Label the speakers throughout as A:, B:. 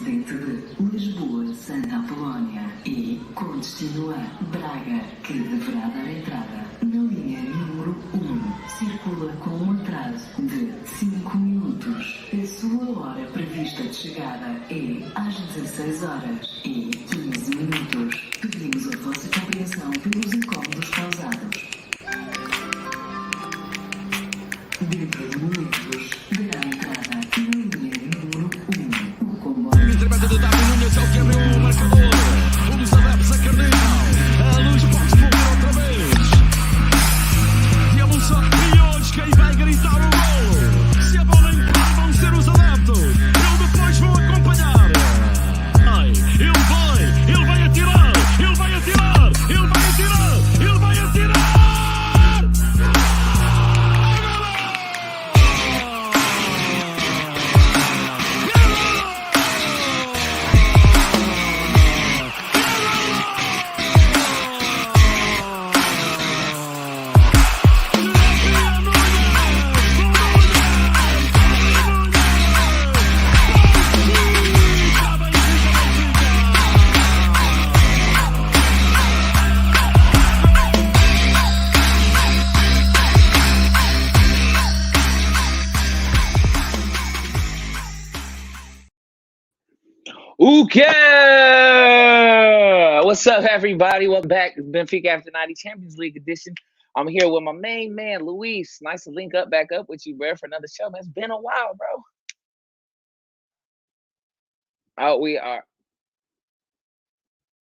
A: procedente de Lisboa, Santa Apolónia e com destino a Braga, que deverá dar entrada na linha número 1. Circula com um atraso de 5 minutos. A sua hora prevista de chegada é às 16 horas e 15 minutos. Pedimos a vossa compreensão pelos incómodos causados. Dentro de momentos, dará entrada na linha número 1. O comboio...
B: Intervento de Davi Nunes, ao que abriu o marcador. Um dos adeptos acreditam. A luz pode explodir outra vez. E a luz hoje quem vai gritar o gol. Se a bola entrar, vão ser os adeptos. Eu depois vou acompanhar. Ele vai atirar. Ele vai atirar. Ele vai atirar. Ele vai atirar.
C: Okay! What's up, everybody? Welcome back to Benfica After 90 Champions League edition. I'm here with my main man, Luis. Nice to link back up with you, bro, for another show, man. It's been a while, bro. Oh, we are.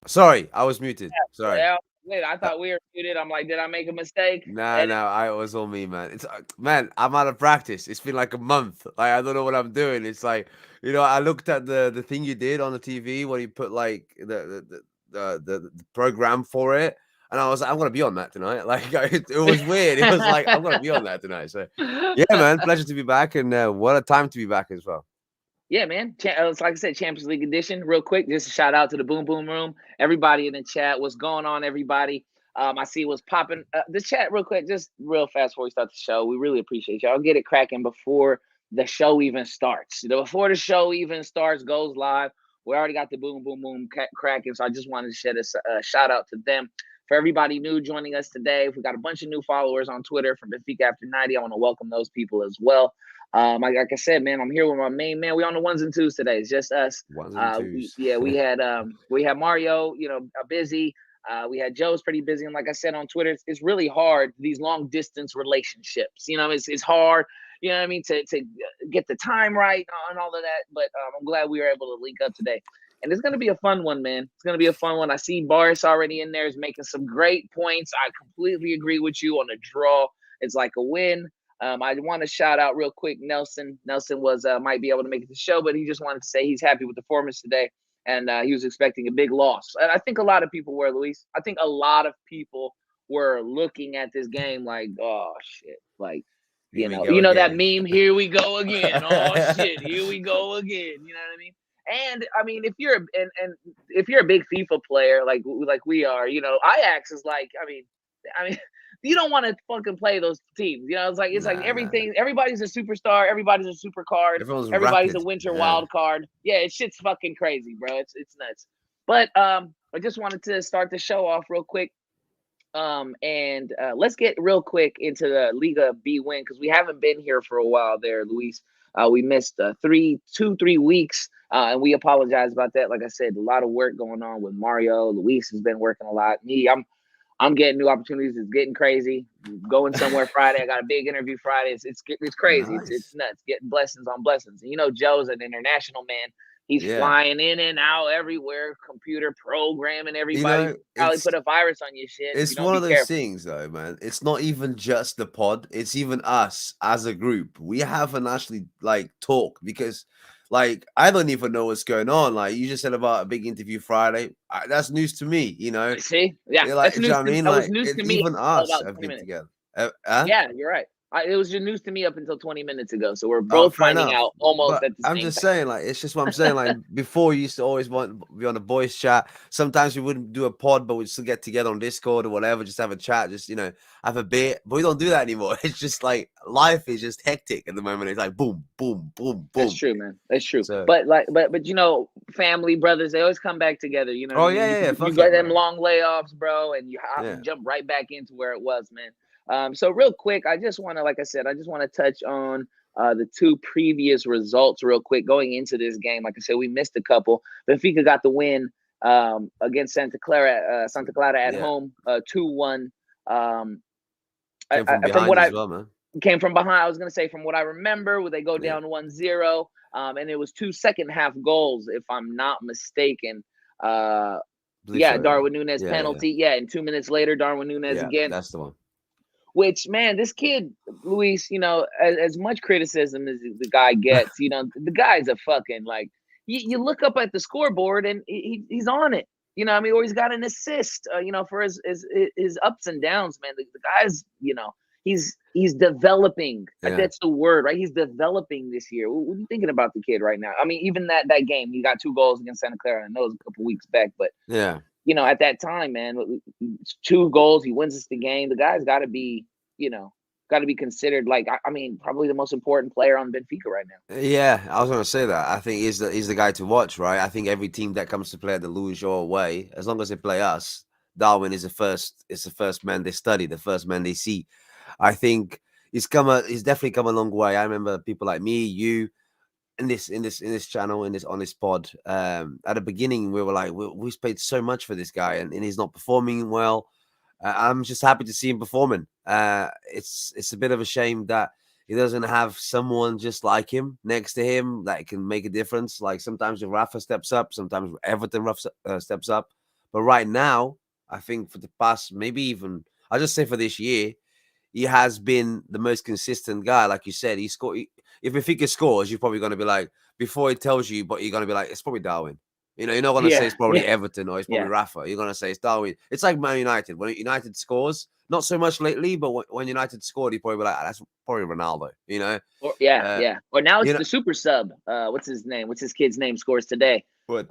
D: Sorry, I was muted. Sorry.
C: Yeah, wait, I thought we were muted. I'm like, did I make a mistake?
D: No, it was all me, man. It's man, I'm out of practice. It's been like a month. Like I don't know what I'm doing. It's like, you know, I looked at the thing you did on the TV when you put like the program for it, and I was like, I'm gonna be on that tonight. Like it was weird. It was like I'm gonna be on that tonight. So yeah, man, pleasure to be back, and what a time to be back as well.
C: Yeah, man. It's like I said, Champions League edition. Real quick, just a shout out to the Boom Boom Room. Everybody in the chat, what's going on, everybody? I see what's popping. The chat, real quick, just real fast before we start the show. We really appreciate y'all. Get it cracking before the show even starts. Before the show even starts, goes live. We already got the Boom Boom Boom cracking, so I just wanted to shed a shout out to them. For everybody new joining us today, we got a bunch of new followers on Twitter from Benfica After 90. I want to welcome those people as well. Like I said, man, I'm here with my main man. We on the ones and twos today. It's just us.
D: Ones and twos.
C: We had Mario, busy. We had Joe's pretty busy, and like I said on Twitter, it's really hard, these long distance relationships. It's hard. You know what I mean, to get the time right and all of that. But I'm glad we were able to link up today. And it's going to be a fun one, man. It's going to be a fun one. I see Boris already in there is making some great points. I completely agree with you on the draw. It's like a win. I want to shout out real quick Nelson. Nelson was might be able to make it to the show, but he just wanted to say he's happy with the performance today. And he was expecting a big loss. And I think a lot of people were, Luis. I think a lot of people were looking at this game like, oh, shit. Like, that meme, here we go again. Oh, shit, here we go again. You know what I mean? And I mean, if you're if you're a big FIFA player like we are, Ajax is like, I mean, you don't want to fucking play those teams. It's like everything. Everybody's a superstar. Everybody's a super card. Everybody's a winter wild card. Yeah, it's shit's fucking crazy, bro. It's nuts. But I just wanted to start the show off real quick. And let's get real quick into the Liga B win because we haven't been here for a while there, Luis. We missed 3 weeks, and we apologize about that. Like I said, a lot of work going on with Mario. Luis has been working a lot. Me, I'm getting new opportunities. It's getting crazy. Going somewhere Friday. I got a big interview Friday. It's crazy. Nice. It's nuts. Getting blessings on blessings. And Joe's an international man. He's flying in and out everywhere, computer programming everybody. Probably put a virus on your shit.
D: It's one of those things, though, man. It's not even just the pod. It's even us as a group. We haven't actually talked because, I don't even know what's going on. Like you just said about a big interview Friday. That's news to me.
C: See, yeah,
D: that's news.
C: That was news
D: it's
C: to me.
D: even us have been together.
C: Yeah, you're right. It was just news to me up until 20 minutes ago. So we're
D: Oh,
C: both
D: fair
C: finding
D: enough.
C: out almost
D: But
C: at the
D: I'm
C: same
D: just
C: time.
D: saying, like, it's just what I'm saying. Like, before you used to always want to be on a voice chat. Sometimes we wouldn't do a pod, but we'd still get together on Discord or whatever, just have a chat, just, you know, have a beer. But we don't do that anymore. It's just like life is just hectic at the moment. It's like boom, boom, boom,
C: That's
D: boom.
C: true, man. That's true.
D: So,
C: But you know, family, brothers, they always come back together. You know what
D: oh
C: I mean?
D: yeah.
C: You
D: Fuck
C: got
D: yeah,
C: them
D: bro.
C: long layoffs, bro, and you
D: Yeah.
C: jump right back into where it was, man. So real quick, I just want to, like I said, I just want to touch on the two previous results real quick going into this game. Like I said, we missed a couple. Benfica got the win against Santa Clara at
D: Yeah.
C: home, 2-1.
D: Came from
C: From
D: behind
C: what
D: as
C: I
D: well, man.
C: came from behind, I was going to say, from what I remember, where they go down 1-0, and it was 2 second-half goals, if I'm not mistaken.
D: Believe so,
C: Darwin Núñez
D: yeah.
C: penalty. Yeah, and 2 minutes later, Darwin Núñez
D: Yeah,
C: again.
D: that's the one.
C: Which, man, this kid, Luis, you know, as much criticism as the guy gets, you know, the guy's a fucking, like, you look up at the scoreboard and he's on it. You know, I mean, or he's got an assist, you know, for his ups and downs, man. The guy's, you know, he's developing.
D: Yeah.
C: That's the word, right? He's developing this year. What are you thinking about the kid right now? I mean, even that game, he got 2 goals against Santa Clara. I know it was a couple weeks back, but
D: Yeah.
C: you know, at that time, man, 2 goals, he wins us the game. The guy's got to be, you know, got to be considered, like, I mean, probably the most important player on Benfica right now.
D: Yeah, I was gonna say that. I think he's the guy to watch, right? I think every team that comes to play at the Louis away, as long as they play us, Darwin is the first man they study, the first man they see. I think he's definitely come a long way. I remember people like me, you, in this channel, on this pod. At the beginning, we were like, we paid so much for this guy, and he's not performing well. I'm just happy to see him performing. It's a bit of a shame that he doesn't have someone just like him next to him that can make a difference. Like sometimes Rafa steps up, sometimes Everton steps up. But right now, I think for the past, maybe even, I'll just say for this year, he has been the most consistent guy. Like you said, if Benfica scores, you're probably going to be like, before he tells you, but you're going to be like, it's probably Darwin. You know, you're not going to say it's probably Everton or it's probably Rafa. You're going to say it's Darwin. It's like Man United. When United scores, not so much lately, but when United scored, you probably be like, that's probably Ronaldo, you know?
C: Or now it's the super sub. What's his name? What's his kid's name? Scores today.
D: What,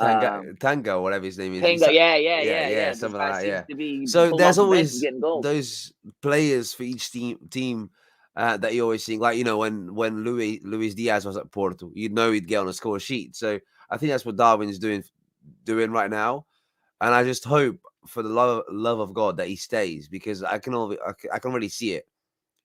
D: Tango, whatever his name is.
C: Tango, yeah.
D: Something like that, yeah.
C: So
D: there's always those players for each team that you always think, like, you know, when Luis Diaz was at Porto, you'd know he'd get on a score sheet. So I think that's what Darwin's doing right now, and I just hope for the love of God that he stays, because I can already see it.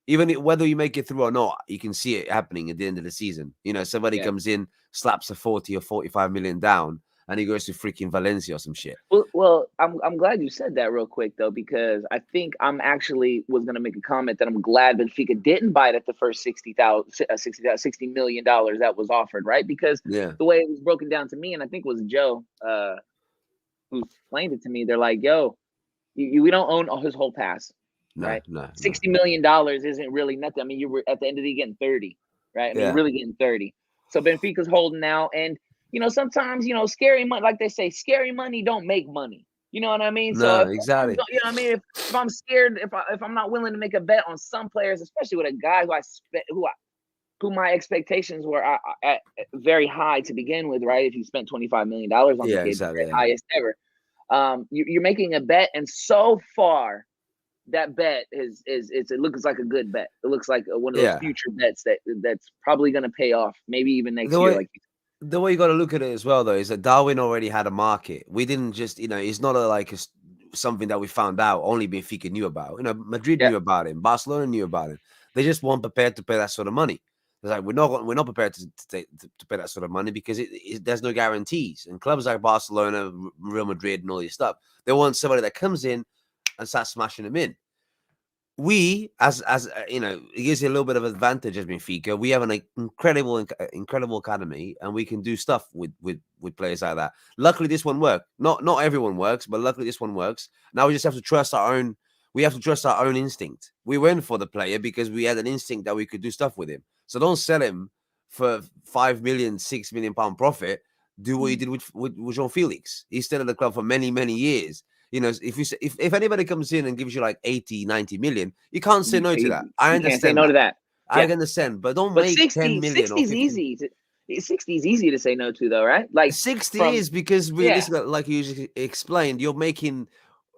D: Even whether you make it through or not, you can see it happening at the end of the season. You know, somebody comes in, slaps a 40 or 45 million down, and he goes to freaking Valencia or some shit.
C: Well, I'm glad you said that real quick, though, because I think I'm actually was going to make a comment that I'm glad Benfica didn't bite at the first $60 million that was offered, right? Because the way it was broken down to me, and I think it was Joe who explained it to me, they're like, yo, we don't own his whole pass. Right, $60 million isn't really nothing. I mean, you were at the end of the day getting 30, right? I mean, you're really getting 30. So Benfica's holding out, and you know, sometimes, you know, scary money, like they say, scary money don't make money. You know what I mean?
D: No, exactly.
C: You know what I mean? If I'm scared, if I'm not willing to make a bet on some players, especially with a guy who my expectations were at very high to begin with, right? If you spent $25 million on the kid, the highest ever, you're making a bet, and so far, that bet it looks like a good bet. It looks like one of those future bets that's probably going to pay off, maybe even next year.
D: The way you got to look at it as well, though, is that Darwin already had a market. We didn't just, you know, it's not something that we found out. Only Benfica knew about. You know, Madrid knew about him. Barcelona knew about him. They just weren't prepared to pay that sort of money. It's like we're not prepared to pay that sort of money because there's no guarantees. And clubs like Barcelona, Real Madrid, and all this stuff, they want somebody that comes in and start smashing them in. We, as you know, it gives you a little bit of advantage as Benfica. We have an incredible academy, and we can do stuff with players like that. Luckily, this one worked. Not everyone works, but luckily this one works. Now we just have to trust our own. We have to trust our own instinct. We went for the player because we had an instinct that we could do stuff with him. So don't sell him for 5 million, 6 million pound profit. Do what you did with Jean Felix. He stayed at the club for many, many years. You know, if anybody comes in and gives you like 80, 90 million, you can't say no to that. I understand.
C: You can't say no to that.
D: I understand, but don't
C: But
D: make 10 million
C: 60
D: or
C: is
D: 50.
C: easy. 60 is easy to say no to, though, right? Like
D: 60
C: from
D: is because
C: yeah,
D: realistically, like you just explained, you're making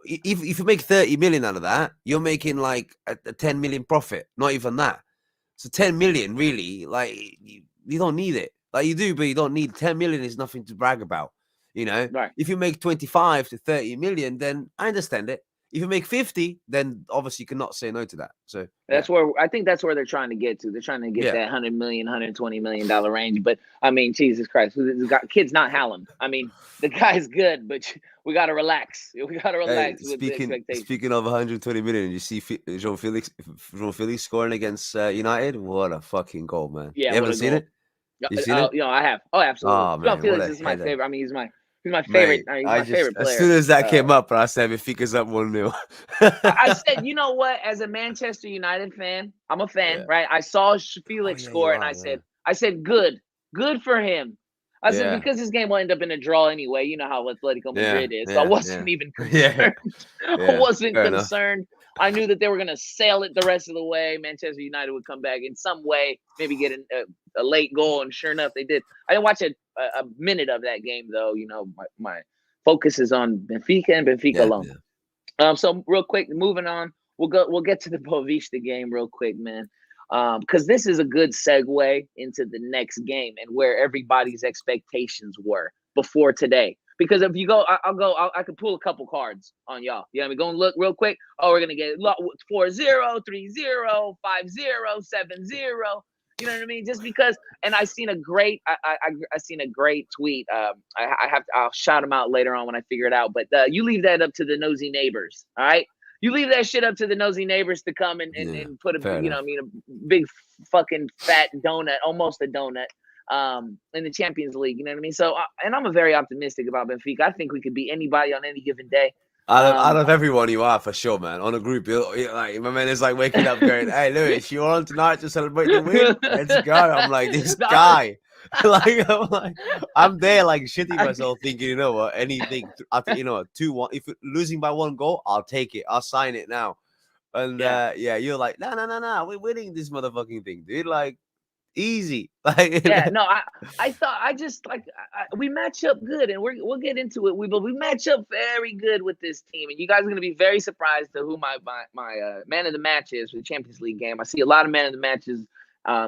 D: if you make 30 million out of that, you're making like a 10 million profit. Not even that. So 10 million, really, like you don't need it. Like you do, but you don't need 10 million is nothing to brag about. You know,
C: right.
D: if you make 25 to 30 million, then I understand it. If you make 50, then obviously you cannot say no to that. So yeah,
C: That's where I think that's where they're trying to get to. They're trying to get
D: yeah.
C: that 100 million, $120 million range. But I mean, Jesus Christ, kid's not Hallam. I mean, the guy's good, but we got to relax. We got to
D: Hey,
C: relax with the expectations.
D: speaking of 120 million, you see Jean Felix scoring against United. What a fucking goal, man!
C: Yeah,
D: You
C: what
D: haven't
C: a
D: seen
C: goal.
D: it? You seen it?
C: I have. Oh, absolutely.
D: Oh
C: João
D: man, what
C: Felix
D: a
C: is my
D: header,
C: favorite. I mean, he's my favorite.
D: mate!
C: He's
D: I
C: my
D: just
C: favorite
D: as
C: player.
D: soon as that came up, I said Benfica's up 1-0.
C: I said, you know what? As a Manchester United fan, I'm a fan,
D: Yeah.
C: right? I saw
D: Oh
C: Felix
D: yeah, you
C: score, and
D: are. Yeah.
C: I said, good for him. I said
D: Yeah.
C: because this game will end up in a draw anyway. You know how Atletico
D: Yeah.
C: Madrid is, so I
D: Yeah.
C: wasn't
D: Yeah.
C: even
D: Yeah.
C: concerned. I
D: Yeah.
C: wasn't
D: Fair enough.
C: concerned. I knew that they were going to sail it the rest of the way. Manchester United would come back in some way, maybe get a late goal, and sure enough, they did. I didn't watch a minute of that game though. You know, my focus is on Benfica and Benfica
D: Yeah.
C: alone.
D: Yeah.
C: So real quick, moving on, we'll get to the Boavista game real quick, man. Because this is a good segue into the next game and where everybody's expectations were before today. Because if you go, I could pull a couple cards on y'all. You know what I mean? Go and look real quick. Oh, we're gonna get 4-0, 3-0, 5-0, 7-0. You know what I mean? Just because, and I seen a great, I seen a great tweet. I'll shout them out later on when I figure it out. But you leave that up to the nosy neighbors, all right? You leave that shit up to the nosy neighbors to come and put a,
D: fair
C: you know,
D: enough.
C: I mean, a big fucking fat donut, almost a donut, in the Champions League. You know what I mean? So, and I'm very optimistic about Benfica. I think we could beat anybody on any given day.
D: Out of everyone, you are for sure, man. On a group, you're like my man is like waking up, going, "Hey, Lewis, you on tonight to celebrate the win? Let's go!" I'm like, this guy, I'm there, like shitting myself, thinking, you know what? Anything, I think, 2-1. If losing by 1 goal, I'll take it. I'll sign it now. And you're like, no, we're winning this motherfucking thing, dude. Like, easy. Like,
C: yeah, no, I thought I just like we match up good, and we'll get into it. We match up very good with this team, and you guys are gonna be very surprised to who my man of the match is for the Champions League game. I see a lot of man of the matches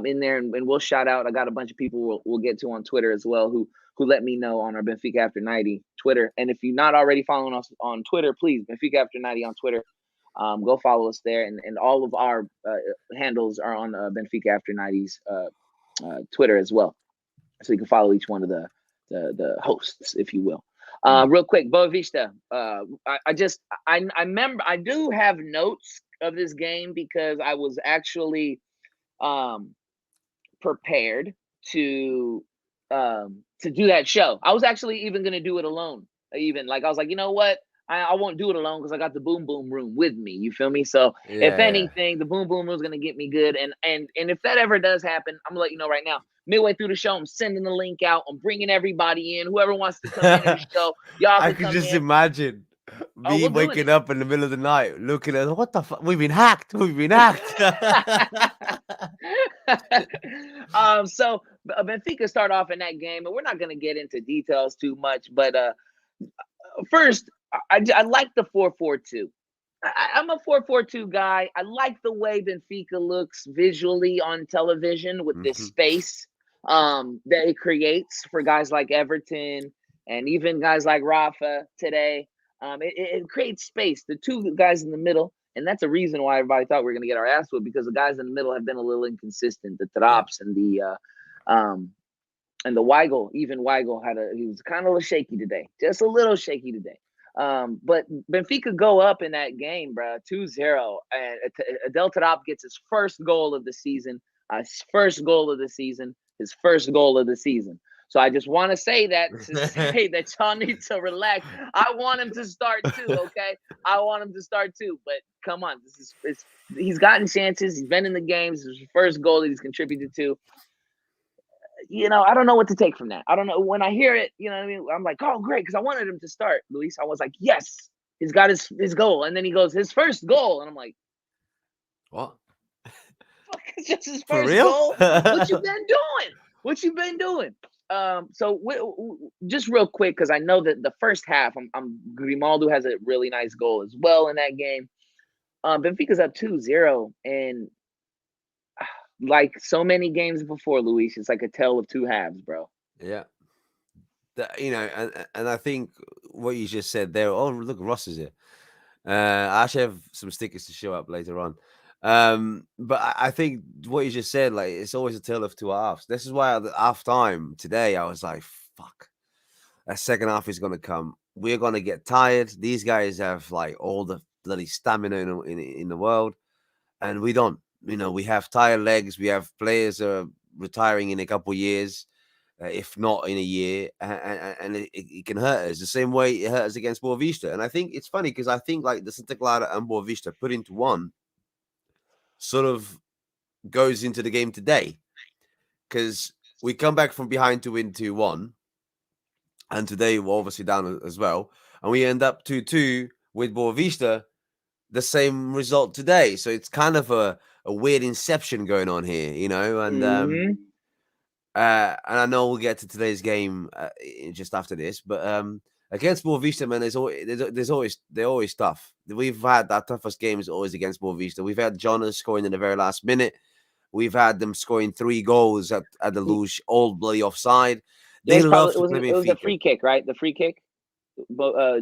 C: in there, and we'll shout out. I got a bunch of people we'll get to on Twitter as well who let me know on our Benfica After 90 Twitter. And if you're not already following us on Twitter, please Benfica After 90 on Twitter. Go follow us there, and all of our handles are on Benfica After 90's Twitter as well, so you can follow each one of the hosts, if you will. Real quick, Boavista. I remember I do have notes of this game because I was actually prepared to do that show. I was actually even going to do it alone. Even like I was like, you know what? I won't do it alone because I got the boom boom room with me. You feel me? So if anything, the boom boom room is gonna get me good. And if that ever does happen, I'm gonna let you know right now. Midway through the show, I'm sending the link out. I'm bringing everybody in. Whoever wants to come into the show, y'all
D: I
C: can
D: could
C: come
D: just
C: in.
D: imagine me
C: we're doing
D: waking
C: it.
D: up in the middle of the night, looking at what the fuck. We've been hacked. We've been hacked.
C: So Benfica start off in that game, and we're not gonna get into details too much, but first, I like the 4-4-2. I'm a 4-4-2 guy. I like the way Benfica looks visually on television with this space that it creates for guys like Everton and even guys like Rafa today. It creates space. The two guys in the middle, and that's a reason why everybody thought we were going to get our ass whipped, because the guys in the middle have been a little inconsistent. The Traps and the Weigl, even Weigl he was kind of a little shaky today, just a little shaky today. But Benfica go up in that game, bro, 2-0, and Adel Tarap gets his first goal of the season, his first goal of the season. So I just want to say that y'all need to relax. I want him to start too, okay? I want him to start too, but come on, he's gotten chances. He's been in the games. It's his first goal that he's contributed to. I don't know what to take from that. I don't know. When I hear it, you know what I mean? I'm like, oh, great, because I wanted him to start, Luis. I was like, yes, he's got his goal. And then he goes, his first goal. And I'm like,
D: what?
C: Fuck just his
D: For
C: first
D: real?
C: goal. What you been doing? What you been doing? So just real quick, because I know that the first half, Grimaldo has a really nice goal as well in that game. Benfica's up 2-0, and like so many games before, Luis, it's like a tale of two halves, bro.
D: Yeah. You know, and I think what you just said there. Oh, look, Ross is here. I actually have some stickers to show up later on. But I think what you just said, like, it's always a tale of two halves. This is why at the half time today, I was like, fuck, that second half is going to come. We're going to get tired. These guys have like all the bloody stamina in the world, and we don't. You know, we have tired legs. We have players retiring in a couple years, if not in a year, and it can hurt us the same way it hurt us against Boavista. And I think it's funny because I think like the Santa Clara and Boavista put into one sort of goes into the game today, because we come back from behind to win 2-1, and today we're obviously down as well, and we end up 2-2 with Boavista, the same result today. So it's kind of a weird inception going on here, you know, and and I know we'll get to today's game just after this, but against Boavista, man, they're always tough. We've had our toughest games always against Boavista. We've had Jonas scoring in the very last minute. We've had them scoring 3 goals at the luge, all bloody offside. They love to play Benfica.
C: It was a free kick, right? The free kick.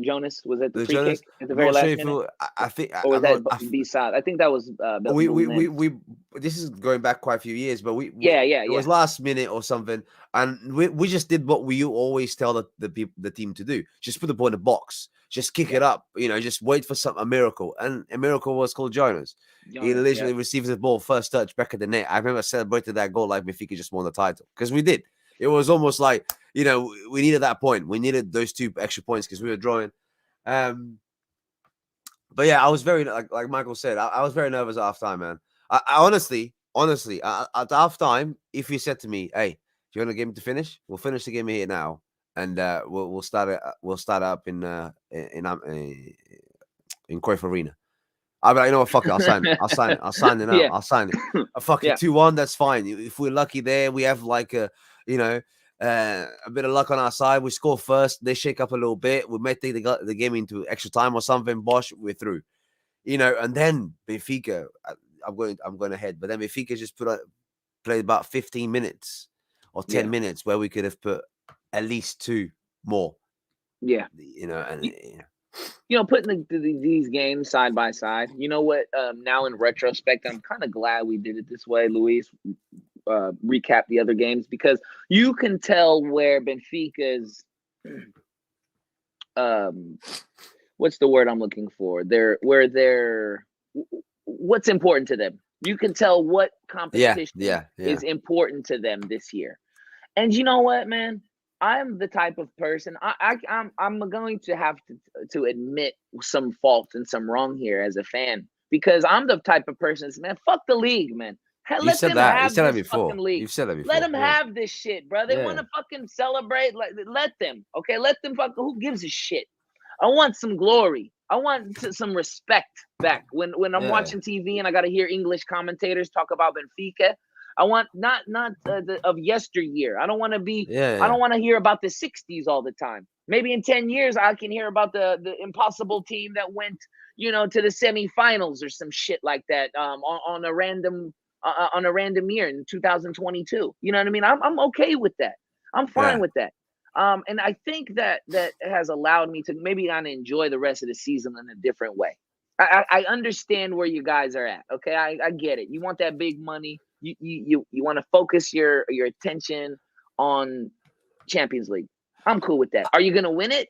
C: Jonas was at the free
D: Jonas,
C: kick at the very last minute.
D: I think,
C: or was that B-side? I think that was.
D: We this is going back quite a few years, but it was last minute or something, and we just did what we always tell the team to do: just put the ball in the box, just kick it up, you know, just wait for a miracle. And a miracle was called Jonas. He literally receives the ball first touch back at the net. I remember celebrated that goal like Benfica just won the title, because we did. It was almost like, you know, we needed that point. We needed those 2 extra points because we were drawing. But yeah, I was very, like Michael said, I was very nervous at halftime, man. I honestly, at halftime, if you said to me, "Hey, do you want the game to finish? We'll finish the game here now, and we'll start it. We'll start up in Cruyff Arena." I'll be like, you know what, fuck it, I'll sign it. I'll sign it. I'll sign it now.
C: Yeah.
D: I'll sign it. Fuck it, 2-1, that's fine. If we're lucky there, we have like a bit of luck on our side. We score first, they shake up a little bit. We may take the game into extra time or something. Bosh, we're through. You know, and then Benfica, I'm going ahead, but then Benfica just played about 15 minutes or 10 minutes where we could have put at least 2 more.
C: Yeah.
D: You know, and
C: putting these games side by side, you know what? Now in retrospect, I'm kind of glad we did it this way, Luis. Recap the other games, because you can tell where Benfica's what's the word I'm looking for? What's important to them. You can tell what competition is important to them this year. And you know what, man? I'm the type of person I'm going to have to admit some faults and some wrong here as a fan, because I'm the type of person, man, fuck the league, man. Let them have this fucking league.
D: You've said that before.
C: Let them have this shit, bro. They want to fucking celebrate. Let them, okay? Let them fucking. Who gives a shit? I want some glory. I want some respect back when I'm watching TV and I got to hear English commentators talk about Benfica. I want not of yesteryear. I don't want to be. I don't want to hear about the '60s all the time. Maybe in 10 years I can hear about the impossible team that went, to the semifinals or some shit like that. On a random year in 2022. You know what I mean? I'm okay with that. I'm fine with that. And I think that has allowed me to maybe kind of enjoy the rest of the season in a different way. I understand where you guys are at. Okay, I get it. You want that big money. You want to focus your attention on Champions League. I'm cool with that. Are you gonna win it?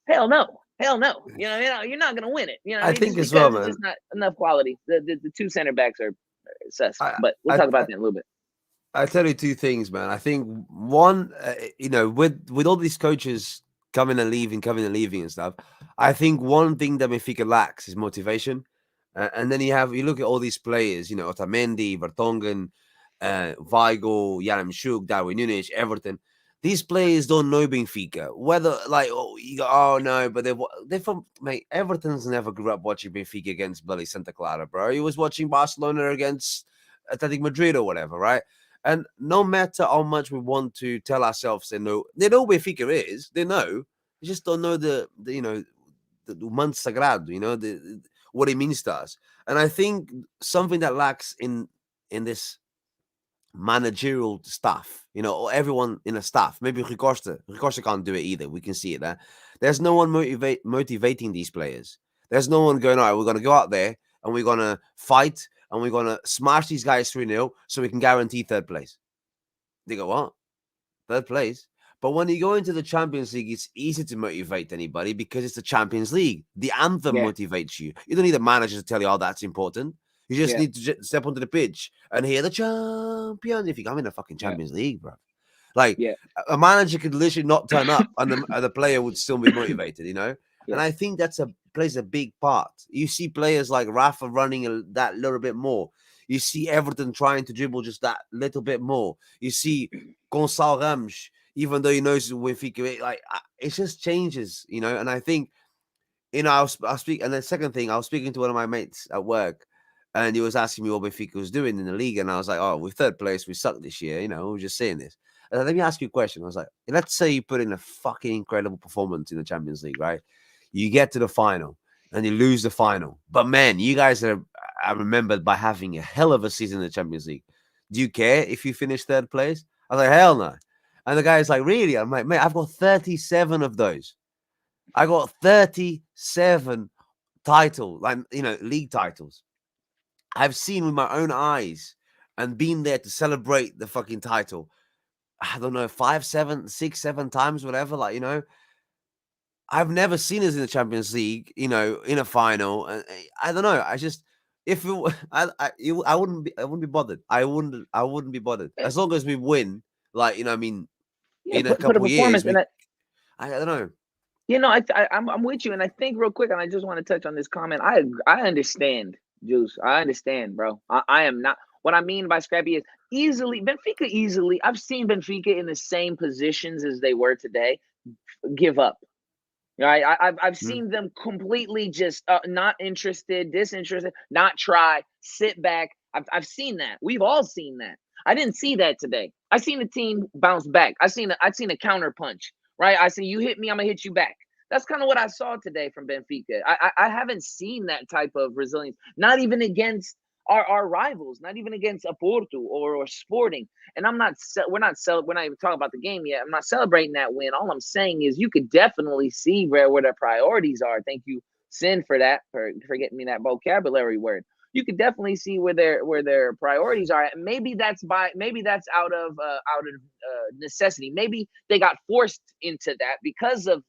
C: Hell no. You're not gonna win it. I
D: think as well, man.
C: It's just not enough quality. The 2 center backs are sus, but we'll talk about that in a little bit.
D: I tell you 2 things, man. I think one, with all these coaches coming and leaving and stuff, I think one thing that Benfica lacks is motivation. And then you look at all these players, Otamendi, Vertonghen, Weigl, Yaremchuk, Darwin Núñez, Everton. These players don't know Benfica. Whether but they're from, mate. Everton's never grew up watching Benfica against bloody Santa Clara, bro. He was watching Barcelona against Athletic Madrid or whatever, right? And no matter how much we want to tell ourselves they know where Benfica is, they know, they just don't know the manto sagrado, what it means to us. And I think something that lacks in this managerial staff, or everyone in a staff. Maybe Ricosta can't do it either. We can see it there. There's no one motivating these players. There's no one going, all right, we're going to go out there and we're going to fight and we're going to smash these guys 3-0 so we can guarantee third place. They go, what? Third place? But when you go into the Champions League, it's easy to motivate anybody because it's the Champions League. The anthem motivates you. You don't need a manager to tell you, oh, that's important. You just need to step onto the pitch and hear the champion. If I'm in the fucking Champions League, bro. Like, a manager could literally not turn up and the player would still be motivated, Yeah. And I think plays a big part. You see players like Rafa running that little bit more. You see Everton trying to dribble just that little bit more. You see Gonçalo Ramos, even though he knows Benfica, like, it just changes, And I think, I'll speak. And the second thing, I was speaking to one of my mates at work, and he was asking me what Benfica was doing in the league, and I was like, "Oh, we're third place. We suck this year." We were just saying this. And let me ask you a question. I was like, let's say you put in a fucking incredible performance in the Champions League, right? You get to the final and you lose the final, but man, you guys are remembered by having a hell of a season in the Champions League. Do you care if you finish third place? I was like, hell no. And the guy's like, really? I'm like, mate, I've got 37 of those. I got 37 titles, like, league titles. I've seen with my own eyes and been there to celebrate the fucking title. I don't know, 5, 7, 6, 7 times, whatever. Like, I've never seen us in the Champions League, in a final. I don't know. I just, if it, I wouldn't be bothered. I wouldn't be bothered as long as we win. Like, in a couple of years. I don't know.
C: I'm with you, and I think real quick, and I just want to touch on this comment. I understand, Juice. I understand, bro. I am not. What I mean by scrappy is Benfica easily. I've seen Benfica in the same positions as they were today give up. Right? I've seen them completely just not interested, disinterested, not try, sit back. I've seen that. We've all seen that. I didn't see that today. I seen the team bounce back. I seen a counter punch. Right? I see you hit me, I'm gonna hit you back. That's kind of what I saw today from Benfica. I haven't seen that type of resilience, not even against our rivals, not even against a Porto or Sporting. And we're not even talking about the game yet. I'm not celebrating that win. All I'm saying is you could definitely see where their priorities are. Thank you, Sin, for getting me that vocabulary word. You could definitely see where their priorities are. And maybe that's out of necessity. Maybe they got forced into that because of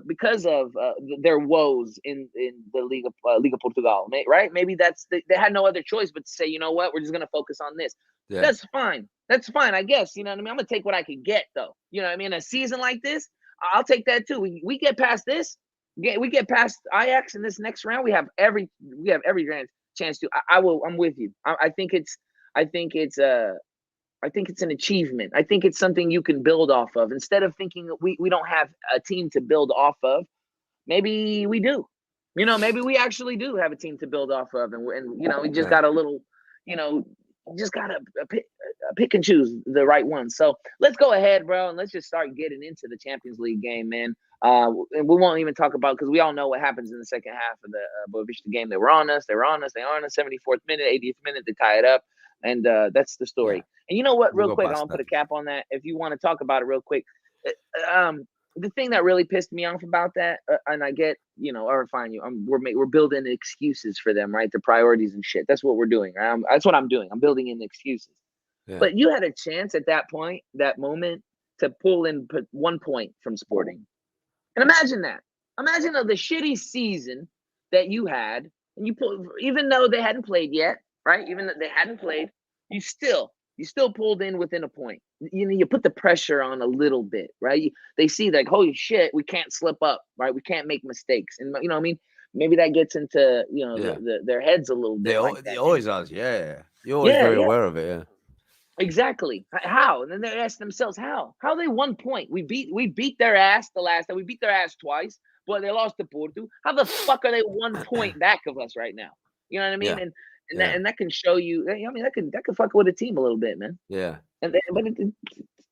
C: because of their woes in the Liga Portugal, right? Maybe they had no other choice but to say, you know what, we're just gonna focus on this. Yeah. That's fine. I guess. You know what I mean? I'm gonna take what I could get, though. You know what I mean? A season like this, I'll take that too. We get past this. We get past Ajax in this next round. We have every chance to. I'm with you. I think it's an achievement. I think it's something you can build off of. Instead of thinking we don't have a team to build off of, maybe we do. Maybe we actually do have a team to build off of, and we just got a little, just gotta pick and choose the right one. So let's go ahead, bro, and let's just start getting into the Champions League game, man. And we won't even talk about, because we all know what happens in the second half of the Benfica game. They were on us. 74th minute, 80th minute to tie it up. And that's the story. Yeah. And you know what? Real quick, I'm gonna put a cap on that. If you want to talk about it real quick, the thing that really pissed me off about that, and I get, or fine, we're building excuses for them, right? The priorities and shit. That's what we're doing. Right? That's what I'm doing. I'm building in excuses. Yeah. But you had a chance at that moment, to pull in 1 point from Sporting. And imagine that. Imagine the shitty season that you had, and even though they hadn't played yet. Right? Even though they hadn't played, you still pulled in within a point. You put the pressure on a little bit, right? They see like, holy shit, we can't slip up, right? We can't make mistakes. And what I mean? Maybe that gets into, their heads a little bit.
D: They always are. Yeah. You're always very aware of it. Yeah.
C: Exactly. How? And then they ask themselves, how they 1 point. We beat their ass the last time. We beat their ass twice, but they lost to Porto. How the fuck are they 1 point back of us right now? You know what I mean? that can show you. I mean, that could fuck with a team a little bit, man.
D: Yeah.
C: But it's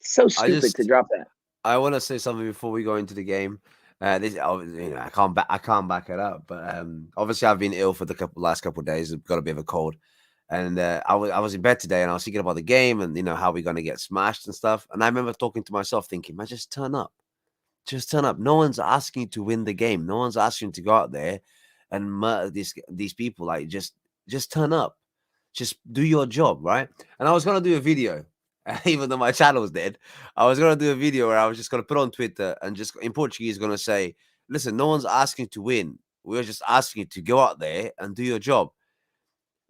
C: so stupid to drop that.
D: I want to say something before we go into the game. This, I can't back it up, but obviously I've been ill for the last couple of days. I've got a bit of a cold, and I was in bed today, and I was thinking about the game and how we're gonna get smashed and stuff. And I remember talking to myself, thinking, "Man, just turn up, just turn up. No one's asking you to win the game. No one's asking you to go out there and murder these people. Like, just turn up, just do your job, right?" And I was gonna do a video. Even though my channel was dead, I was going to do a video where I was just going to put on Twitter and just in Portuguese going to say, listen, no one's asking to win. We're just asking you to go out there and do your job.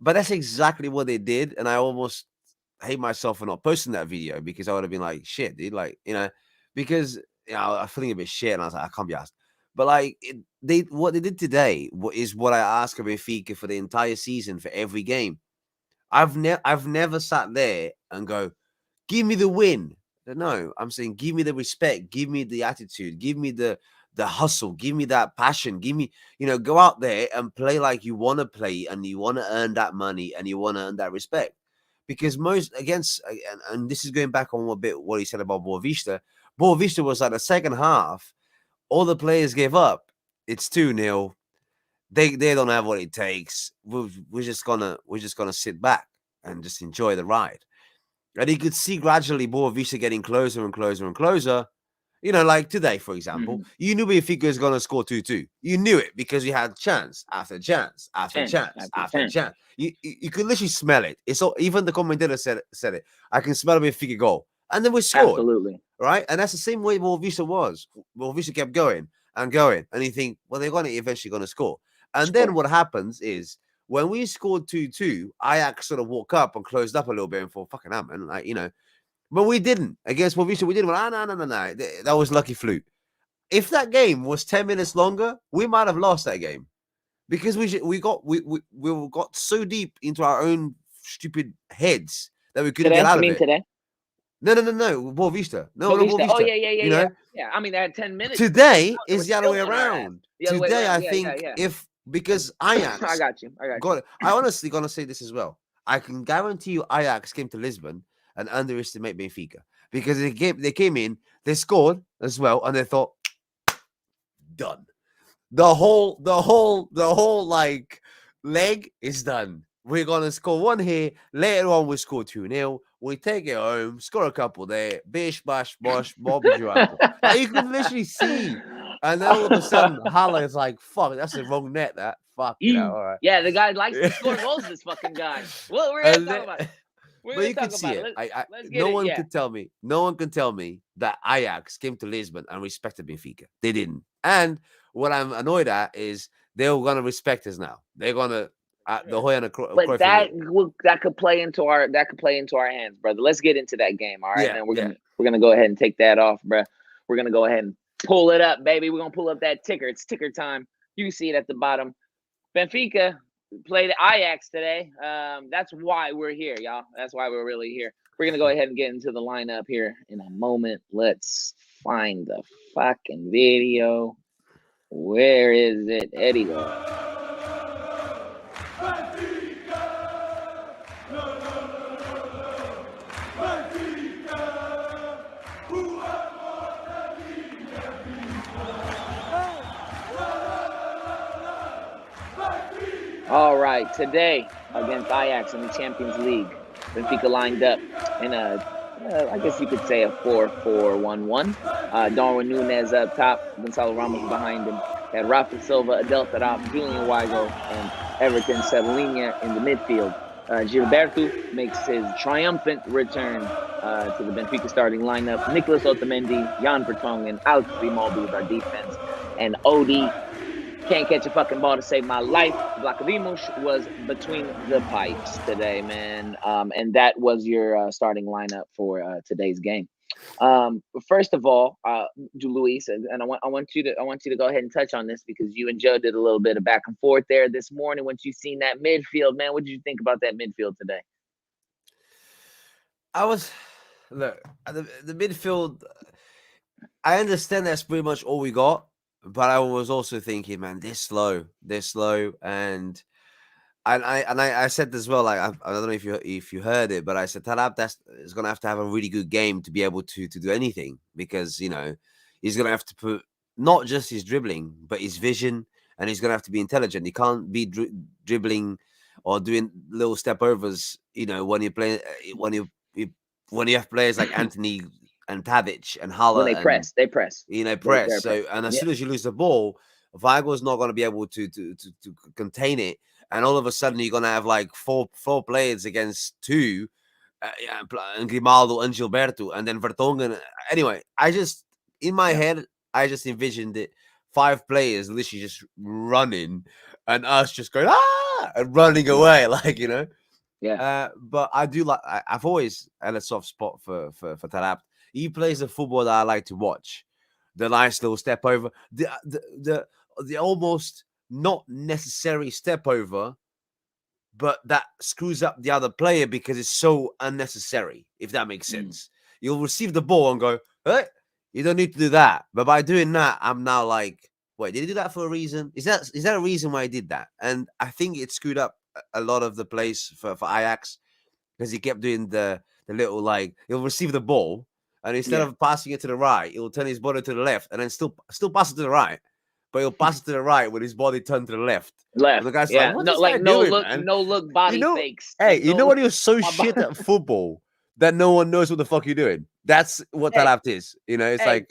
D: But that's exactly what they did. And I almost hate myself for not posting that video, because I would have been like, shit, dude. Like, because I'm feeling a bit shit. And I was like, I can't be asked. But like, what they did today is what I ask of Benfica for the entire season, for every game. I've never sat there and go, give me the win. No, I'm saying give me the respect, give me the attitude, give me the hustle, give me that passion, give me, go out there and play like you want to play and you want to earn that money and you want to earn that respect. Because most against, and this is going back on a bit what he said about Boavista. Boavista was like the second half, all the players gave up. It's 2-0. They don't have what it takes. We're just gonna sit back and just enjoy the ride. And you could see gradually Boavista getting closer and closer and closer. Like today, for example, you knew Benfica was going to score 2-2. You knew it because you had chance after chance after chance after chance. You could literally smell it. It's all, even the commentator said it. I can smell a Benfica goal. And then we scored.
C: Absolutely.
D: Right? And that's the same way Boavista was. Boavista kept going and going. And you think, well, they're eventually going to score. And then what happens is, when we scored 2-2, Ajax sort of woke up and closed up a little bit and thought, fucking hell, man. Like, but we didn't. Against Boavista, we didn't. No. That was lucky fluke. If that game was 10 minutes longer, we might have lost that game. Because we got so deep into our own stupid heads that we couldn't get out of it.
C: Today?
D: No. Boavista. No,
C: Boavista.
D: Boavista.
C: Oh, yeah. Yeah, I mean, they had 10 minutes.
D: Today is the other way around. Today, I think, because Ajax,
C: I got you.
D: I honestly gonna say this as well. I can guarantee you, Ajax came to Lisbon and underestimate Benfica, because they came in, they scored as well, and they thought, done. The whole like leg is done. We're gonna score one here. Later on, we score 2-0. We take it home, score a couple there. Bish, bash, bosh, Bobby João. You can literally see. And then all of a sudden, Haller is like, fuck, that's the wrong net, that. Fuck, all right.
C: Yeah, the guy likes to score goals, this fucking guy. Well, we're going to talk about it.
D: But you can see it. No one can tell me that Ajax came to Lisbon and respected Benfica. They didn't. And what I'm annoyed at is they're going to respect us now. They're going to,
C: but that could play into our hands, brother. Let's get into that game, all right?
D: Yeah,
C: and we're gonna go ahead and take that off, bro. We're gonna go ahead and pull it up, baby. We're gonna pull up that ticker. It's ticker time. You can see it at the bottom. Benfica played Ajax today. That's why we're here, y'all. That's why we're really here. We're gonna go ahead and get into the lineup here in a moment. Let's find the fucking video. Where is it, Eddie? All right, today against Ajax in the Champions League, Benfica lined up in I guess you could say a 4-4-1-1. Darwin Núñez up top, Gonçalo Ramos behind him. Had Rafa Silva, Adel Tarap, Julian Weigl, and Everton Cebolinha in the midfield. Gilberto makes his triumphant return to the Benfica starting lineup. Nicolas Otamendi, Jan Vertonghen, and Alex Grimaldi with our defense. And Odie can't catch a fucking ball to save my life. Vlachodimos was between the pipes today, man. And that was your starting lineup for today's game. First of all, Luis, and I want you to go ahead and touch on this, because you and Joe did a little bit of back and forth there this morning once you seen that midfield, man. What did you think about that midfield today?
D: The midfield, I understand that's pretty much all we got, but I was also thinking, man, they're slow, and I said as well. Like I don't know if you heard it, but I said Talab is gonna have to have a really good game to be able to do anything, because he's gonna have to put not just his dribbling but his vision, and he's gonna have to be intelligent. He can't be dribbling or doing little step overs. When you play when you have players like Anthony and Tadic and
C: When
D: Haller
C: they
D: and
C: press, they press.
D: press. So, and as soon as you lose the ball, Weigel's not going to be able to contain it, and all of a sudden you're going to have like four players against two, and Grimaldo and Gilberto, and then Vertonghen. Anyway, in my head, I just envisioned it 5 players literally just running, and us just going and running away, But I do like. I've always had a soft spot for Taarabt. He plays the football that I like to watch. The nice little step over, the almost not necessary step over, but that screws up the other player because it's so unnecessary. If that makes sense, you'll receive the ball and go, "Hey, you don't need to do that." But by doing that, I'm now like, "Wait, did he do that for a reason? Is that a reason why he did that?" And I think it screwed up a lot of the plays for Ajax, because he kept doing the little, like, he'll receive the ball, and instead of passing it to the right, he'll turn his body to the left, and then still pass it to the right, but he'll pass it to the right with his body turned to the left. And the guy's like, "What is that doing, man?"
C: No look body fakes.
D: Hey, what? You're so shit at football that no one knows what the fuck you're doing. That's what Taarabt is. It's like,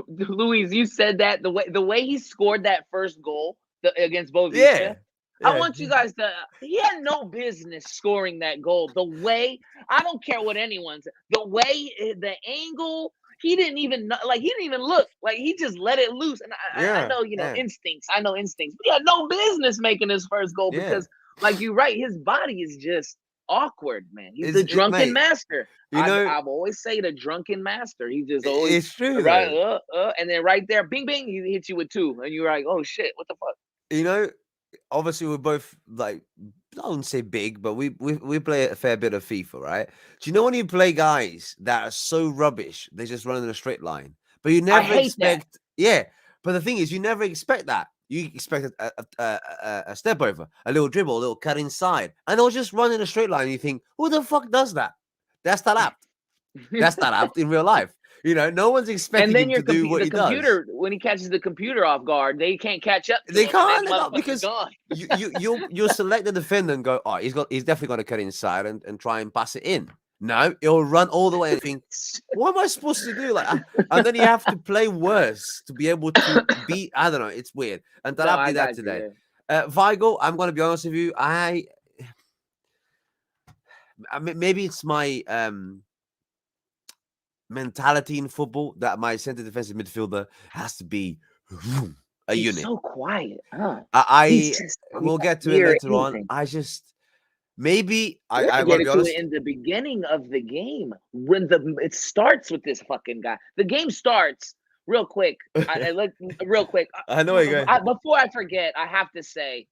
C: Luis, you said that the way he scored that first goal against Benfica.
D: Yeah.
C: I want you guys to. He had no business scoring that goal. The way, I don't care what anyone says. The way, the angle, he didn't even look. Like, he just let it loose. And I know, instincts. I know instincts. But he had no business making his first goal because, like you're right, his body is just awkward, man. He's the drunken master. I've always say the drunken master. He just always.
D: It's true,
C: right, and then right there, bing, bing, he hits you with 2, and you're like, oh shit, what the fuck?
D: Obviously we're both, like, I wouldn't say big, but we play a fair bit of FIFA, right? Do you know when you play guys that are so rubbish, they just run in a straight line, but you never expect, but the thing is, you never expect that. You expect a step over, a little dribble, a little cut inside, and they'll just run in a straight line. And you think, who the fuck does that? That's Taarabt. That's Taarabt in real life. No one's expecting him to do what he does.
C: When he catches the computer off guard, they can't catch up.
D: They can't, because you'll select the defender and go, oh, he's definitely going to cut inside and try and pass it in. No, he'll run all the way and think, what am I supposed to do? And then you have to play worse to be able to beat. I don't know. It's weird. And Taarabt did that today. Weigl, I'm going to be honest with you. I mean, maybe it's my mentality in football that my center defensive midfielder has to be a unit.
C: He's so quiet.
D: We'll get to it later on. I
C: gotta be honest. In the beginning of the game, when it starts with this fucking guy, the game starts real quick. Real quick.
D: I know you guys.
C: Before I forget, I have to say,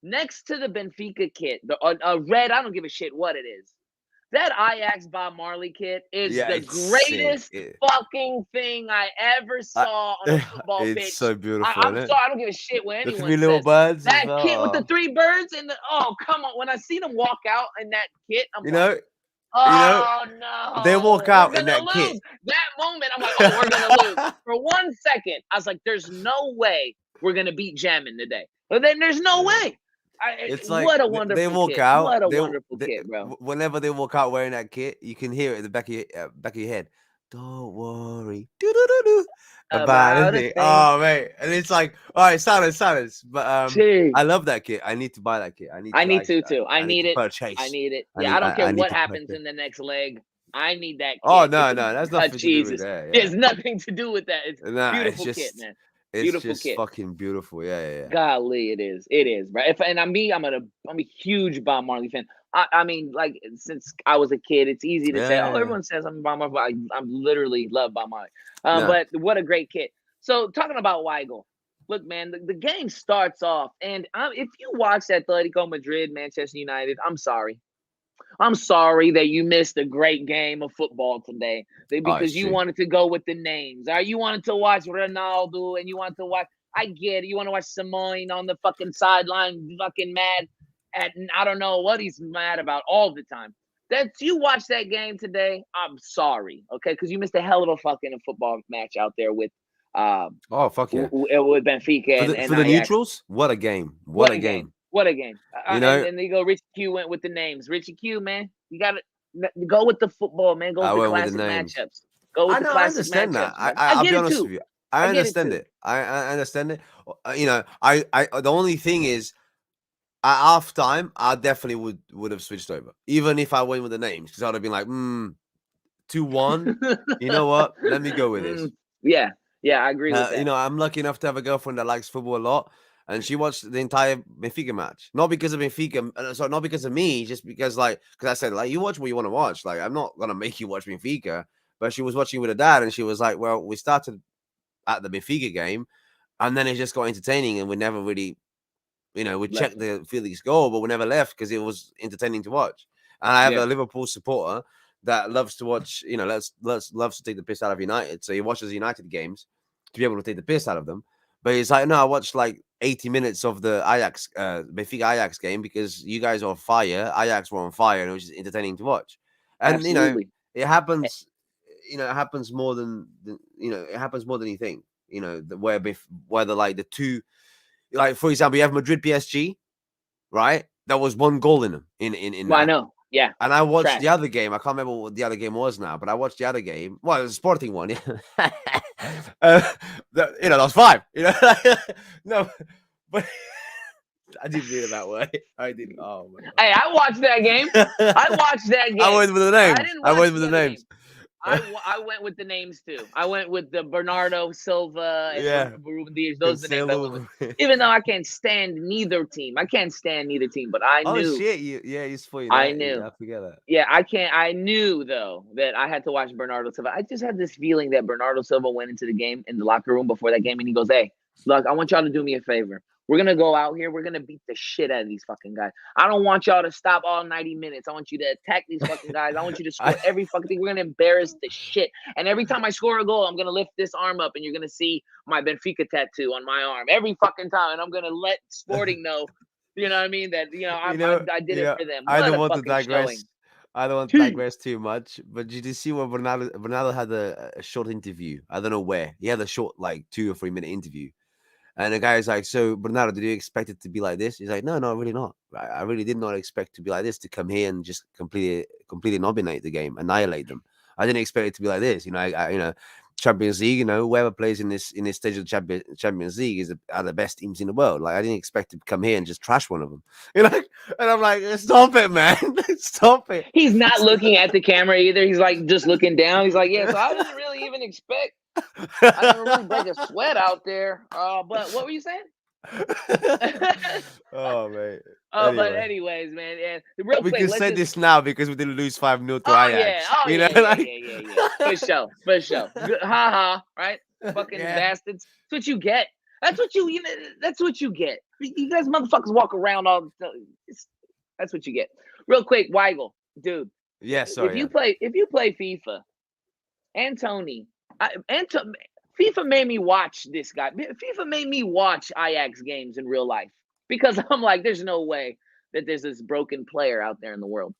C: next to the Benfica kit, the red, I don't give a shit what it is. That Ajax Bob Marley kit is the greatest fucking thing I ever saw on a football pitch.
D: It's so beautiful.
C: I'm sorry, I don't give a shit what anyone says.
D: The 3 little birds.
C: That kit with the 3 birds and come on. When I see them walk out in that kit, I'm like, no.
D: They walk out in that kit.
C: That moment, I'm like, oh, we're gonna lose. For 1 second, I was like, there's no way we're gonna beat Jammin today. But then there's no way.
D: It's like,
C: what a wonderful
D: they walk
C: kit.
D: out.
C: What a wonderful kit, bro.
D: Whenever they walk out wearing that kit, you can hear it at the back of your head. Don't worry about it. Oh, mate. And it's like, all right, silence. But I love that kit. I need to buy that kit. I need to too.
C: I need it.
D: Purchase.
C: I need it. Yeah, I don't care what happens in the next leg. I need that kit.
D: Oh, no. That's nothing to do with that.
C: There's nothing to do with that. It's a beautiful kit, man.
D: It's just fucking beautiful. Yeah.
C: Golly, it is, bro. I'm a huge Bob Marley fan. I mean, like, since I was a kid, it's easy to say, everyone says I'm Bob Marley, but I literally love Bob Marley. But what a great kit. So, talking about Weigl, look, man, the game starts off, and if you watch Atletico Madrid, Manchester United, I'm sorry. I'm sorry that you missed a great game of football today because you wanted to go with the names. You wanted to watch Ronaldo and you wanted to watch. I get it. You want to watch Simone on the fucking sideline, fucking mad. I don't know what he's mad about all the time. That you watched that game today, I'm sorry, okay, because you missed a hell of a fucking football match out there with
D: Oh fuck yeah!
C: with Benfica and
D: For the
C: Ajax.
D: neutrals, what a game! What a game!
C: What a game!
D: You know,
C: and they go. Richie Q went with the names. Richie Q, man, you gotta go with the football, man. Go
D: I
C: with the
D: went with the
C: classic
D: names.
C: matchups. Go with
D: I
C: the
D: know, I
C: classic
D: understand that.
C: matchups. Man.
D: I'll
C: get
D: be
C: it
D: honest
C: too.
D: with you. I understand it. I understand it. You know, I the only thing is, at half time, I definitely would have switched over, even if I went with the names, because I'd have been like, 2-1. You know what? Let me go with this.
C: Yeah, I agree with that.
D: You know, I'm lucky enough to have a girlfriend that likes football a lot, and she watched the entire Benfica match. Not because of Benfica, so not because of me, just because because I said, like, you watch what you want to watch. Like, I'm not gonna make you watch Benfica. But she was watching with her dad, and she was like, well, we started at the Benfica game, and then it just got entertaining, and we never really, you know, we checked the Felix goal, but we never left because it was entertaining to watch. And I have a Liverpool supporter that loves to watch, you know, loves to take the piss out of United. So he watches United games to be able to take the piss out of them. But he's like, no, I watched like 80 minutes of the Benfica Ajax game because you guys are on fire. Ajax were on fire, and it was just entertaining to watch. And
C: Absolutely.
D: you know, it happens. You know, it happens more than it happens more than you think. You know, whether like the two, like for example, you have Madrid PSG, right? There was one goal in them in
C: Well, I know. Yeah.
D: And I watched the other game. I can't remember what the other game was now, but I watched the other game. Well, it was a Sporting one. Yeah. You know, that was 5. You know, no, but I didn't mean it that way. I didn't. Oh my God.
C: Hey, I watched that game.
D: I went with the names. I went with the names.
C: I went with the names too. I went with the Bernardo Silva and Ruben Dias. Those are the names I went with. Even though I can't stand neither team. But I knew.
D: Oh shit! He's for you.
C: I knew.
D: I forget that.
C: Yeah, I can't. I knew though that I had to watch Bernardo Silva. I just had this feeling that Bernardo Silva went into the game in the locker room before that game, and he goes, "Hey, look, I want y'all to do me a favor. We're going to go out here. We're going to beat the shit out of these fucking guys. I don't want y'all to stop all 90 minutes. I want you to attack these fucking guys. I want you to score every fucking thing. We're going to embarrass the shit. And every time I score a goal, I'm going to lift this arm up, and you're going to see my Benfica tattoo on my arm every fucking time. And I'm going to let Sporting know, you know what I mean, that, I did it for them.
D: I don't want to digress. I don't want to digress too much, but did you see when Bernardo had a short interview? I don't know where. He had a short, like 2 or 3 minute interview. And the guy's like, so Bernardo, did you expect it to be like this? He's like, no, really not. I really did not expect to be like this, to come here and just completely dominate the game, annihilate them. I didn't expect it to be like this. You know, I Champions League, you know, whoever plays in this stage of the Champions League are the best teams in the world. Like, I didn't expect to come here and just trash one of them. You know, and I'm like, stop it, man. Stop it.
C: He's not looking at the camera either. He's like just looking down. He's like, yeah, so I didn't really even expect. I didn't really break a sweat out there. But what were you saying?
D: Oh, man.
C: But anyways, man, real
D: we
C: quick,
D: can say this now because we didn't lose 5-0 to Ajax.
C: Yeah. For sure. Ha, right? Fucking bastards. That's what you get. That's what you get. You guys motherfuckers walk around all. That's what you get. Real quick, Weigel, dude.
D: Yeah, sorry.
C: If you play FIFA, FIFA made me watch this guy. FIFA made me watch Ajax games in real life because I'm like, there's no way that there's this broken player out there in the world,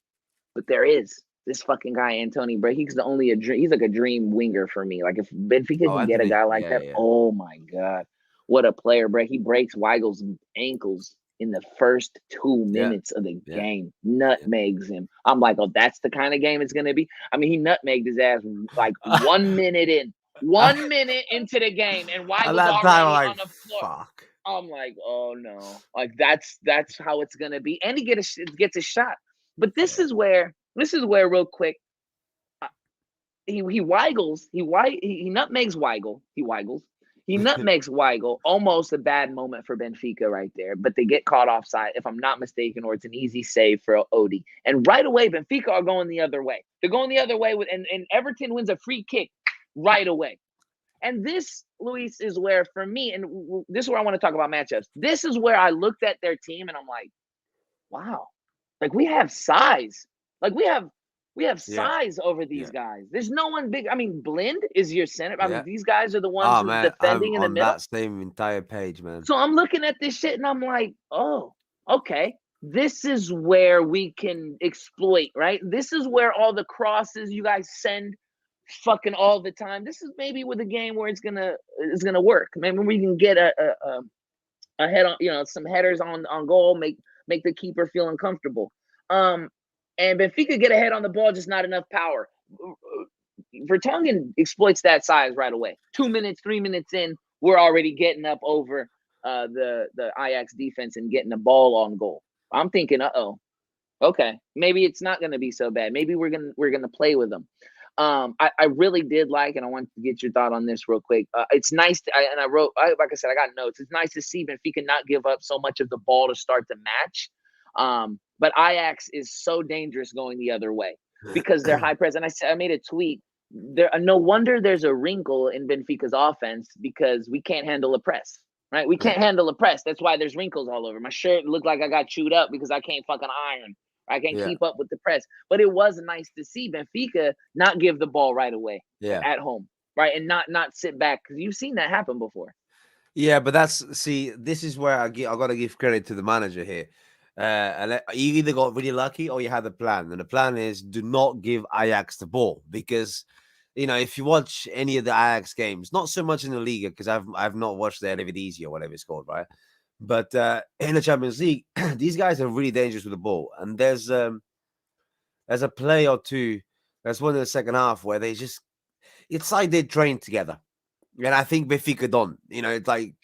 C: but there is. This fucking guy, Antony, bro. He's he's like a dream winger for me. Like if Benfica can get a guy like that, oh my God, what a player, bro. He breaks Weigel's ankles in the first 2 minutes of the game, nutmegs him. I'm like, oh, that's the kind of game it's gonna be. I mean, he nutmegged his ass like 1 minute in. 1 minute into the game, and Weigel's already on the floor.
D: Fuck.
C: I'm like, oh no, like that's how it's gonna be, and he gets a shot. But this is where real quick, he nutmegs Weigel. He nutmegs Weigel. Almost a bad moment for Benfica right there, but they get caught offside, if I'm not mistaken, or it's an easy save for Odie. And right away, Benfica are going the other way. They're going the other way and Everton wins a free kick right away. And this, Luis, is where, for me, and this is where I want to talk about matchups. This is where I looked at their team and I'm like, wow, like we have size. Like we have size over these guys. There's no one big. I mean, Blind is your center. I mean, these guys are the ones who are defending in the middle.
D: On that same entire page, man.
C: So I'm looking at this shit and I'm like, oh, okay. this is where we can exploit, right? This is where all the crosses you guys send fucking all the time. This is maybe with a game where it's gonna work. Maybe we can get a head on, some headers on goal, make the keeper feel uncomfortable. And Benfica get a head on the ball, just not enough power. Vertonghen exploits that size right away. 2 minutes, 3 minutes in, we're already getting up over the Ajax defense and getting the ball on goal. I'm thinking, okay, maybe it's not going to be so bad. Maybe we're gonna play with them. I really did like, and I want to get your thought on this real quick. It's nice, and I wrote, like I said, I got notes. It's nice to see Benfica not give up so much of the ball to start the match. But Ajax is so dangerous going the other way because they're high press. And I made a tweet. No wonder there's a wrinkle in Benfica's offense because we can't handle a press, right? We can't handle a press. That's why there's wrinkles all over. My shirt looked like I got chewed up because I can't fucking iron. I can't keep up with the press. But it was nice to see Benfica not give the ball right away at home, right? And not sit back because you've seen that happen before.
D: Yeah, but this is where I got to give credit to the manager here. And you either got really lucky or you had a plan. And the plan is do not give Ajax the ball because, if you watch any of the Ajax games, not so much in the Liga because I've not watched the Eredivisie or whatever it's called, right? But in the Champions League, these guys are really dangerous with the ball. And there's a play or two. There's one in the second half where it's like they train together. And I think Benfica don't. It's like,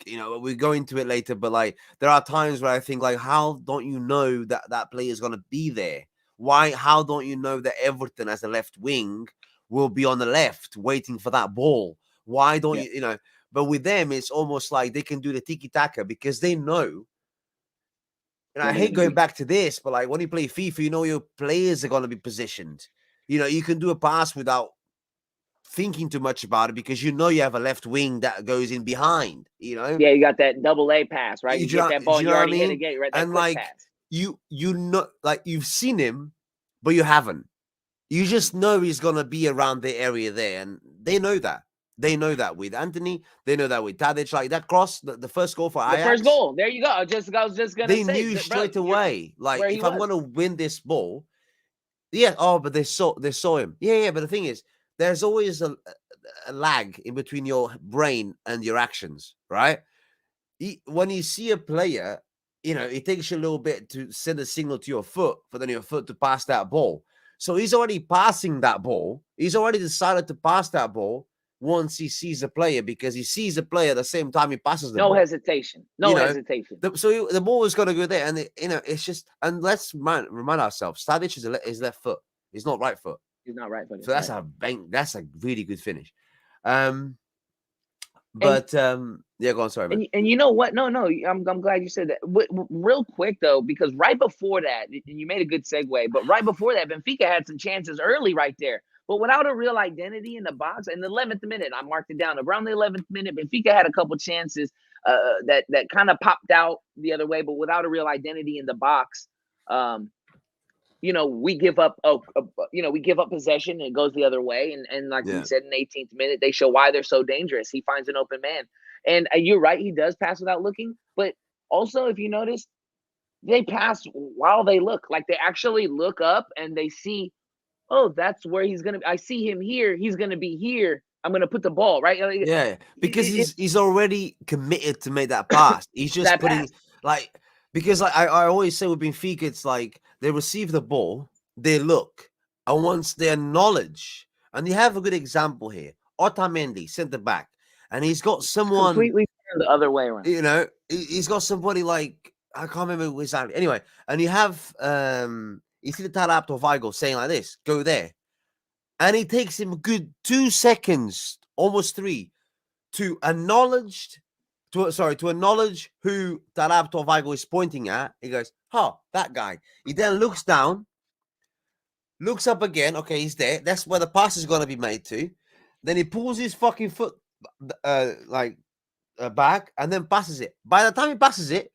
D: we go into it later, but like there are times where I think like, how don't you know that player is going to be there? How don't you know that Everton as a left wing will be on the left waiting for that ball? Why don't you, but with them, it's almost like they can do the tiki-taka because they know. And I hate going back to this, but like when you play FIFA, your players are going to be positioned. You can do a pass without thinking too much about it because you have a left wing that goes in behind,
C: Yeah, you got that double A pass, right? You get that ball, you already hit again, right?
D: And like pass. You've seen him, but you haven't. You just know he's gonna be around the area there, and they know that. They know that with Anthony, they know that with Tadic. Like that cross, the first goal for Ajax.
C: The first goal, there you go. I was just gonna say.
D: They knew straight away. Like if I'm gonna win this ball, but they saw him. Yeah, but the thing is, there's always a lag in between your brain and your actions, right? When you see a player, it takes you a little bit to send a signal to your foot for then your foot to pass that ball. So he's already passing that ball. He's already decided to pass that ball once he sees a player because he sees a player at the same time he passes the ball.
C: No hesitation. No hesitation.
D: So the ball is going to go there. And, it's just, and let's remind ourselves, Tadic is left foot. He's not right foot.
C: He's not right footed.
D: So that's that's a really good finish. Go on. Sorry, man.
C: And you know what? No, I'm glad you said that. Real quick though, because right before that, and you made a good segue, but right before that, Benfica had some chances early right there, but without a real identity in the box. In the 11th minute, I marked it down. Around the 11th minute, Benfica had a couple chances that kind of popped out the other way, but without a real identity in the box. We give up. We give up possession and it goes the other way. And like you said, in the 18th minute, they show why they're so dangerous. He finds an open man, and you're right. He does pass without looking, but also if you notice, they pass while they look. Like they actually look up and they see, oh, that's where he's gonna. I see him here. He's gonna be here. I'm gonna put the ball right.
D: Yeah, because he's already committed to make that pass. He's just putting because I always say with Benfica, it's like they receive the ball, they look, and once they acknowledge, and you have a good example here, Otamendi, centre back, and he's got someone
C: completely the other way around.
D: He's got somebody like I can't remember exactly. Anyway, and you have you see the Tarap to Weigl saying like this, go there, and it takes him a good 2 seconds, almost 3, to acknowledge who Tarab Weigl is pointing at. He goes, that guy. He then looks down, looks up again. Okay, he's there. That's where the pass is going to be made to. Then he pulls his fucking foot back and then passes it. By the time he passes it,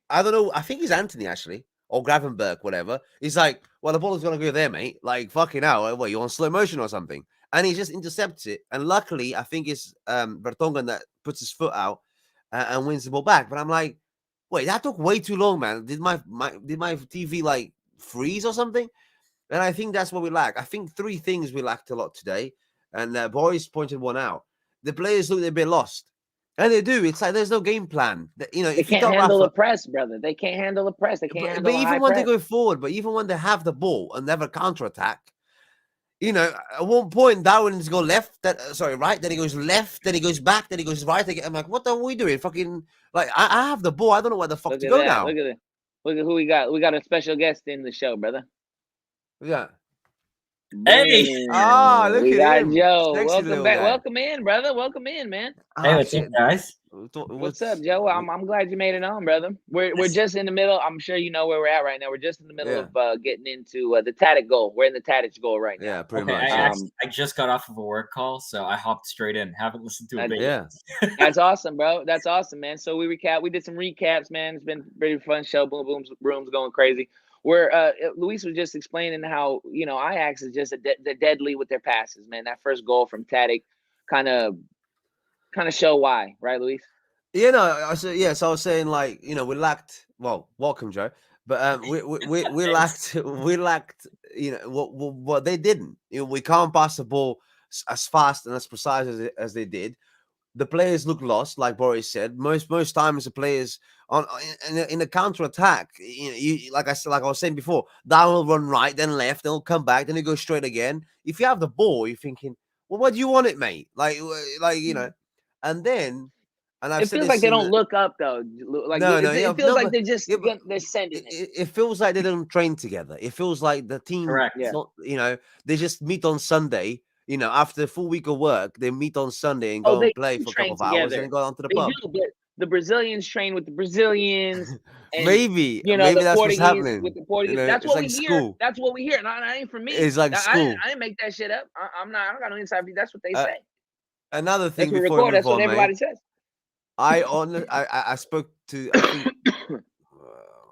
D: I don't know. I think it's Anthony actually or Gravenberg, whatever. He's like, well, the ball is going to go there, mate. Like, fucking hell. What, you on slow motion or something? And he just intercepts it. And luckily, I think it's Vertonghen that puts his foot out and wins the ball back. But I'm like, wait, that took way too long, man. Did my TV like freeze or something? And I think that's what we lack. I think 3 things we lacked a lot today, and Boris pointed one out. The players look a bit lost, and they do. It's like there's no game plan. You know,
C: They
D: if you
C: can't
D: got
C: handle
D: Rafa,
C: the press, brother. They can't handle the press. They can't
D: but
C: handle a high
D: even when they
C: press.
D: go forward, but even when they have the ball and never counterattack, you know, at one point Darwin's go left, right, then he goes left, then he goes back, then he goes right again. I'm like, what are we doing? Fucking like, I have the ball. I don't know where the fuck
C: Look
D: to
C: at
D: go
C: that.
D: now.
C: Look at it. Look at who we got. We got a special guest in the show, brother.
D: Yeah.
E: Hey!
D: Look
C: we
D: at
C: got
D: him.
C: Joe.
D: Sexy
C: Welcome
D: little
C: back.
D: guy.
C: Welcome in, brother. Welcome in, man.
E: Hey, what's up, guys?
C: What's up, Joe? I'm glad you made it on, brother. We're just in the middle. I'm sure you know where we're at right now. We're just in the middle of getting into the Tadic goal. We're in the Tadic goal right now.
D: Yeah, pretty much.
E: I just got off of a work call, so I hopped straight in. Haven't listened to a bit.
D: Yeah.
C: That's awesome, bro. That's awesome, man. So we did some recaps, man. It's been a pretty fun show. Boom, boom, room's going crazy. Where Luis was just explaining how, you know, Ajax is just they're deadly with their passes, man. That first goal from Tadic kind of show why, right, Luis?
D: You know, so I was saying, like, you know, we lacked. Well, welcome, Joe. But we lacked, you know, what they didn't. You know, we can't pass the ball as fast and as precise as they did. The players look lost, like Boris said. Most times the players in a counter attack, you know, like I was saying before, Darwin will run right, then left, then he'll come back, then he goes straight again. If you have the ball, you're thinking, well, what do you want it, mate? Like you know, and then. And I've
C: it feels like they don't look up though. Like it feels like they're just they're sending it.
D: It feels like they don't train together. It feels like the team.
E: Correct.
D: Not, you know, they just meet on Sunday. You know, after a full week of work, they meet on Sunday and go and play for a couple of hours and then go down to the pub.
C: Do, but the Brazilians train with the Brazilians. And,
D: maybe
C: you know,
D: maybe that's what's happening.
C: With the Portuguese.
D: You know,
C: that's what we
D: like
C: hear.
D: school.
C: That's what we hear. Not ain't for me.
D: It's like school.
C: I didn't make that shit up. I don't got no inside view. That's what they say.
D: Another thing
C: that's
D: before we move
C: that's
D: on,
C: what everybody
D: mate,
C: says.
D: I spoke to, I think,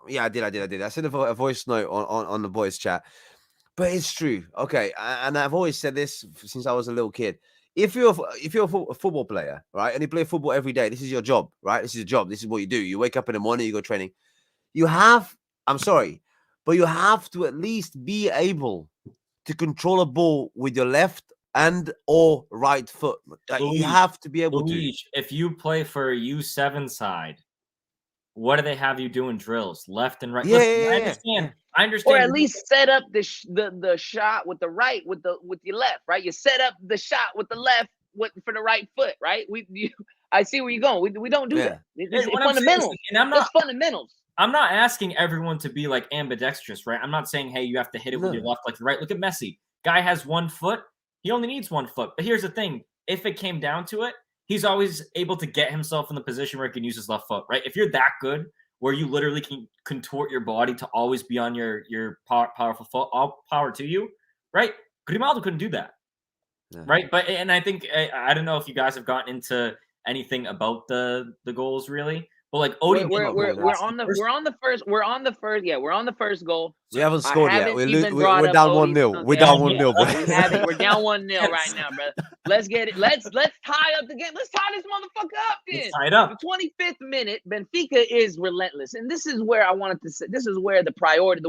D: yeah, I did. I sent a voice note on the boys chat, but it's true. Okay, and I've always said this since I was a little kid. If you're a football player, right, and you play football every day, this is your job, right? This is your job. This is what you do. You wake up in the morning, you go training. I'm sorry, but you have to at least be able to control a ball with your left and or right foot. You have to be able to.
E: If you play for a U7 side, what do they have you doing drills left and right?
D: Yeah,
E: Listen, I understand.
C: Or at least set up the shot with the right with your left, right? You set up the shot with the left for the right foot, right? I see where you're going. We don't do that. It's fundamentals. That's fundamentals.
E: I'm not asking everyone to be like ambidextrous, right? I'm not saying, hey, you have to hit it with your left like the right. Look at Messi. Guy has one foot. He only needs one foot. But here's the thing. If it came down to it, he's always able to get himself in the position where he can use his left foot, right? If you're that good, where you literally can contort your body to always be on your powerful foot, all power to you, right? Grimaldo couldn't do that, right? But and I think I don't know if you guys have gotten into anything about the goals really. But like Odie,
C: we're on the first goal.
D: We haven't scored yet. We're down 1-0. We're down 1-0.
C: We're down 1-0 right now, brother. Let's get it. Let's tie up the game. Let's tie this motherfucker up. Then
E: tie it up.
C: The 25th minute, Benfica is relentless, and this is where I wanted to say. This is where the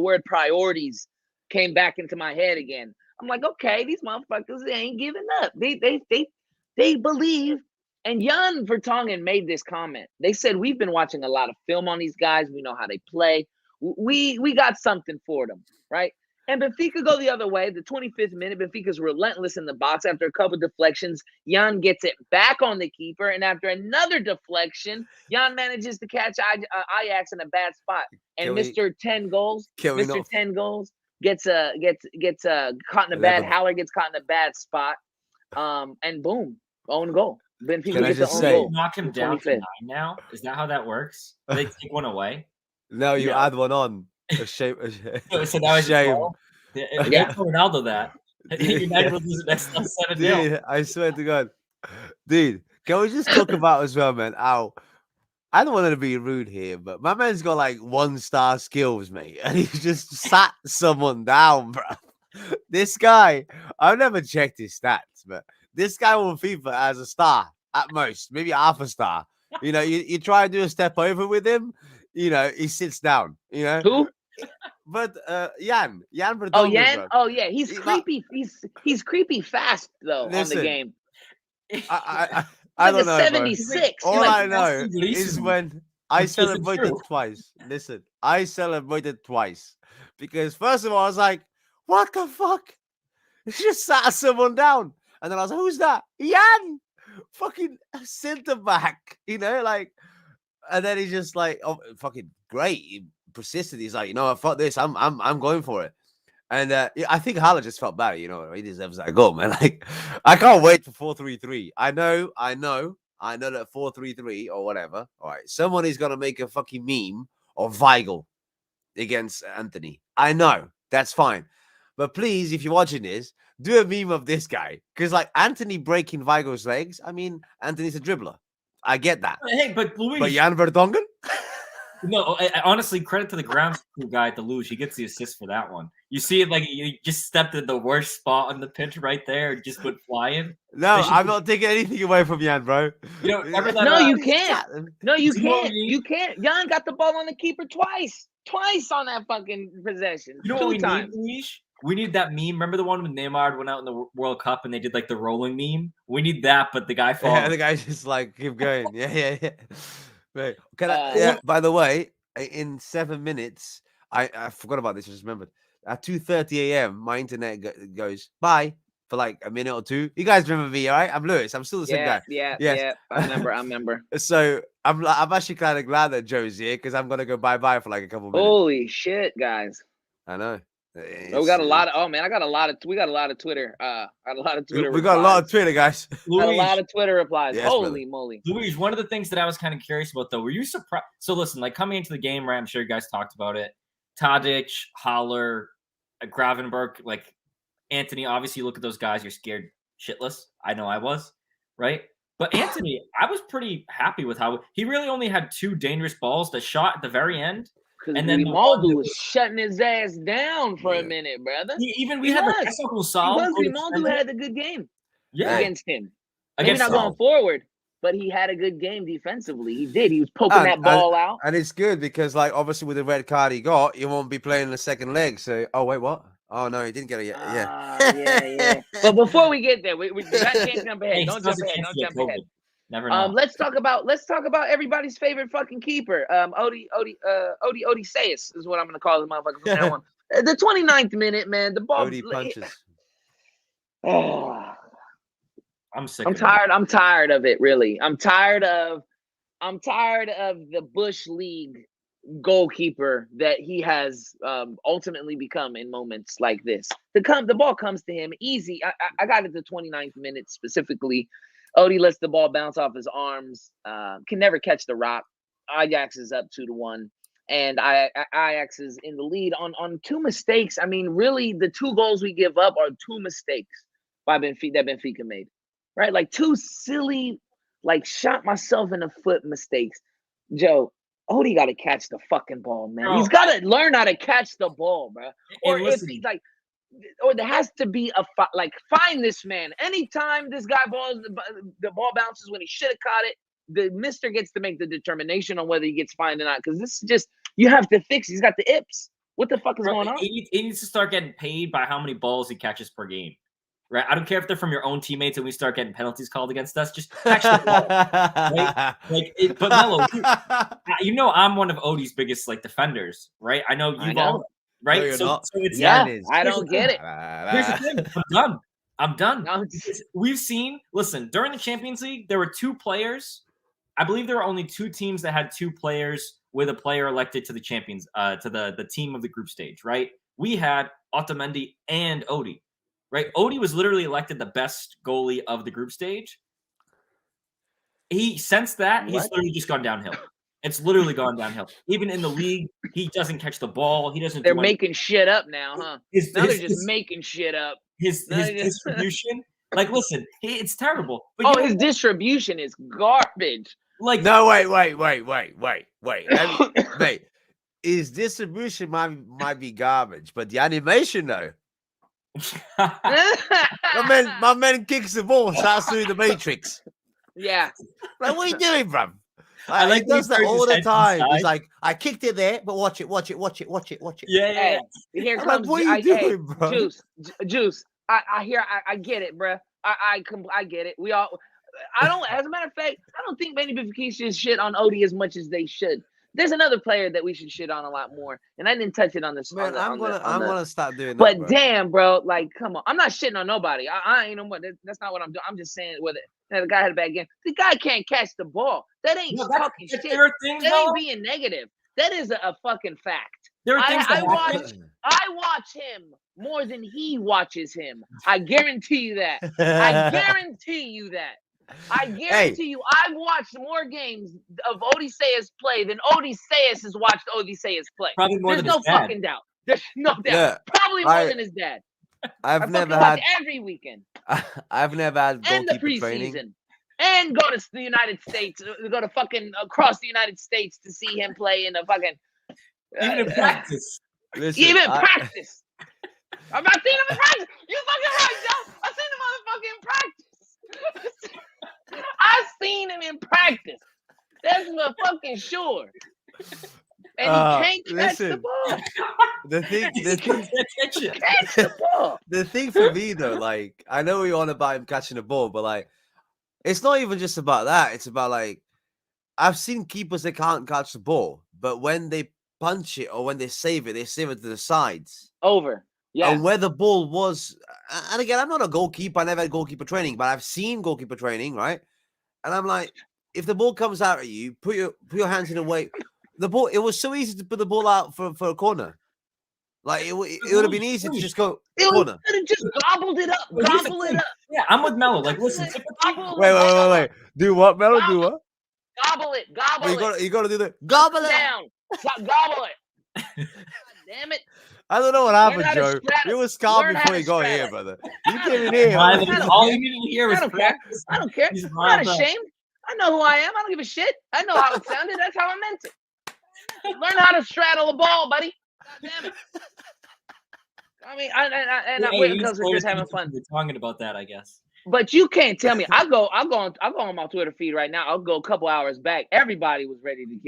C: word priorities came back into my head again. I'm like, okay, these motherfuckers, they ain't giving up. They believe. And Jan Vertonghen made this comment. They said, we've been watching a lot of film on these guys. We know how they play. We got something for them, right? And Benfica go the other way. The 25th minute, Benfica's relentless in the box. After a couple deflections, Jan gets it back on the keeper. And after another deflection, Jan manages to catch Ajax in a bad spot. And Mr. 10 goals gets caught in a bad. Haller gets caught in a bad spot. And boom, own goal. Benfica
D: Can I just say,
E: knock him down to 9 now? Is that how that works? They take one away?
D: No, you add one on. A shame.
E: So that was
D: shame.
E: Yeah, Ronaldo that. United will lose the next 7-0.
D: Dude, I swear to God. Dude, can we just talk about as well, man, how I don't want to be rude here, but my man's got like 1-star skills, mate. And he just sat someone down, bro. This guy, I've never checked his stats, but this guy on FIFA has a star at most, maybe half a star. You know, you try to do a step over with him, he sits down.
C: Who?
D: But Jan Vertonghen,
C: Oh, Yan.
D: bro.
C: Oh, yeah. He's
D: He-
C: creepy. He's creepy fast though on the
D: Listen,
C: game.
D: I
C: Like
D: don't
C: a
D: know, bro.
C: 76.
D: All
E: like
D: I know
E: Boston
D: is
E: Racing.
D: when I
E: Which isn't
D: celebrated
E: true.
D: twice. Listen, I celebrated twice because first of all, I was like, "What the fuck?" He just sat someone down, and then I was like, "Who's that?" Jan, fucking centre back, like. And then he's just like, "Oh, fucking great!" He persisted. He's like, fuck this. I'm going for it. And I think Haller just felt bad. He deserves that goal, man. Like, I can't wait for 4-3-3. I know that 4-3-3 or whatever. All right, someone is gonna make a fucking meme of Weigl against Anthony. I know that's fine, but please, if you're watching this, do a meme of this guy because like Anthony breaking Weigl's legs. I mean, Anthony's a dribbler. I get that.
E: Hey, but Luis,
D: But Jan Vertonghen?
E: no, I honestly, credit to the ground crew guy at the Luge. He gets the assist for that one. You see it like you just stepped in the worst spot on the pitch right there and just went flying.
D: No, I'm not taking anything away from Jan, bro.
E: Remember that?
C: No, you can't. No, you
E: See what
C: can't.
E: we need?
C: You can't. Jan got the ball on the keeper twice on that fucking possession.
E: You know what
C: 2
E: we
C: times.
E: need, Luis? We need that meme. Remember the one when Neymar went out in the World Cup and they did like the rolling meme? We need that, but the guy falls.
D: Yeah, the guy's just like, keep going. Yeah. Wait, by the way, in 7 minutes, I forgot about this. I just remembered. At 2:30 a.m., my internet goes bye for like a minute or two. You guys remember me, all right? I'm Lewis. I'm still the same guy.
C: Yeah.
D: Yes.
C: I remember.
D: So I'm actually kind of glad that Joe's here because I'm gonna go bye for like a couple minutes.
C: Holy shit, guys!
D: I know.
C: We got a lot of. Oh man, we got a lot of Twitter.
D: We got a lot of Twitter, guys.
C: Got a lot of Twitter replies.
D: Yes,
C: Holy moly!
E: Luis, one of the things that I was kind of curious about though, were you surprised? So listen, like coming into the game, right? I'm sure you guys talked about it. Tadic, Haller, Gravenberg, like Anthony. Obviously, you look at those guys, you're scared shitless. I know I was, right? But Anthony, I was pretty happy with how he really only had 2 dangerous balls that shot at the very end.
C: And then Grimaldo was shutting his ass down for a minute, brother.
E: We had
C: Grimaldo had a good game against him. Maybe not going forward, but he had a good game defensively. He did. He was poking that ball out.
D: And it's good because, like, obviously with the red card he got, he won't be playing the second leg. So, oh, wait, what? Oh, no, he didn't get it yet.
C: Yeah. But before we get there, we can't jump ahead. Don't jump ahead.
E: Never know.
C: Let's talk about everybody's favorite fucking keeper. Odysseus is what I'm gonna call the motherfucker from now on. The 29th minute, man. The ball.
D: Odie punches.
E: I'm sick.
C: I'm tired of it. Really. I'm tired of the Bush League goalkeeper that he has ultimately become in moments like this. The ball comes to him easy. I got it the 29th minute specifically. Odie lets the ball bounce off his arms, can never catch the rock. Ajax is up 2-1, and Ajax is in the lead on 2 mistakes. I mean, really, the 2 goals we give up are 2 mistakes by Benfica that Benfica made, right? Like 2 silly, like shot myself in the foot mistakes. Joe, Odie got to catch the fucking ball, man. He's got to learn how to catch the ball, bro. Or if he's like. Or there has to be find this man. Anytime this guy the ball bounces when he should have caught it, the mister gets to make the determination on whether he gets fined or not. Because this is just, you have to fix. He's got the ips. What the fuck is going on?
E: He needs to start getting paid by how many balls he catches per game. Right? I don't care if they're from your own teammates and we start getting penalties called against us. Just catch the ball. Right? But Melo, I'm one of Odie's biggest defenders, right? I know you've all. Right,
D: no,
E: so it's
C: I don't get it.
E: Here's the thing. I'm done. We've seen. Listen, during the Champions League, there were 2 players. I believe there were only 2 teams that had 2 players with a player elected to the champions, to the team of the group stage. Right, we had Otamendi and Odie. Right, Odie was literally elected the best goalie of the group stage. Since that, he's literally just gone downhill. It's literally gone downhill. Even in the league, he doesn't catch the ball. He doesn't.
C: They're making shit up now, huh? They're just making shit up.
E: His distribution, listen, it's terrible.
C: But his distribution is garbage.
D: No, wait. Mate, his distribution might be garbage, but the animation though. my man kicks the ball, starts through the matrix.
C: Yeah.
D: What are you doing, bruv? Like, he does that all the time. He's
E: inside.
D: like, I kicked it there, but watch it.
E: Yeah.
C: Hey, here
D: I'm
C: comes
D: like, what are you doing, bro?
C: Juice. I get it, bro. I get it. We all. I don't. As a matter of fact, I don't think many Benfica shit on Odie as much as they should. There's another player that we should shit on a lot more, and I didn't touch it on this.
D: Man, I'm gonna start doing that.
C: But
D: bro.
C: damn, bro, like, come on. I'm not shitting on nobody. I ain't no what. That's not what I'm doing. I'm just saying whether the guy had a bad game. The guy can't catch the ball. That ain't talking shit.
E: There are things,
C: that ain't being negative. That is a fucking fact.
E: There are things
C: I watch him more than he watches him. I guarantee you that. I guarantee you that. I guarantee you, I've watched more games of Odysseus play than Odysseus has watched Odysseus play.
E: Probably more
C: There's
E: than
C: no
E: his dad.
C: fucking doubt. There's no doubt.
D: Yeah,
C: Probably more than his dad.
D: I've never
C: watch
D: had
C: every weekend.
D: I've never had
C: And the
D: goalkeeper training.
C: preseason. And go to the United States. Go to fucking across the United States to see him play in a fucking
E: Even in practice.
D: Listen,
C: even practice. I've not seen him in practice. You fucking right, Joe. I've seen him motherfucking in practice. I've seen him in practice. That's for fucking sure. And he can't catch the ball.
D: The thing,
C: Catch the ball.
D: the thing for me though, like, I know we're on about him catching the ball, but like, it's not even just about that. It's about like, I've seen keepers that can't catch the ball, but when they punch it or when they save it to the sides.
C: Over. Yeah.
D: And where the ball was, and again, I'm not a goalkeeper. I never had goalkeeper training, but I've seen goalkeeper training, right? And I'm like, if the ball comes out at you, put your hands in the way. The ball. It was so easy to put the ball out for a corner. Like it would have been easy to just go corner.
C: Could have just gobbled it up. Gobble it up.
E: Yeah, I'm with Melo. Like, listen.
D: Wait. Do what, Melo? Do what?
C: Gobble it. Gobble it.
D: You gotta do the gobble it
C: down. Gobble it. God damn it.
D: I don't know what happened,
C: Learn how to
D: Joe.
C: straddle.
D: You was calm
C: Learn how
D: before
C: to
D: you got
C: straddle.
D: here, brother. You came in here.
E: All you needed to hear was
C: I don't care.
E: practice.
C: I don't care.
E: He's
C: I'm not
E: riled up.
C: ashamed. I know who I am. I don't give a shit. I know how it sounded. That's how I meant it. Learn how to straddle a ball, buddy. God damn it. I mean, because we're just having fun.
E: We're talking about that, I guess.
C: But you can't tell me. I'll go on my Twitter feed right now. I'll go a couple hours back. Everybody was ready to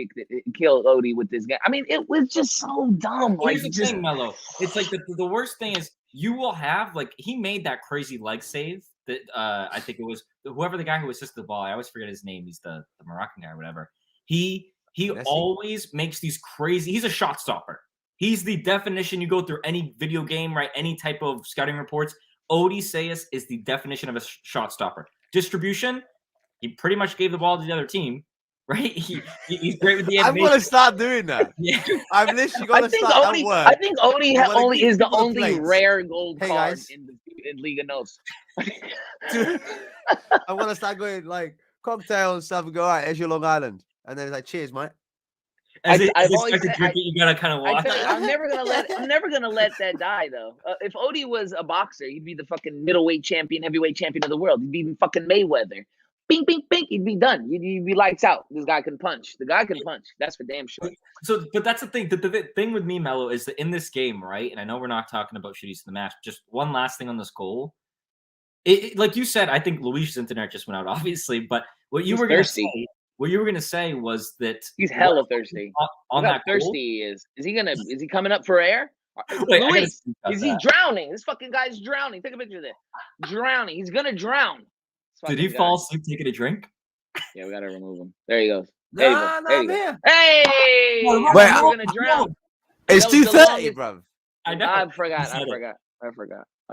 C: kill Odie with this game. I mean, it was just so dumb.
E: Here's the thing, Melo. It's like the worst thing is you will have, like, he made that crazy leg save that I think it was whoever the guy who assisted the ball. I always forget his name. He's the Moroccan guy or whatever. He always makes these crazy. He's a shot stopper. He's the definition. You go through any video game, right? Any type of scouting reports. Odysseus is the definition of a shot stopper. Distribution, he pretty much gave the ball to the other team, right? He's great with the animation.
D: I'm gonna start doing that.
E: Yeah.
D: I'm literally gonna start that work.
C: I think Odie is the only rare gold card
D: guys.
C: in Liga Nos.
D: I want to start going like cocktails and stuff and go, all right, here's your Long Island. And then it's like, cheers, mate.
C: I've always said,
E: you gotta kind of watch.
C: I'm never gonna let that die though. If Odie was a boxer, he'd be the fucking middleweight champion, heavyweight champion of the world. He'd be fucking Mayweather. Bing, bing, bing. He'd be done. He'd be lights out. This guy can punch. The guy can punch. That's for damn sure.
E: So, but that's the thing. The thing with me, Melo, is that in this game, right? And I know we're not talking about shooties in the match. Just one last thing on this goal. Like you said, I think Luis's internet just went out, obviously. But what you were going to say was that
C: he's hella thirsty.
E: On
C: Look
E: that
C: how thirsty he is. Is he coming up for air?
E: Wait,
C: Luis, is he drowning? This fucking guy's drowning. Take a picture of that. Drowning. He's gonna drown.
E: Did he fall asleep taking a drink?
C: Yeah, we gotta remove him. There he goes.
D: I'm here.
C: Hey!
D: Wait,
C: I'm gonna drown.
D: It's
C: That was the
D: 2:30, bro.
E: I know.
C: I forgot.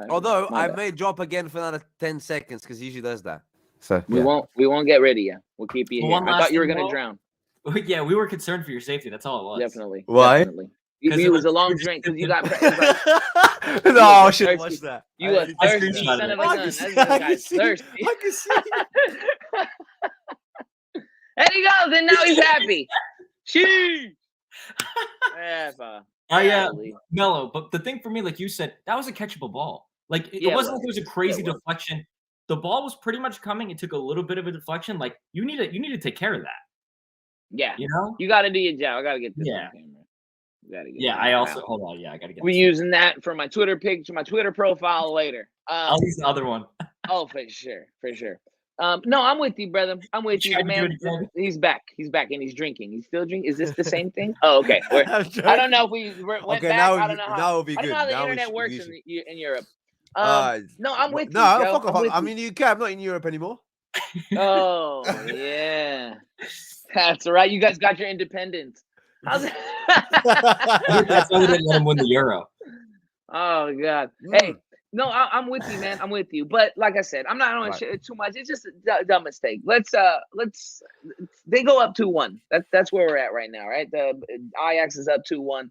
D: Although I may drop again for another 10 seconds because he usually does that. So
C: we won't get rid of you. We'll keep you here. I thought you were gonna drown.
E: Yeah, we were concerned for your safety. That's all it was.
C: Definitely.
D: Why?
C: Definitely. It was a long drink because you got.
D: No, I shouldn't watch that.
C: You a thirsty son of a gun. That guy's thirsty.
D: I can see.
C: There he goes, and now he's happy. Cheese.
E: Melo, but the thing for me, like you said, that was a catchable ball. Like it wasn't like it was a crazy deflection. The ball was pretty much coming. It took a little bit of a deflection. Like you need to take care of that.
C: Yeah,
E: you know,
C: you got to do your job. I got to get this on camera.
E: I also hold on. Yeah, I got to get.
C: We're using that for my Twitter picture, my Twitter profile later.
E: I'll use the other one.
C: Oh, for sure. No, I'm with you, brother. I'm with you. The
E: Tried to do
C: man,
E: it again.
C: he's back. He's back, and he's drinking. He's still drinking. Is this the same thing? Oh, okay. I don't know if we went
D: Okay,
C: back. I don't know how.
D: now it'll be
C: I don't know
D: good.
C: how the
D: Now
C: internet works
D: we should.
C: in Europe.
D: Uh,
C: No, I'm with you,
D: no,
C: Joe.
D: fuck
C: I'm
D: off.
C: with
D: I'm
C: you.
D: in the UK. I'm not in Europe anymore.
C: Oh yeah, that's right. You guys got your independence. How's it?
E: That's why we didn't let him win the Euro.
C: Oh God. Hey, no, I'm with you, man. I'm with you. But like I said, I'm not on shit too much. It's just a dumb mistake. Let's. They go up 2-1. That's where we're at right now, right? The Ajax is up 2-1.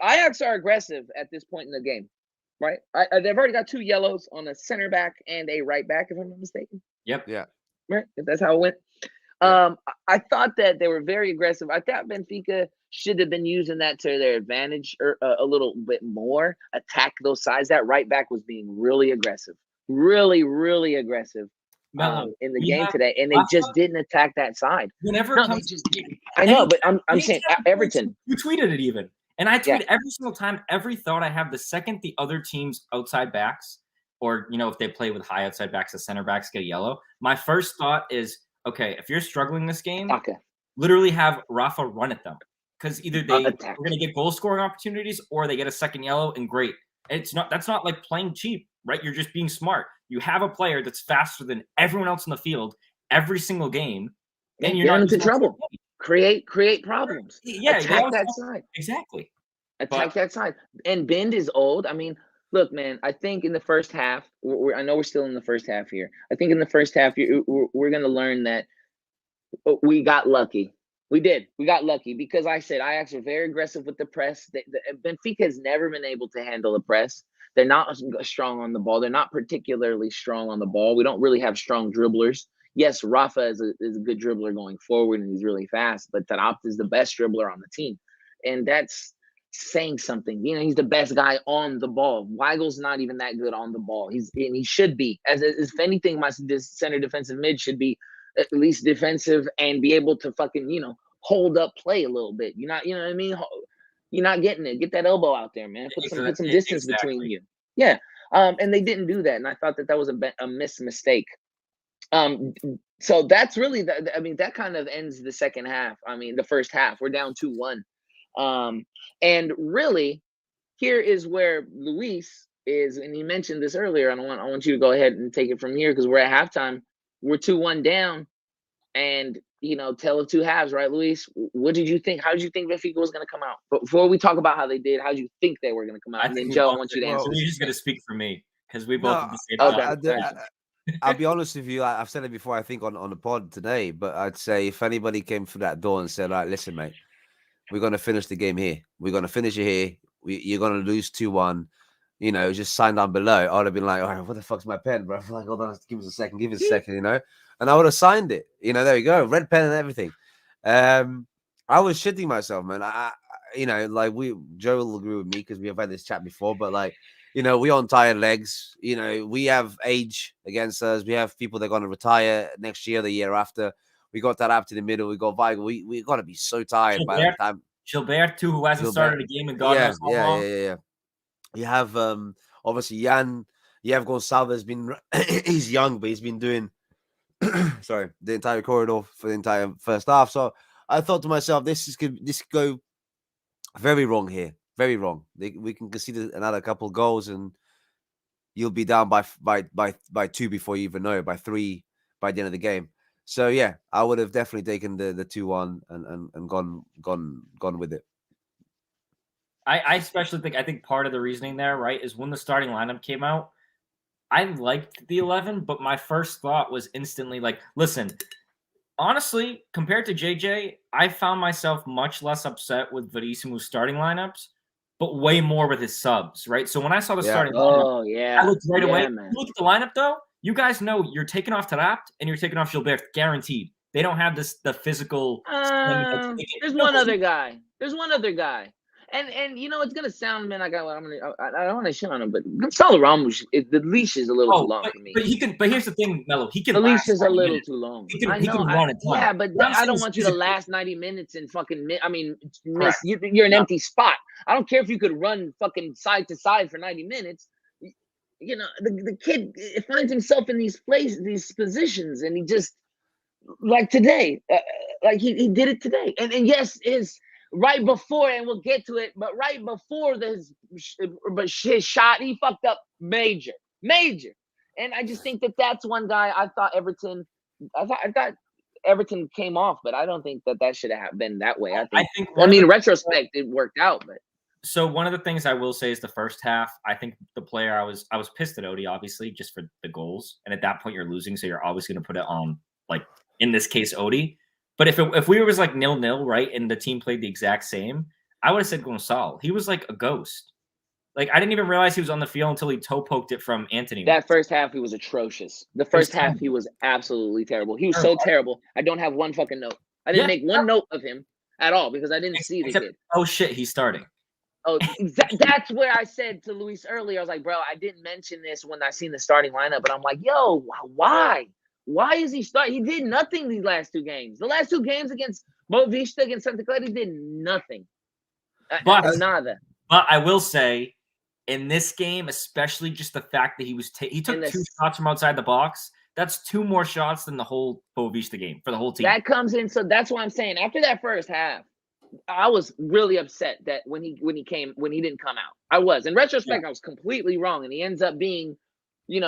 C: Ajax are aggressive at this point in the game, right? They've already got 2 yellows on a center back and a right back, if I'm not mistaken.
E: Yep.
D: Yeah.
C: Right. If that's how it went. I thought that they were very aggressive. I thought Benfica should have been using that to their advantage or a little bit more, attack those sides. That right back was being really aggressive, really, really aggressive in the game today, and they just didn't attack that side.
E: Whenever
C: No,
E: it comes,
C: they just didn't. I know, but I'm saying Everton.
E: You tweeted it even, and I tweet every single time. Every thought I have, the second the other team's outside backs, or if they play with high outside backs, the center backs get a yellow. My first thought is, okay, if you're struggling this game, literally have Rafa run at them. Because either we're going to get goal scoring opportunities or they get a second yellow, and great. That's not like playing cheap, right? You're just being smart. You have a player that's faster than everyone else in the field every single game, and you're not
C: into trouble. Create problems.
E: Yeah,
C: attack that side.
E: Exactly.
C: Attack that side. And Bend is old. I mean, look, man. I think in the first half, I know we're still in the first half here. I think in the first half, we're going to learn that we got lucky. We did. We got lucky because I said Ajax are very aggressive with the press. Benfica has never been able to handle the press. They're not strong on the ball. They're not particularly strong on the ball. We don't really have strong dribblers. Yes, Rafa is a good dribbler going forward, and he's really fast, but Tarapte is the best dribbler on the team. And that's saying something. He's the best guy on the ball. Weigel's not even that good on the ball. He should be. As if anything, this center defensive mid should be at least defensive and be able to fucking, hold up play a little bit. You know what I mean? You're not getting it. Get that elbow out there, man. Put some distance between you. Yeah. And they didn't do that. And I thought that was a mistake. So that's really, that kind of ends the second half. The first half, we're down 2-1. And really, here is where Luis is, and he mentioned this earlier. I want you to go ahead and take it from here because we're at halftime. We're 2-1 down, and tale of two halves, right, Luis? What did you think? How did you think Benfica was going to come out? But before we talk about how they did, how did you think they were going to come out? And then Joe, I want you to answer.
E: You're just going to speak for me because we both did the same thing.
D: I'll be honest with you. I've said it before, I think, on the pod today, but I'd say if anybody came through that door and said, all right, listen, mate, we're going to finish the game here. We're going to finish it here. You're going to lose 2-1. Just sign down below. I would have been like, all right, what the fuck's my pen, bro? I'm like, hold on, give us a second, and I would have signed it. There we go, red pen and everything. I was shitting myself, man. Joe will agree with me because we have had this chat before, but we on tired legs. We have age against us. We have people that are going to retire next year, the year after. We got that up to the middle. We got Weigl. We got to be so tired by that time.
E: Gilbert too, who hasn't started a game in God knows how long.
D: Yeah. You have obviously Jan. You have Gonçalves been. He's young, but he's been doing. The entire corridor for the entire first half. So I thought to myself, this could go very wrong here. Very wrong. We can concede another couple goals, and you'll be down by 2 before you even know it, by 3 by the end of the game. So yeah, I would have definitely taken the 2-1 and gone with it.
E: I especially think part of the reasoning there, right, is when the starting lineup came out, I liked the 11, but my first thought was instantly like, listen, honestly, compared to JJ, I found myself much less upset with VinteUm's starting lineups, but way more with his subs, right? So when I saw the starting lineup, I looked right away.
C: Man.
E: You look at the lineup, though, you guys know you're taking off Tarapte and you're taking off Gilbert, guaranteed. They don't have the physical.
C: There's one other guy. And it's gonna sound, man. I don't want to shit on him, but Gonçalo Ramos, the leash is a little too long for me.
E: But he can. But here's the thing, Melo. He can.
C: The leash is a little too long.
E: He can run it.
C: Yeah, but I don't want you to last 90 minutes and fucking. Miss. You're an empty spot. I don't care if you could run fucking side to side for 90 minutes. you know, the kid finds himself in these places, these positions, and he just like today, like he did it today, and yes, is right before, and we'll get to it, but right before his shot, he fucked up major, and I just think that that's one guy. I thought Everton came off, but I don't think that should have been that way. I think in retrospect, it worked out, but.
E: So one of the things I will say is the first half, I think the player I was pissed at Odie, obviously, just for the goals. And at that point, you're losing, so you're always going to put it on, like, in this case, Odie. But if we was like 0-0, right, and the team played the exact same, I would have said Gonçalo. He was like a ghost. Like, I didn't even realize he was on the field until he toe poked it from Anthony.
C: That first half, he was atrocious. The first half, he was absolutely terrible. He was so terrible. I don't have one fucking note. I didn't make one note of him at all because I didn't see the kid.
E: Oh, shit, he's starting.
C: Oh, that's where I said to Luis earlier, I was like, bro, I didn't mention this when I seen the starting lineup, but I'm like, yo, why? Why is he starting? He did nothing these last two games. The last two games against Boavista, against Santa Clara, he did nothing. Nada.
E: But I will say, in this game, especially just the fact that he took 2 shots from outside the box. That's 2 more shots than the whole Boavista game for the whole team.
C: That comes in, so that's what I'm saying. After that first half, I was really upset that when he didn't come out. I was. In retrospect, I was completely wrong. And he ends up being, the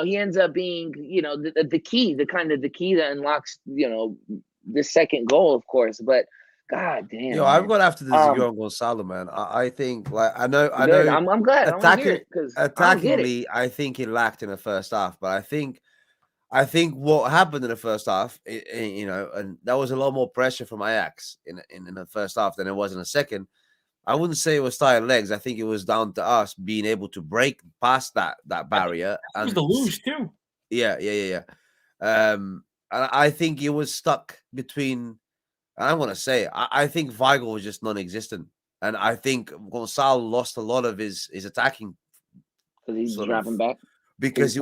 C: key, the key that unlocks, the second goal, of course. But god damn.
D: Yo, I'm gonna have to disagree on Gonçalo, man. I think, like, I know.
C: I'm glad.
D: Attackingly, I think he lacked in the first half, but I think what happened in the first half, and that was a lot more pressure from Ajax in the first half than it was in the second. I wouldn't say it was tired legs. I think it was down to us being able to break past that barrier.
E: It was the luge too.
D: Yeah. And I think it was stuck between. And I want to say, I think Weigl was just non-existent, and I think Gonçalo lost a lot of his attacking.
C: Because he's dropping back.
D: Because he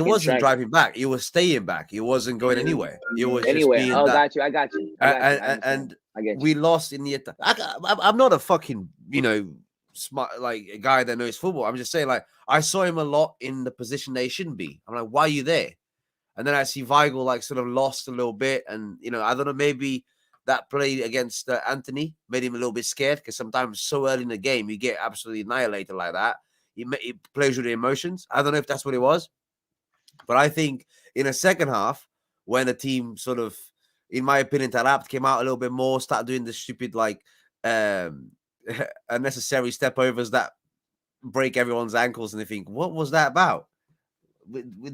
D: wasn't driving back. He was staying back. He wasn't going anywhere. He was
C: anyway.
D: Just being
C: I got you.
D: And we lost in the attack. I'm not a fucking smart like a guy that knows football. I'm just saying, like, I saw him a lot in the position they shouldn't be. I'm like, why are you there? And then I see Weigl like sort of lost a little bit, and I don't know, maybe that play against Anthony made him a little bit scared because sometimes so early in the game you get absolutely annihilated like that. He plays with the emotions. I don't know if that's what it was. But I think in the second half, when the team sort of, in my opinion, Taarabt came out a little bit more, started doing the stupid, like, unnecessary step overs that break everyone's ankles, and they think, what was that about?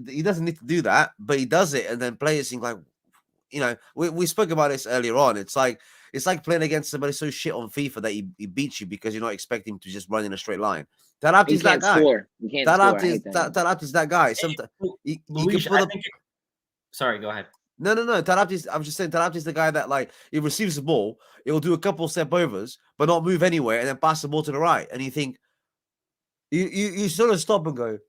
D: He doesn't need to do that, but he does it, and then players think like, we spoke about this earlier on. It's like playing against somebody so shit on FIFA that he beats you because you're not expecting to just run in a straight line. Taarabt is that guy. Taarabt is that guy. Sometimes he can put up.
E: Sorry, go ahead.
D: No. Taarabt is. I'm just saying, Taarabt is the guy that, like, he receives the ball, he'll do a couple step overs, but not move anywhere, and then pass the ball to the right. And you think, you sort of stop and go,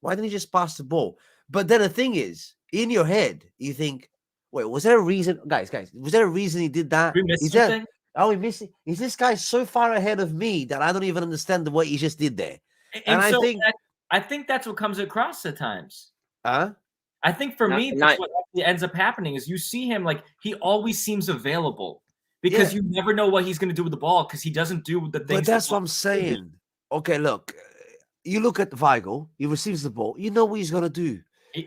D: why didn't he just pass the ball? But then the thing is, in your head, you think, wait, was there a reason, guys? Was there a reason he did that?
E: We missed something?
D: We missed it. Is this guy so far ahead of me that I don't even understand what he just did there?
E: And so I think that's what comes across at times.
D: Huh?
E: I think for me, that's what ends up happening is you see him, like, he always seems available because you never know what he's going to do with the ball because he doesn't do the things.
D: But that's what I'm saying. Okay, look, you look at Weigl, he receives the ball, you know what he's going to do.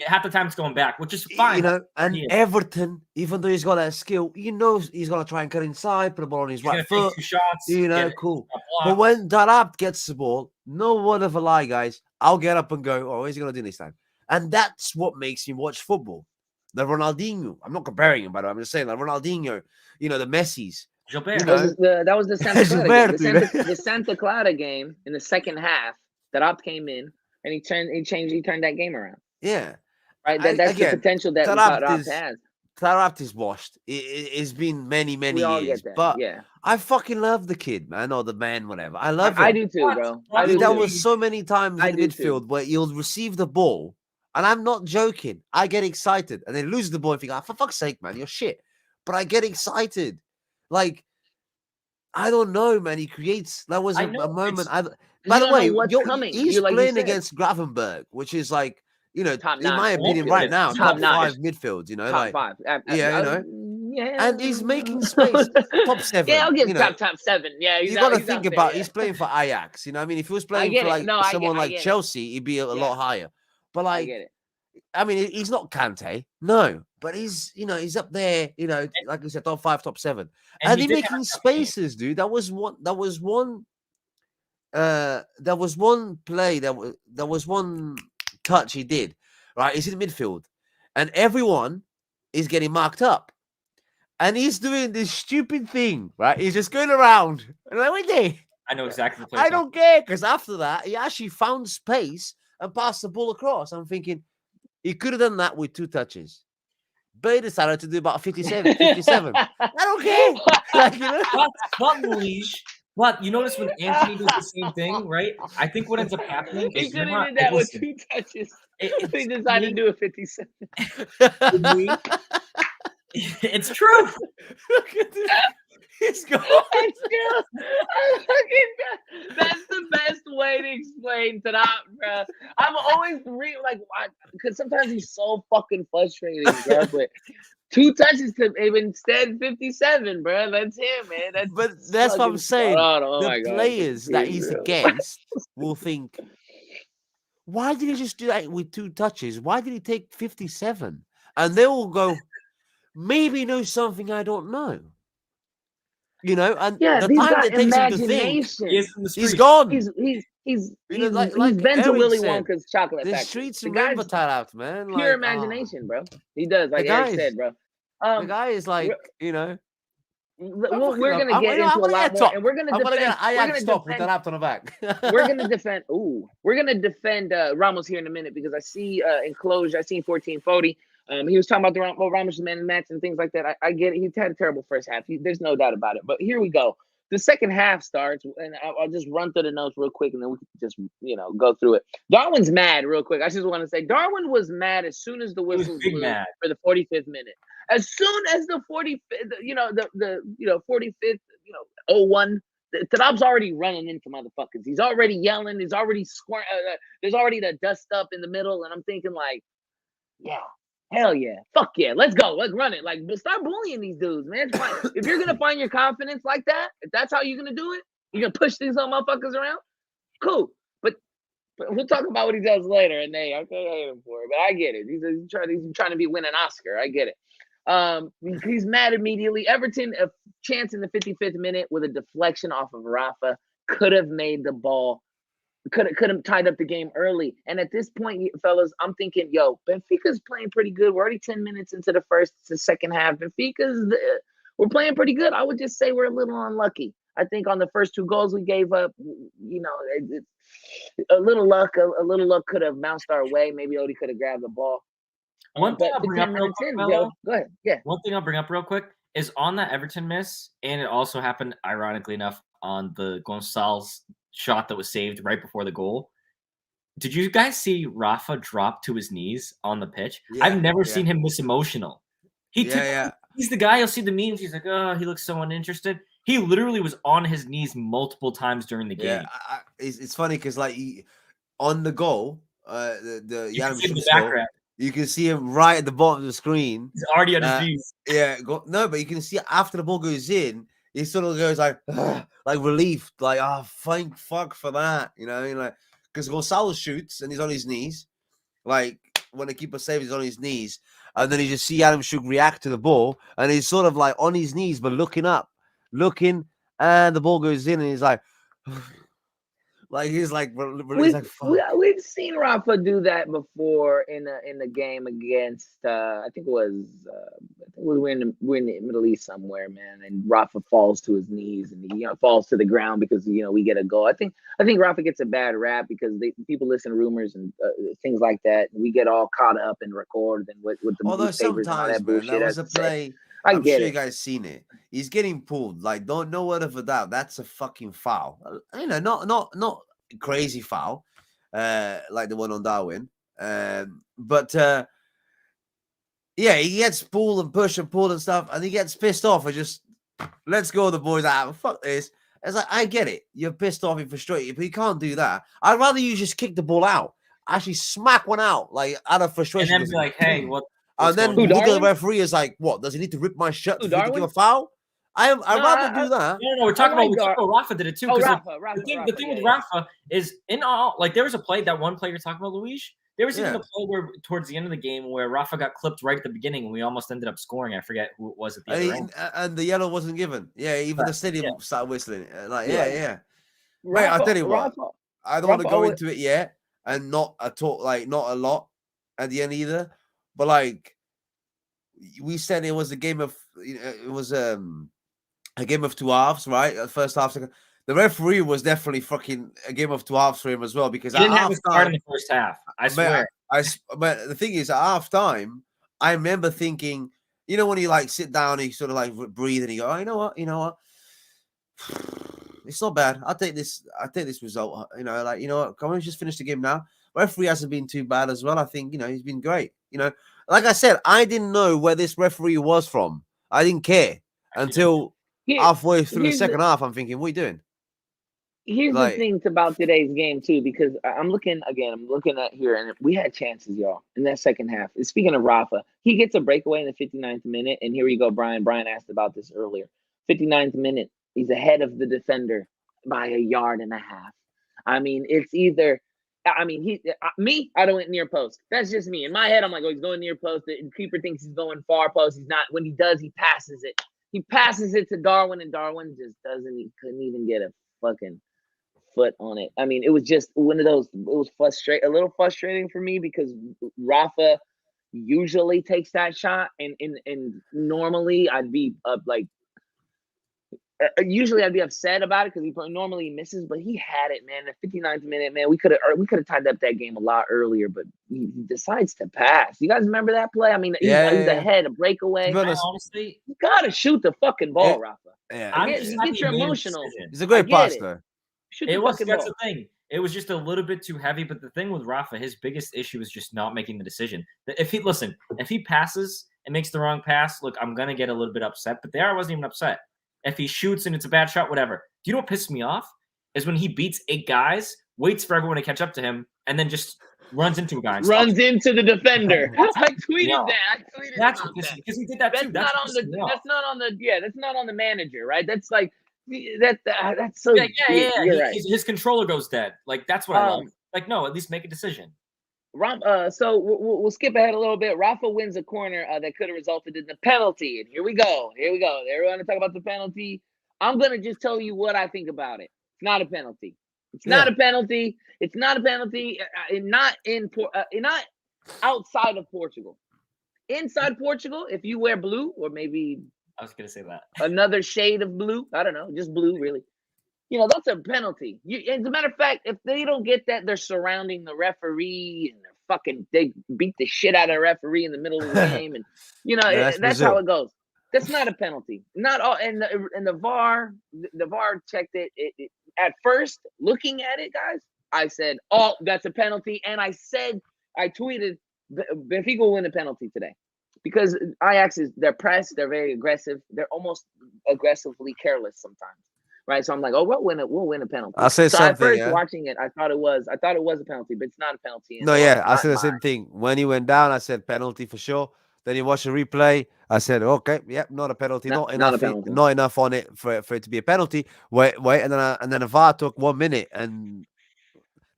E: Half the time it's going back, which is fine.
D: And Everton, even though he's got that skill, he's going to try and cut inside, put the ball on his right foot.
E: 2 shots,
D: cool. But when Taarabt gets the ball, no word of a lie, guys, I'll get up and go, oh, what's he going to do this time? And that's what makes me watch football. The Ronaldinho, I'm not comparing him, but I'm just saying, like, Ronaldinho, the Messis.
C: That was the Santa Clara game. The Santa Clara game in the second half, Taarabt came in and he turned that game around.
D: Yeah.
C: Right. That's the potential that Taarabt has.
D: Taarabt is washed. It's been many years. But I fucking love the kid, man, or the man, whatever. I love him.
C: I do too, bro.
D: There was so many times in midfield where he'll receive the ball, and I'm not joking. I get excited, and then lose the ball and think, for fuck's sake, man, you're shit. But I get excited. Like, I don't know, man. He creates. That was a moment. By the
C: don't know
D: way,
C: what's coming.
D: he's
C: Like you
D: playing
C: said.
D: against Gravenberg, which is like, you know,
C: Top
D: in my
C: notch.
D: opinion,
E: Yeah,
D: right now,
C: top
D: top
C: notch.
D: 5 midfield. You know,
C: Top
D: like
C: 5.
D: yeah, you know,
C: Yeah.
D: and he's making space. Top 7.
C: Yeah, I'll give
D: you know,
C: top 7. Yeah,
D: you got to
C: he's
D: think
C: out
D: about
C: there,
D: he's playing for Ajax. You know, what I mean, if he was
C: I
D: playing
C: get
D: for
C: it.
D: like
C: No,
D: someone
C: I
D: like
C: get it.
D: Chelsea, he'd be a lot higher. But
C: I
D: like,
C: get it.
D: I mean, he's not Kante, no, but he's, you know, he's up there. You know, like I said, top 5, top 7, and
E: he
D: he's
E: did have
D: making
E: a tough game.
D: spaces, dude. That was one play, there was one touch he did, right? He's in midfield, and everyone is getting marked up, and he's doing this stupid thing, right? He's just going around, and like, wait there.
E: I know exactly the play.
D: I don't care, because after that, he actually found space and passed the ball across. I'm thinking he could have done that with 2 touches, but he decided to do about 57. I don't care. Like, you know?
E: But Leash, but you notice when Anthony does the same thing, right? I think what ends up happening
C: He
E: is
C: could have did that with 2 touches. He decided to do a 57.
E: It's true.
D: Look at this. He's gone.
C: That's the best way to explain to that, bro. I'm always because sometimes he's so fucking frustrating, bro. But 2 touches to him instead 57, bro. That's him, man.
D: That's what I'm saying.
C: Oh
D: The
C: my God,
D: players that he's
C: bro.
D: against will think, why did he just do that with 2 touches? Why did he take 57? And they will go, maybe he knows something I don't know. You know, and
C: Yeah,
D: the
C: he's
D: time
C: got
D: that takes him to think,
C: imagination.
D: he's gone.
C: He's
D: You know, like
C: been to
D: Eric
C: Willy
D: said,
C: Wonka's chocolate
D: the
C: factory.
D: streets
C: The
D: remember
C: guy's
D: Tarat, man.
C: pure
D: Like,
C: imagination, bro. He does, like
D: the
C: Eric
D: guy
C: said, bro.
D: the guy is like, you know.
C: We're gonna get into a lot more, and we're gonna
D: I'm gonna get
C: defend.
D: an
C: We're
D: Ajax
C: gonna
D: top with the
C: defend.
D: wrapped on the back.
C: We're gonna defend. We're gonna defend Ramos here in a minute, because I see enclosure. I seen 1440. He was talking about Ramos' man and match and things like that. I get it. He had a terrible first half. There's no doubt about it. But here we go. The second half starts, and I'll just run through the notes real quick, and then we can just go through it. Darwin's mad real quick. I just want to say Darwin was mad as soon as the whistle blew for the 45th minute. As soon as the 45th, the 45th, 01. Tarab's already running into motherfuckers. He's already yelling. He's already squirting. There's already the dust up in the middle, and I'm thinking like, yeah, hell yeah, fuck yeah, let's go, let's run it. Like, start bullying these dudes, man. If you're gonna find your confidence like that, if that's how you're gonna do it, you're gonna push these little motherfuckers around. Cool, but we'll talk about what he does later. And I can't hate him for it, but I get it. He's trying to win an Oscar. I get it. He's mad immediately. Everton, a chance in the 55th minute with a deflection off of Rafa, could have made the ball, could have tied up the game early. And at this point, fellas, I'm thinking, yo, Benfica's playing pretty good. We're already 10 minutes into the second half. We're playing pretty good. I would just say we're a little unlucky. I think on the first 2 goals we gave up, a little luck could have bounced our way. Maybe Odie could have grabbed the ball.
E: One thing I'll bring up real quick, Melo,
C: go ahead. Yeah.
E: One thing I'll bring up real quick is on that Everton miss, and it also happened, ironically enough, on the Gonçalves shot that was saved right before the goal. Did you guys see Rafa drop to his knees on the pitch? Yeah, I've never seen him this emotional. He's the guy, you'll see the memes, he's like, oh, he looks so uninterested. He literally was on his knees multiple times during the game.
D: Yeah, it's funny because like on the goal,
E: you can see the background.
D: You can see him right at the bottom of the screen.
E: He's already on his knees.
D: Yeah, but you can see after the ball goes in, he sort of goes like relief, like, thank fuck for that, because Gonçalves shoots and he's on his knees, like when the keeper saves, he's on his knees, and then you just see Adam Shuk react to the ball, and he's sort of like on his knees but looking up, and the ball goes in, and he's like. We've
C: seen Rafa do that before in the game against I think we're in the Middle East somewhere, man, and Rafa falls to his knees and he falls to the ground because we get a goal. I think Rafa gets a bad rap because people listen to rumors and things like that, and we get all caught up and record and with the newspapers and all that bullshit.
D: There was a play. I'm sure you guys seen it. He's getting pulled. Like, don't know word of a doubt. That's a fucking foul. Not crazy foul, like the one on Darwin. But he gets pulled and pushed and pulled and stuff, and he gets pissed off and just let's go. The boys out. Fuck this. It's like, I get it. You're pissed off, you're frustrated, but you can't do that. I'd rather you just kick the ball out. Actually smack one out, like, out of frustration.
E: And then be like, hey, what's
D: and then
E: going
D: look
E: on?
D: at the referee as like, what? Does he need to rip my shirt for me to give a foul? I'd rather do that.
E: No, we're talking about Rafa did it too.
C: Oh,
E: Like,
C: Rafa,
E: the thing with Rafa is in all, like, there was a play, that one play you're talking about, Luis. There was even a play where towards the end of the game where Rafa got clipped right at the beginning and we almost ended up scoring. I forget who it was at the other end.
D: And the yellow wasn't given. Yeah, even the stadium started whistling. Like, yeah. Wait,
C: Rafa,
D: I'll tell you what.
C: Rafa,
D: I don't want to go into it yet, and not at all, like, not a lot at the end either. But like, we said it was a game of, it was a game of two halves, right? First half, second. The referee was definitely fucking a game of two halves for him as well, because
E: he didn't have his card in the first half. I swear.
D: But the thing is, at half time, I remember thinking, when you like sit down and you sort of like breathe and you go, oh, you know what? It's not bad. I'll take this result. Like, come on, just finish the game now. Referee hasn't been too bad as well. I think, he's been great. Like I said, I didn't know where this referee was from. I didn't care until halfway through the second half. I'm thinking, what are you doing?
C: Here's the thing about today's game too, because I'm looking at here, and we had chances, y'all, in that second half. And speaking of Rafa, he gets a breakaway in the 59th minute, and here you go, Brian. Brian asked about this earlier. 59th minute, he's ahead of the defender by 1.5 yards. I mean, it's either, I don't went near post. That's just me. In my head, I'm like, oh, he's going near post. The keeper thinks he's going far post. He's not. When he does, he passes it. He passes it to Darwin, and Darwin just couldn't even get a fucking foot on it. I mean, it was just one of those. It was a little frustrating for me, because Rafa usually takes that shot, and normally I'd be usually I'd be upset about it, because he normally misses, but he had it, man. The 59th minute, man, we could have tied up that game a lot earlier, but he decides to pass. You guys remember that play? I mean, he's ahead, a breakaway.
E: Honestly,
C: you gotta shoot the fucking ball, Rafa.
D: Yeah,
C: you get your emotional.
D: He's a great pass, though.
E: That's the thing. It was just a little bit too heavy, but the thing with Rafa, his biggest issue is just not making the decision. If he passes and makes the wrong pass, look, I'm gonna get a little bit upset. But there, I wasn't even upset. If he shoots and it's a bad shot, whatever. Do you know what pisses me off? Is when he beats 8 guys, waits for everyone to catch up to him, and then just runs into a guy.
C: Runs into the defender. I tweeted that.
E: That's because he did that too. That's
C: not on the manager, right? That's like that's so.
E: Yeah.
C: You're right.
E: His controller goes dead. Like, that's what I love. Like, no, at least make a decision.
C: So we'll skip ahead a little bit. Rafa wins a corner that could have resulted in the penalty. And here we go. Everyone to talk about the penalty. I'm gonna just tell you what I think about it. It's not a penalty. It's not a penalty. It's not a penalty. Not outside of Portugal. Inside Portugal, if you wear blue, or maybe
E: I was gonna say that
C: another shade of blue. I don't know, just blue, really. That's a penalty. As a matter of fact, if they don't get that, they're surrounding the referee, and they beat the shit out of the referee in the middle of the game, and that's how it goes. That's not a penalty. Not all. And the VAR checked it. At first, looking at it, guys, I said, "Oh, that's a penalty," and I tweeted, "Benfica will win the penalty today." Because Ajax they're pressed, they're very aggressive, they're almost aggressively careless sometimes, right? So I'm like, oh, we'll win a penalty.
D: I'll say something.
C: At first, watching it, I thought it was a penalty, but it's not a penalty.
D: I said the same thing when he went down. I said penalty for sure. Then you watch the replay. I said, okay, not a penalty. Not enough on it for it to be a penalty. Wait, and then the VAR took 1 minute, and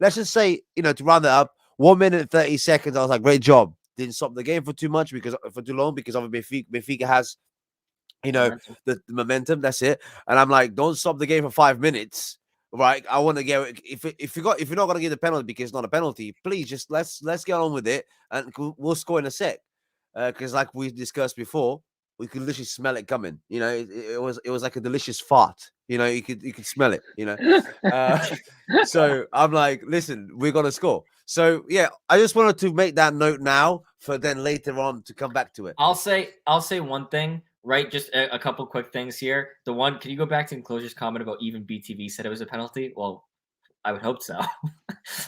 D: let's just say, to round it up, 1 minute and 30 seconds. I was like, great job. Didn't stop the game for too long, because obviously Benfica has, the momentum. That's it. And I'm like, don't stop the game for 5 minutes, right? I want to get if you're not gonna give the penalty because it's not a penalty, please just let's get on with it, and we'll score in a sec. Because like we discussed before, we could literally smell it coming. It was like a delicious fart. You could smell it. So I'm like, listen, we're gonna score. So yeah, I just wanted to make that note now for then later on to come back to it.
E: I'll say one thing, right? Just a couple quick things here. The one, can you go back to Enclosure's comment about even BTV said it was a penalty? Well, I would hope so.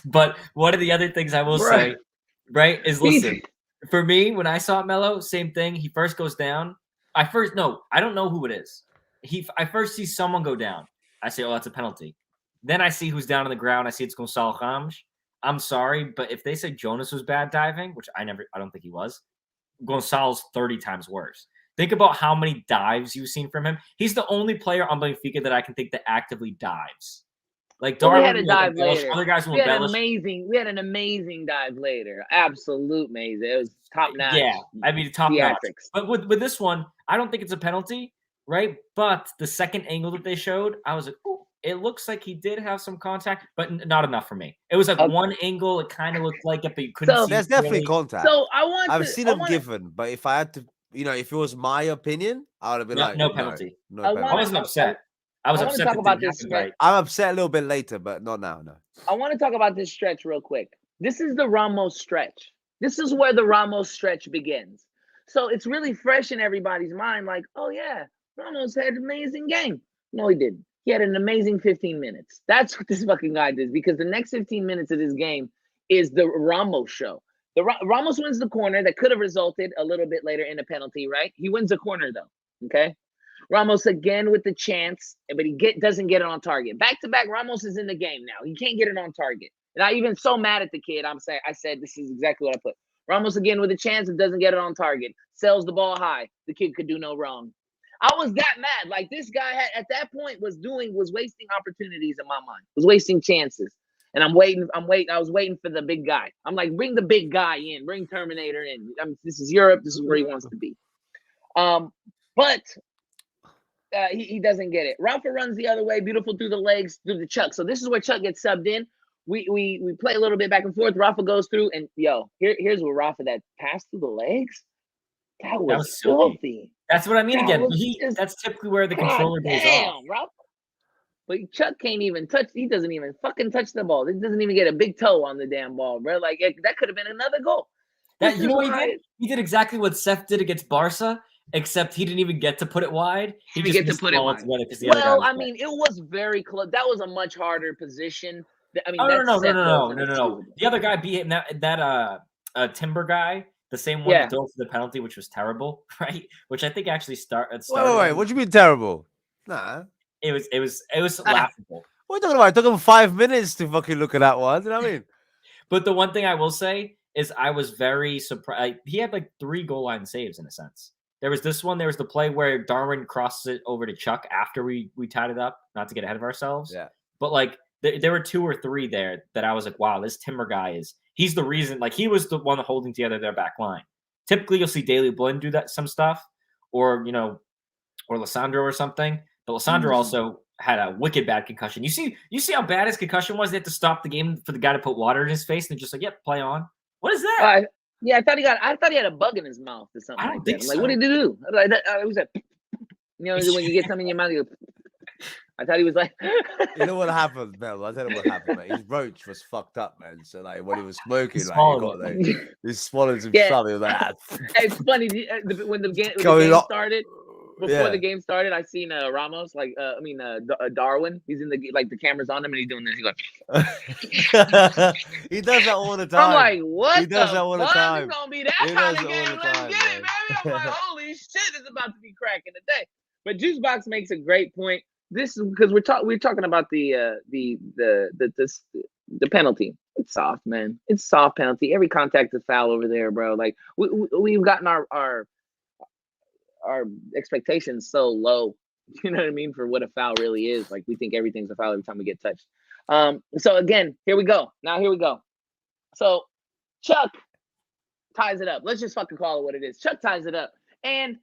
E: But one of the other things I will say, right, is listen. For me, when I saw Melo, same thing. He first goes down. I don't know who it is. I first see someone go down. I say, oh, that's a penalty. Then I see who's down on the ground. I see it's Gonçalo Ramos. I'm sorry, but if they say Jonas was bad diving, which I don't think he was, Gonçalo's 30 times worse. Think about how many dives you've seen from him. He's the only player on Benfica that I can think that actively dives. Like Darwin,
C: we had a dive later.
E: Other guys will
C: we had an amazing dive later. Absolute amazing. It was top notch.
E: Yeah, I mean top notch. But with this one, I don't think it's a penalty, right? But the second angle that they showed, I was like, oh, it looks like he did have some contact, but not enough for me. It was like one angle. It kind of looked like it, but you couldn't see.
D: There's definitely contact.
C: So
D: I've seen him given, but if I had to, if it was my opinion, I would have been like,
E: no penalty.
D: No penalty.
E: I wasn't upset. I was upset.
C: Talk about this.
E: Right.
D: I'm upset a little bit later, but not now. No.
C: I want to talk about this stretch real quick. This is the Ramos stretch. This is where the Ramos stretch begins. So it's really fresh in everybody's mind. Like, oh yeah, Ramos had an amazing game. No, he didn't. He had an amazing 15 minutes. That's what this fucking guy did, because the next 15 minutes of this game is the Ramos show. Ramos wins the corner that could have resulted a little bit later in a penalty, right? He wins the corner though. Okay. Ramos again with the chance, but he doesn't get it on target. Back to back, Ramos is in the game now. He can't get it on target. And I even so mad at the kid. I said this is exactly what I put. Ramos again with a chance and doesn't get it on target. Sells the ball high. The kid could do no wrong. I was that mad. Like this guy at that point was wasting opportunities in my mind. Was wasting chances. And I'm waiting. I was waiting for the big guy. I'm like, bring the big guy in. Bring Terminator in. This is Europe. This is where he wants to be. But he doesn't get it. Rafa runs the other way, beautiful through the legs, through the Chuck. So this is where Chuck gets subbed in. We play a little bit back and forth. Rafa goes through, and here's where Rafa that pass through the legs. That was filthy.
E: That's what I mean. That's typically where the controller goes off.
C: Rafa. But Chuck can't even touch. He doesn't even fucking touch the ball. He doesn't even get a big toe on the damn ball, bro. Like that could have been another goal.
E: You know what he did? He did exactly what Seth did against Barca. Except he didn't even get to put it wide. He just get to put it wide.
C: Well, I mean, it was very close. That was a much harder position. I mean,
E: no. The other guy beat him. That Timber guy, the same one that dove for the penalty, which was terrible, right? Which I think actually started.
D: Wait. What do you mean terrible? Nah.
E: It was laughable.
D: What are you talking about? It took him 5 minutes to fucking look at that one. You know what I mean?
E: But the one thing I will say is I was very surprised. He had like 3 goal line saves in a sense. There was this one. There was the play where Darwin crosses it over to Chuck after we tied it up, not to get ahead of ourselves.
D: Yeah.
E: But like there were 2 or 3 there that I was like, wow, this Timber guy he's the reason. Like he was the one holding together their back line. Typically, you'll see Daley Blind do some stuff, or or Lissandro or something. But Lissandro also had a wicked bad concussion. You see how bad his concussion was. They had to stop the game for the guy to put water in his face, and they're just like, yep, play on. What is that?
C: Yeah, I thought he had a bug in his mouth or something.
E: I don't think so.
C: Like, what did he do? It was like, when you get something in your mouth, you go. I thought he was like.
D: You know what happened, Mel? I tell you what happened, man. His roach was fucked up, man. So like when he was smoking, he swallowed some stuff. He was like,
C: It's funny when the game started. Before the game started, I seen Ramos, Darwin. He's in the camera's on him and he's doing this. He's like,
D: he does that all the time.
C: I'm like, what?
D: He does that all the time.
C: It's gonna be that kind of game. Let's get it, baby. I'm like, holy shit, it's about to be cracking today. But Juicebox makes a great point. This is because we're talking about the penalty. It's soft, man. It's soft penalty. Every contact is foul over there, bro. Like we've gotten our expectations so low, you know what I mean, for what a foul really is. Like we think everything's a foul every time we get touched. So again, here we go. So Chuck ties it up. Let's just fucking call it what it is. Chuck ties it up, and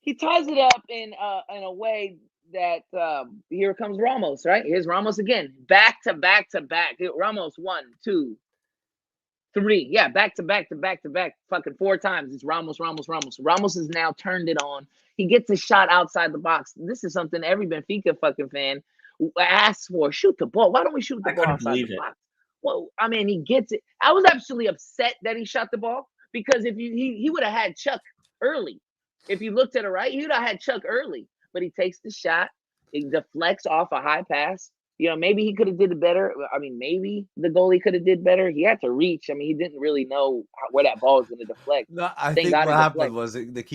C: he ties it up in a way that here comes Ramos, right? Here's Ramos again, back to back. Ramos 1, 2, 3. Yeah, back to back, fucking 4 times. It's Ramos. Ramos has now turned it on. He gets a shot outside the box. This is something every Benfica fucking fan asks for. Shoot the ball. Why don't we shoot the ball outside the box? Well, I mean, he gets it. I was actually upset that he shot the ball, because if he would have had Chuck early. If you looked at it right, he would have had Chuck early. But he takes the shot. It deflects off a high pass. Maybe he could have did it better. I mean, maybe the goalie could have did better. He had to reach. I mean, he didn't really know where that ball was going to deflect.
D: No, I think what happened was the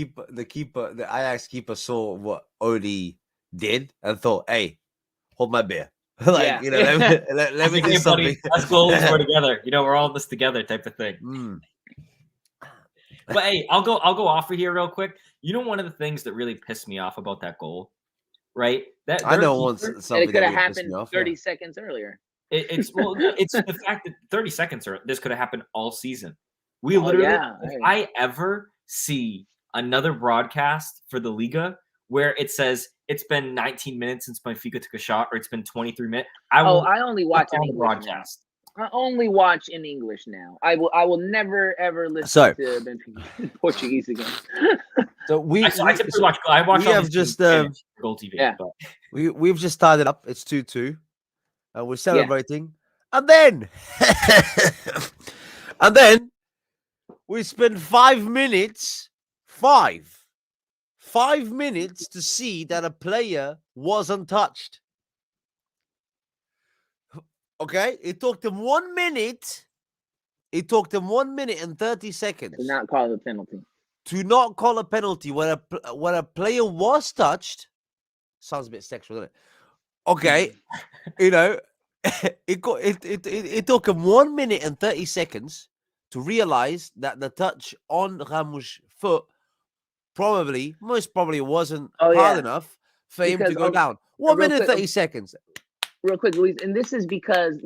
D: Ajax keeper saw what Odie did and thought, hey, hold my beer. Like,
C: Yeah.
D: you know, let me do
E: Hey,
D: something.
E: buddy, us goalies, we're together. You know, we're all in this together, type of thing. But hey, I'll go off for here real quick. You know, one of the things that really pissed me off about that goal, right? That
D: I know
E: keeper,
D: once
C: And
D: something
C: it could
D: that
C: have
D: really pissed
C: happened
D: me off.
C: 30 seconds earlier.
E: It's the fact that 30 seconds or this could have happened all season. We
C: Oh,
E: literally,
C: yeah.
E: if I ever see another broadcast for the Liga where it says it's been 19 minutes since Benfica took a shot, or it's been 23 minutes, I
C: only watch
E: on
C: in
E: the
C: English
E: broadcast.
C: now. I only watch in English now. I will never ever listen to Benfica in Portuguese again.
D: So
E: I typically watch. I watch.
D: We
E: all
D: have
E: these
D: just
E: things on Goal TV.
C: Yeah.
E: But.
D: we've just started up. It's 2-2. We're celebrating, and then and then we spend 5 minutes, 5 minutes to see that a player wasn't touched. Okay, it took them 1 minute. It took them 1 minute and 30 seconds
C: To not call it a penalty.
D: to not call a penalty when a player was touched. Sounds a bit sexual, doesn't it? Okay, you know, it took him 1 minute and 30 seconds to realize that the touch on Ramos' foot most probably wasn't hard enough for him to go down. 1 minute 30 seconds.
C: Real quick, Luis, and this is because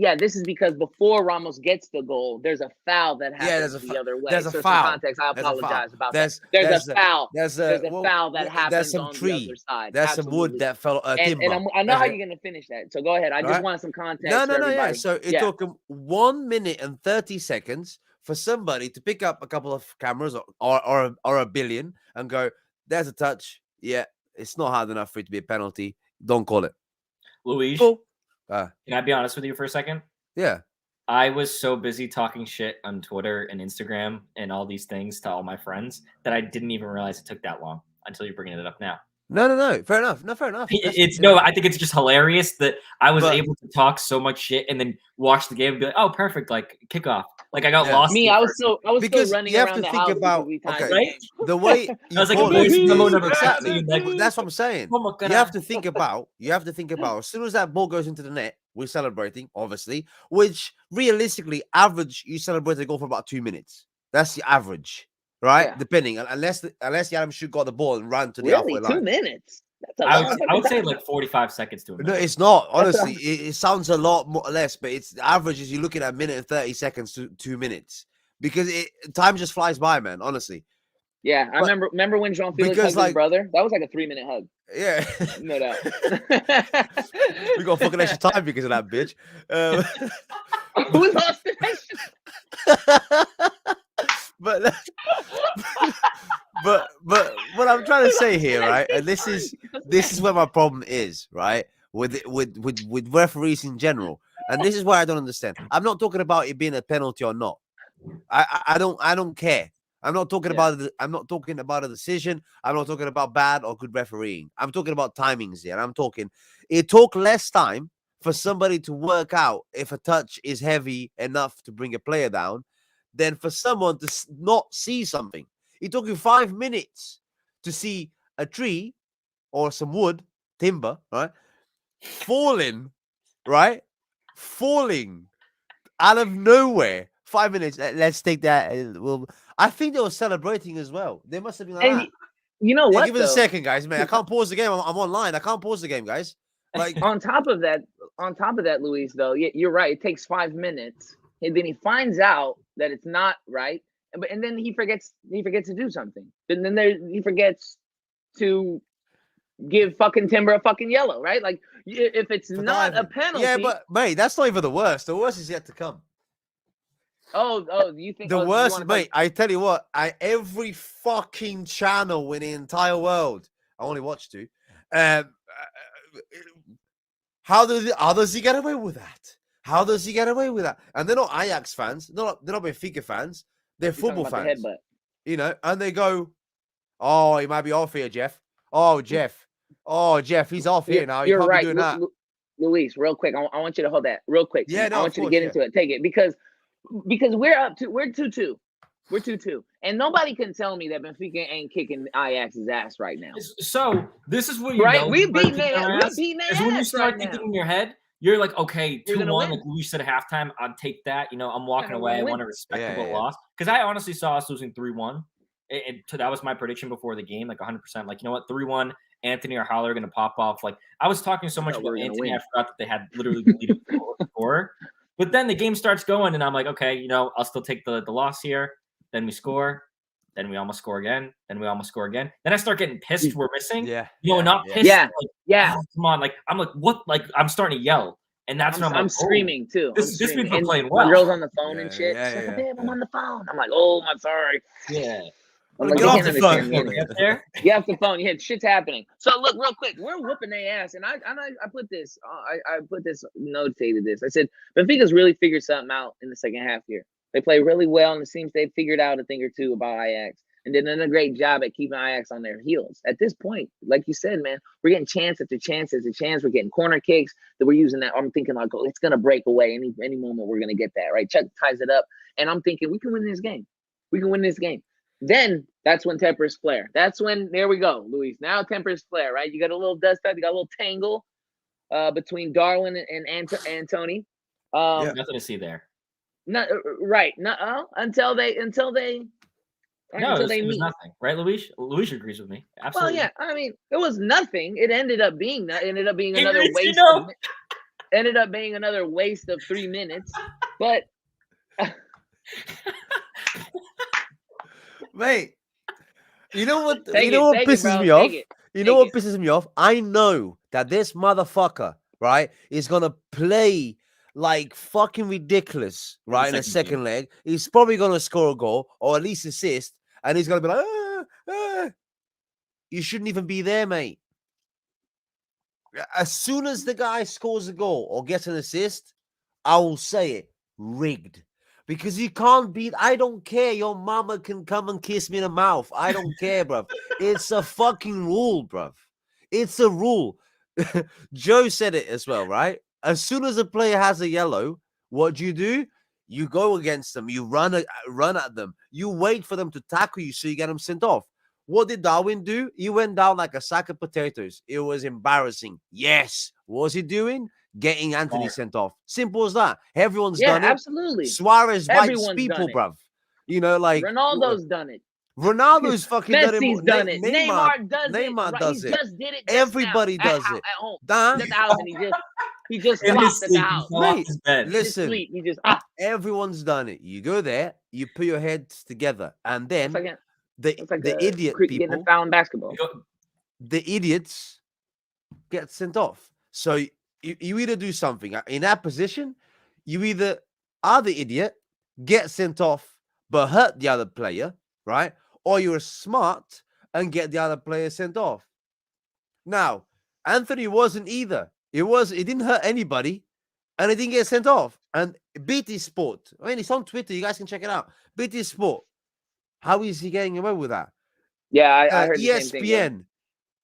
C: before Ramos gets the goal, there's a foul that happens the other way.
D: There's a
C: so
D: foul.
C: Some context, I apologize about
D: that.
C: There's a foul.
D: There's
C: a foul that happens
D: there's some
C: on
D: tree.
C: the other side.
D: There's
C: Absolutely.
D: some wood that fell. Timber.
C: And I know how you're gonna finish that. So go ahead. I just want some context.
D: No. Yeah. So it took him 1 minute and 30 seconds for somebody to pick up a couple of cameras or a billion and go, "There's a touch. Yeah, it's not hard enough for it to be a penalty. Don't call it."
E: Luis,
D: cool.
E: Can I be honest with you for a second?
D: Yeah.
E: I was so busy talking shit on Twitter and Instagram and all these things to all my friends that I didn't even realize it took that long until you're bringing it up now.
D: No. Fair enough. No, fair enough.
E: I think it's just hilarious that I was able to talk so much shit and then watch the game and be like, oh, perfect, like kickoff. Like I got lost.
C: Me, I was still running
D: you have
C: around
D: to
C: the
D: think
C: house
D: about
E: right?
D: The way
E: I was like, exactly.
D: That's what I'm saying. You have to think about. As soon as that ball goes into the net, we're celebrating, obviously. Which realistically, average, you celebrate a goal for about 2 minutes. That's the average, right?
C: Yeah.
D: Depending, unless the Adam shoot got the ball and ran to the halfway line.
C: 2 minutes.
E: I would say like 45 seconds to a minute.
D: No, it's not. Honestly, it sounds a lot more less, but it's the average is you're looking at 1 minute and 30 seconds to 2 minutes because time just flies by, man. Honestly.
C: Yeah, I remember when Jean Felix hugged his brother. That was like a 3-minute hug.
D: Yeah,
C: no doubt.
D: We got fucking extra time because of that bitch.
C: Who lost the
D: But what I'm trying to say here, right? And this is where my problem is, right? With referees in general, and this is why I don't understand. I'm not talking about it being a penalty or not. I don't care. I'm not talking about a decision. I'm not talking about bad or good refereeing. I'm talking about timings here. I'm talking it took less time for somebody to work out if a touch is heavy enough to bring a player down than for someone to not see something. It took you 5 minutes to see a tree or some wood, timber, right? Falling out of nowhere. 5 minutes. Let's take that. I think they were celebrating as well. They must have been like that.
C: You know what?
D: Give us a second, guys. Man, I can't pause the game. I'm online. I can't pause the game, guys. Like
C: on top of that, Luis, though, you're right. It takes 5 minutes, and then he finds out that it's not right, and then he forgets to do something. And then he forgets to give fucking Timber a fucking yellow, right? Like if it's not a penalty.
D: Yeah, but mate, that's not even the worst. The worst is yet to come.
C: Oh, you think
D: the worst, mate? I tell you what, every fucking channel in the entire world, I only watch 2. How does he get away with that? How does he get away with that? And they're not Ajax fans. They're not Benfica fans. They're football fans. You know, and they go, "Oh, he might be off here, Jeff. Oh, Jeff. Oh, Jeff, he's off here now.
C: You're right,
D: doing that."
C: Luis, real quick. I want you to hold that real quick.
D: Yeah, no,
C: I want you to get into it. Take it because we're 2-2. We're 2-2. And nobody can tell me that Benfica ain't kicking Ajax's ass right now.
E: So this is what you
C: Right?
E: know.
C: We
E: start
C: beating
E: kicking
C: their
E: our ass,
C: beating
E: is
C: their
E: when you
C: ass
E: start
C: right
E: thinking
C: now.
E: in your head, you're like, okay,
C: We're gonna
E: 2-1,
C: win.
E: like we said at halftime, I'd take that. You know, I'm walking
C: Yeah, we're
E: away. I
C: gonna
E: want
C: win.
E: a respectable
D: Yeah.
E: loss. Because I honestly saw us losing 3-1. So that was my prediction before the game, like 100%. Like, you know what, 3-1, Anthony or Haller are going to pop off. Like, I was talking so much
C: thought we
E: about
C: were gonna
E: Anthony,
C: win.
E: I forgot that they had literally the leading scorer. But then the game starts going, and I'm like, okay, you know, I'll still take the loss here. Then we score. Then we almost score again. Then we almost score again. Then I start getting pissed we're missing.
D: Yeah.
E: You know, not pissed.
C: Yeah.
E: Like,
C: Yeah.
E: oh, come on. Like, I'm like, what? Like, I'm starting to yell. And that's when I'm like,
C: screaming too.
E: This means we're
C: And
E: playing
C: my
E: well.
C: girl's on the phone and
D: Yeah,
C: shit.
D: yeah,
C: She's like,
D: yeah,
C: babe, I'm
D: yeah.
C: on the phone. I'm like, oh, I'm sorry.
E: Yeah.
C: I'm like,
D: Get
C: they
D: off
C: can't
D: the
C: understand
D: phone.
C: me anyway.
E: Get there.
C: Get off the phone. Yeah, shit's happening. So look, real quick, we're whooping their ass, and I put this. I put this, notated this. I said Benfica's really figured something out in the second half here. They play really well, and it seems they've figured out a thing or two about Ajax, and did a great job at keeping Ajax on their heels. At this point, like you said, man, we're getting chance after chance after chance. We're getting corner kicks that we're using. That I'm thinking like, oh, it's gonna break away any moment. We're gonna get that right. Chuck ties it up, and I'm thinking we can win this game. We can win this game. Then that's when tempers flare. That's when, there we go, Luis. Now tempers flare, right? You got a little dust up. You got a little tangle between Darwin and Antony.
E: Nothing to see there.
C: Not right. Until they
E: No,
C: until they
E: it was
C: meet.
E: nothing, right, Luis? Luis agrees with me.
C: Well,
E: Absolutely.
C: yeah. I mean, it was nothing. It ended up being another
E: Agrees,
C: waste.
E: you know?
C: Ended up being another waste of 3 minutes. But
D: Mate, you know what?
C: Take
D: you know
C: it,
D: what
C: take it,
D: pisses
C: bro,
D: me off?
C: take it,
D: You know
C: take
D: what
C: it.
D: pisses me off? I know that this motherfucker, right, is gonna play like fucking ridiculous, right, in the second leg. He's probably gonna score a goal or at least assist, and he's gonna be like, you shouldn't even be there, mate. As soon as the guy scores a goal or gets an assist, I will say it, rigged. Because you can't beat. I don't care. Your mama can come and kiss me in the mouth. I don't care, bruv. It's a fucking rule, bruv. It's a rule. Joe said it as well, right? As soon as a player has a yellow, what do? You go against them. You run at them. You wait for them to tackle you so you get them sent off. What did Darwin do? He went down like a sack of potatoes. It was embarrassing. Yes. What was he doing? Getting Anthony sent off. Simple as that. Everyone's done it.
C: Absolutely.
D: Suarez bites
C: Everyone's
D: people,
C: done it.
D: bruv. You know, like
C: Ronaldo's done it.
D: Ronaldo's fucking done it.
C: Messi's done it. Neymar does
D: Neymar
C: it.
D: does
C: He
D: it.
C: just did it.
D: Everybody
C: now,
D: does
C: at
D: it.
C: At home.
D: Huh?
C: He's at the house and he just
E: In his
C: flopped at the
E: sleep,
C: house.
E: he fell off
D: Mate,
E: his bed.
D: listen,
C: He just
D: everyone's done it. You go there, you put your heads together, and then
C: it's like
D: the idiot
C: getting a
D: people,
C: foul in basketball.
D: the idiots get sent off. So you either do something in that position, you either are the idiot, get sent off, but hurt the other player, right? Or you're smart and get the other player sent off. Now, Anthony wasn't either. It didn't hurt anybody, and it didn't get sent off. And BT Sport, I mean, it's on Twitter. You guys can check it out. BT Sport. How is he getting away with that?
C: Yeah, I heard
D: ESPN.
C: the same thing.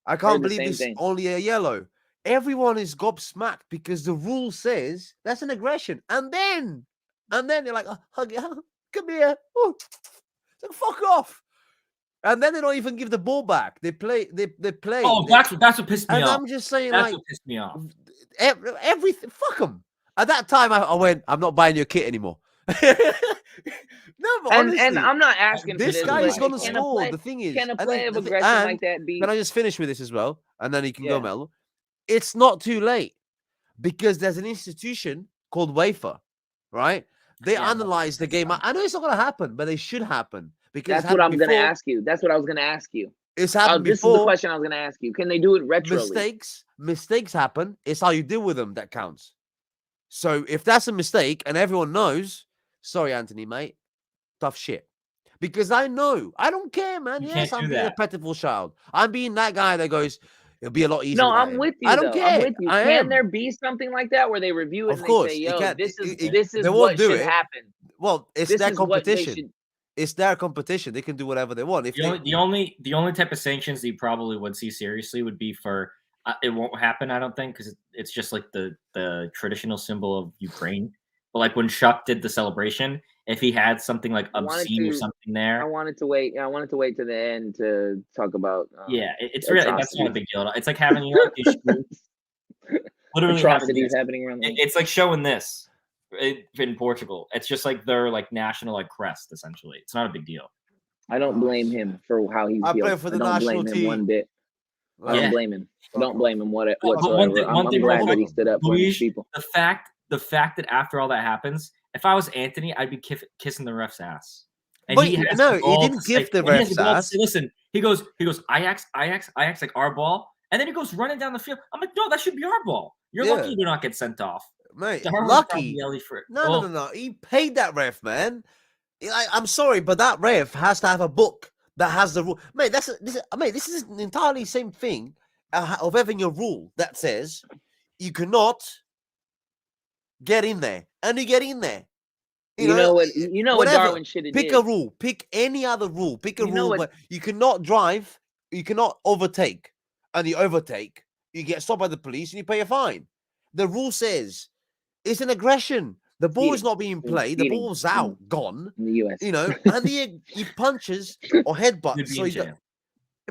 D: I can't believe this is only a yellow. Everyone is gobsmacked because the rule says that's an aggression. And then they're like, hug it, come here. Oh, like, fuck off. And then they don't even give the ball back. They play.
E: Oh, that's what pissed me off.
D: And I'm just saying,
E: that's
D: like,
E: what pissed me off.
D: Everything. Fuck them. At that time, I went, I'm not buying your kit anymore. No, but honestly,
C: and I'm not asking for
D: this guy is going to score. The thing is,
C: can a play of aggression like that be?
D: Can I just finish with this as well? And then you can go, Melo.
F: it's not too late because there's an institution called UEFA, right? They analyze the game. I know it's not going to happen, but it should happen because
C: that's what I'm going to ask you. That's what I was going to ask you.
F: It's happened
C: this
F: before.
C: Is the question I was going to ask you. Can they do it retroly?
F: Mistakes happen. It's how you deal with them that counts. So if that's a mistake and everyone knows, sorry, Anthony, mate, tough shit. Because I know, I don't care, man. Yes, I'm being a pitiful child. I'm being that guy that goes, it'll be a lot easier.
C: No, I'm with you.
F: I don't care.
C: I'm with you. Can there be something like that where they review it and they say, "Yo, this is what should happen"?
F: Well, it's their competition. It's their competition. They can do whatever they want. If
E: the only type of sanctions that you probably would see seriously would be for it won't happen. I don't think because it's just like the traditional symbol of Ukraine. But like when Shuck did the celebration, if he had something like obscene or something there,
C: I wanted to wait. I wanted to wait to the end to talk about.
E: It's really that's not a big deal. It's like having these literally
C: atrocities happening around.
E: It's like showing this in Portugal. It's just like their like national like crest essentially. It's not a big deal.
C: I don't blame him for how he feels.
D: I play for the national team
C: one bit. I don't blame him. I don't blame him whatsoever. I'm glad that he stood up for these people.
E: The fact that after all that happens, if I was Anthony, I'd be kissing the ref's ass. And
D: he didn't give the ref's ass.
E: Listen, he goes, Ajax, like our ball. And then he goes running down the field. I'm like, no, that should be our ball. You're lucky you do not get sent off.
D: Mate, lucky. No. He paid that ref, man. I'm sorry, but that ref has to have a book that has the rule. Mate, this is an entirely same thing of having a rule that says you cannot get in there. And you get in there.
C: You know what Darwin should have did.
D: Pick a rule. Pick any other rule. Pick a rule where you cannot drive, you cannot overtake. And you overtake, you get stopped by the police and you pay a fine. The rule says it's an aggression. The ball is not being played. The ball's out, gone.
C: In the US.
D: And he punches or headbutts. So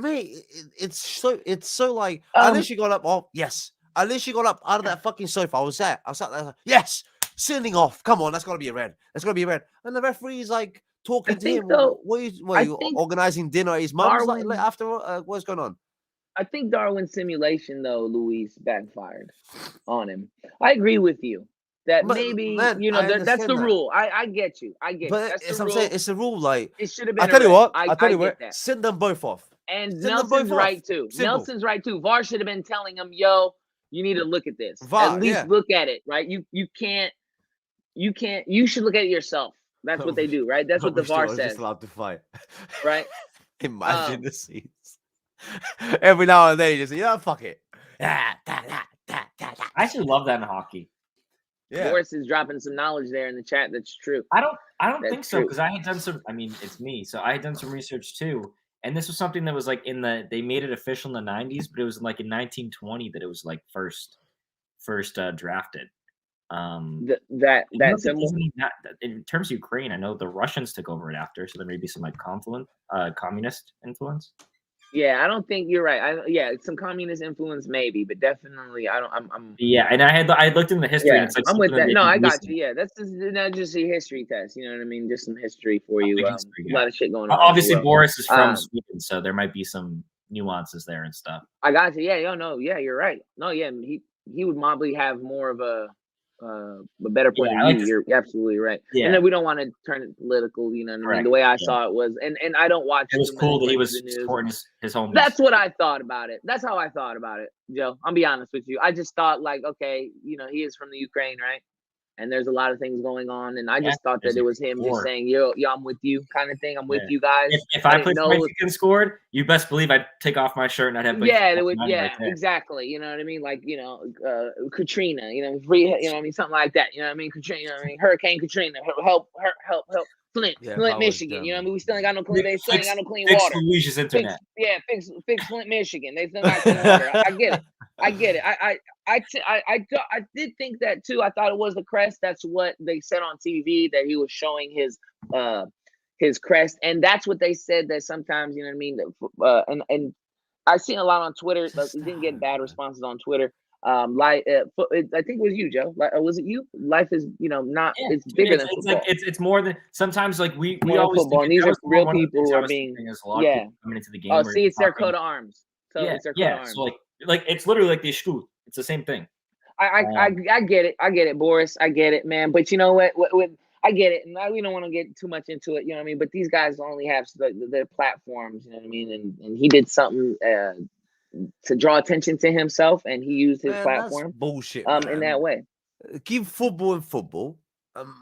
D: mate, it's so like unless you got up. Oh yes, unless you got up out of that fucking sofa. I sat there. Yes, sending off. Come on, that's got to be a red. That's got to be a red. And the referee's like talking to him. What are you organizing dinner at his mum's? Like after what's going on?
C: I think Darwin's simulation, though, Luis, backfired on him. I agree with you that maybe that's the rule. I get you.
D: But
C: that's
D: I'm saying it's a rule. Like
C: it should have been.
D: I tell you what. Send them both off.
C: And Nelson's right too. Nelson's right too. VAR should have been telling him, "Yo, you need to look at this. At least look at it, right? You can't. You should look at it yourself. That's what they do, right? That's what the VAR says.
D: Just allowed to fight,
C: right?
D: Imagine the scenes. Every now and then, you just fuck it.
E: I actually love that in hockey.
D: Yeah,
C: Boris is dropping some knowledge there in the chat. That's true.
E: I don't think so because I had done some. I mean, it's me, so I had done some research too. And this was something that was like they made it official in the 90s, but it was like in 1920 that it was like first drafted.
C: That symbol.
E: In terms of Ukraine, I know the Russians took over it after, so there may be some like communist influence.
C: Yeah, I don't think you're right. Some communist influence maybe, but definitely I'm
E: and I looked in the history. And it's like
C: I'm with that. No, I got you. Yeah, that's not just a history test. You know what I mean? Just some history for you. A lot of shit going on.
E: Obviously, Boris is from Sweden, so there might be some nuances there and stuff.
C: I got you. Yeah, you're right. No, yeah, he would probably have more of a better point of view. You're absolutely right. Yeah. And then we don't want to turn it political, you know what I mean? The way I saw it was, and I don't watch.
E: It was cool that he was supporting his home.
C: That's what I thought about it. That's how I thought about it, Joe. I'll be honest with you. I just thought like, okay, he is from the Ukraine, right? And there's a lot of things going on, and I just thought that it was him just saying, yo, I'm with you, kind of thing. I'm with you guys.
E: If I played Benfica scored, you best believe I'd take off my shirt and I'd have
C: exactly. You know what I mean? Like Katrina, something like that. You know what I mean? Katrina, Hurricane Katrina, help. Flint, Michigan. You know what I mean? We still ain't got no clean. They still ain't got no clean water.
E: Fix internet.
C: Fix Flint, Michigan. They still got clean water. I get it. I did think that too. I thought it was the crest. That's what they said on TV, that he was showing his crest, and that's what they said that sometimes, you know what I mean. And I've seen a lot on Twitter. But we didn't get bad responses on Twitter. I think it was you, Joe. Was it you? Life is, not. It's bigger than football.
E: It's more than sometimes. Like we always
C: football. And these are real people who are being
E: coming into the game.
C: Oh, see, it's their coat of arms. So it's their coat of arms.
E: So like it's literally like the shkoot. It's the same thing.
C: I get it, Boris. I get it, man. But you know what? I get it, and we don't want to get too much into it. You know what I mean? But these guys only have their platforms. You know what I mean? And he did something to draw attention to himself, and he used his platform.
D: That's bullshit.
C: In that way.
D: Keep football in football.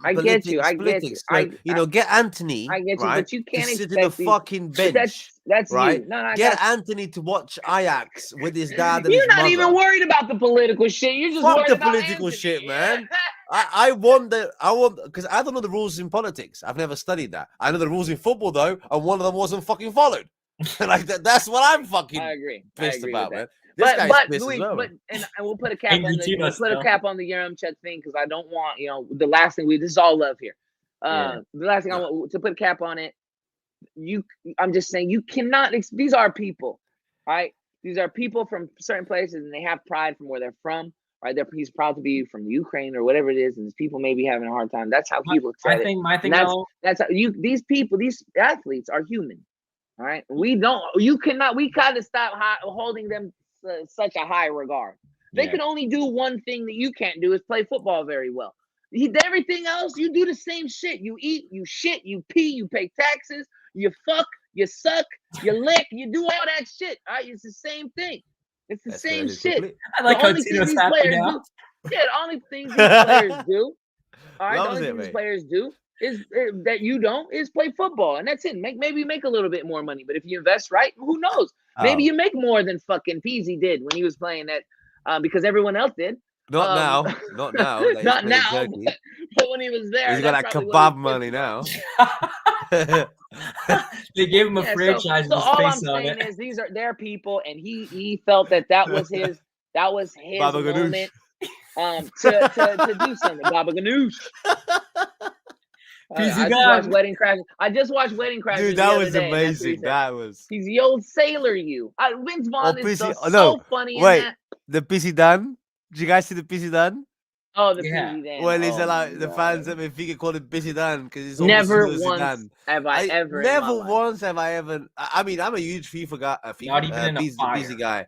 C: I get you.
D: So, get Anthony.
C: I get you,
D: right,
C: but you can't
D: sit in the fucking bench.
C: That's
D: right.
C: You. No,
D: get Anthony to watch Ajax with his dad. And
C: You're
D: his
C: not
D: mother.
C: even worried about the political shit. You're just
D: fuck
C: worried
D: the
C: about
D: political
C: Anthony.
D: shit, man. I want because I don't know the rules in politics. I've never studied that. I know the rules in football though, and one of them wasn't fucking followed. Like that's what I'm fucking
C: I agree.
D: pissed about, man.
F: This
C: But
F: guy's pissed as
C: Louis,
F: well.
C: and we'll put a cap
E: And
C: on the
E: Gutino
C: we'll put a
E: still.
C: cap on the Yaremchuk thing because I don't want the last thing this is all love here.
E: Yeah.
C: The last thing I want to put a cap on it. I'm just saying you cannot. These are people, right? These are people from certain places, and they have pride from where they're from, right? He's proud to be from Ukraine or whatever it is, and these people may be having a hard time. That's how he looks at it.
E: My thing,
C: that's how these people, these athletes are human, all right? We gotta stop holding them such a high regard. They can only do one thing that you can't do is play football very well. Everything else, you do the same shit. You eat, you shit, you pee, you pay taxes, you fuck, you suck, you lick, you do all that shit. All right, it's the same thing. It's the same shit.
E: I like how
C: these
E: Tino's happy now.
C: The only things these players do, all right,
F: Loves
C: the only
F: it,
C: things these
F: mate.
C: players do is that you don't is play football, and that's it. Maybe make a little bit more money, but if you invest right, who knows? Maybe you make more than fucking Peasy did when he was playing that, because everyone else did.
F: Not now. Not now. that he's
C: Not
F: playing
C: now,
F: Turkey.
C: but when he was there,
F: He's got
C: that's
F: that
C: probably what
F: kebab
C: he
F: money
C: did.
F: now.
E: They gave him a franchise
C: So
E: with his
C: all I'm
E: face on
C: saying
E: it.
C: is these are their people, and he felt that was his
F: Baba
C: moment
F: Ganoush.
C: to do something. Baba Ganoush.
E: Peasy
C: I just watched Wedding Crashers.
F: Dude,
C: the
F: that
C: other
F: was
C: day, and that's what he
F: amazing.
C: said.
F: That was.
C: He's the old sailor you. Vince Vaughn is so funny
F: wait,
C: in that.
F: the PC Dan. Did you guys see the PC Dan?
C: Oh, the
E: Yeah.
C: PG Dan.
F: Well, he's
C: Oh,
F: like
C: my
F: the
C: God.
F: fans at Benfica call him PC Dan because he's
C: Never
F: almost
C: once
F: Zidane.
C: have I ever.
F: Never
C: in my life.
F: once have I ever. I mean, I'm a huge FIFA guy.
E: Not even in a fire.
F: busy guy.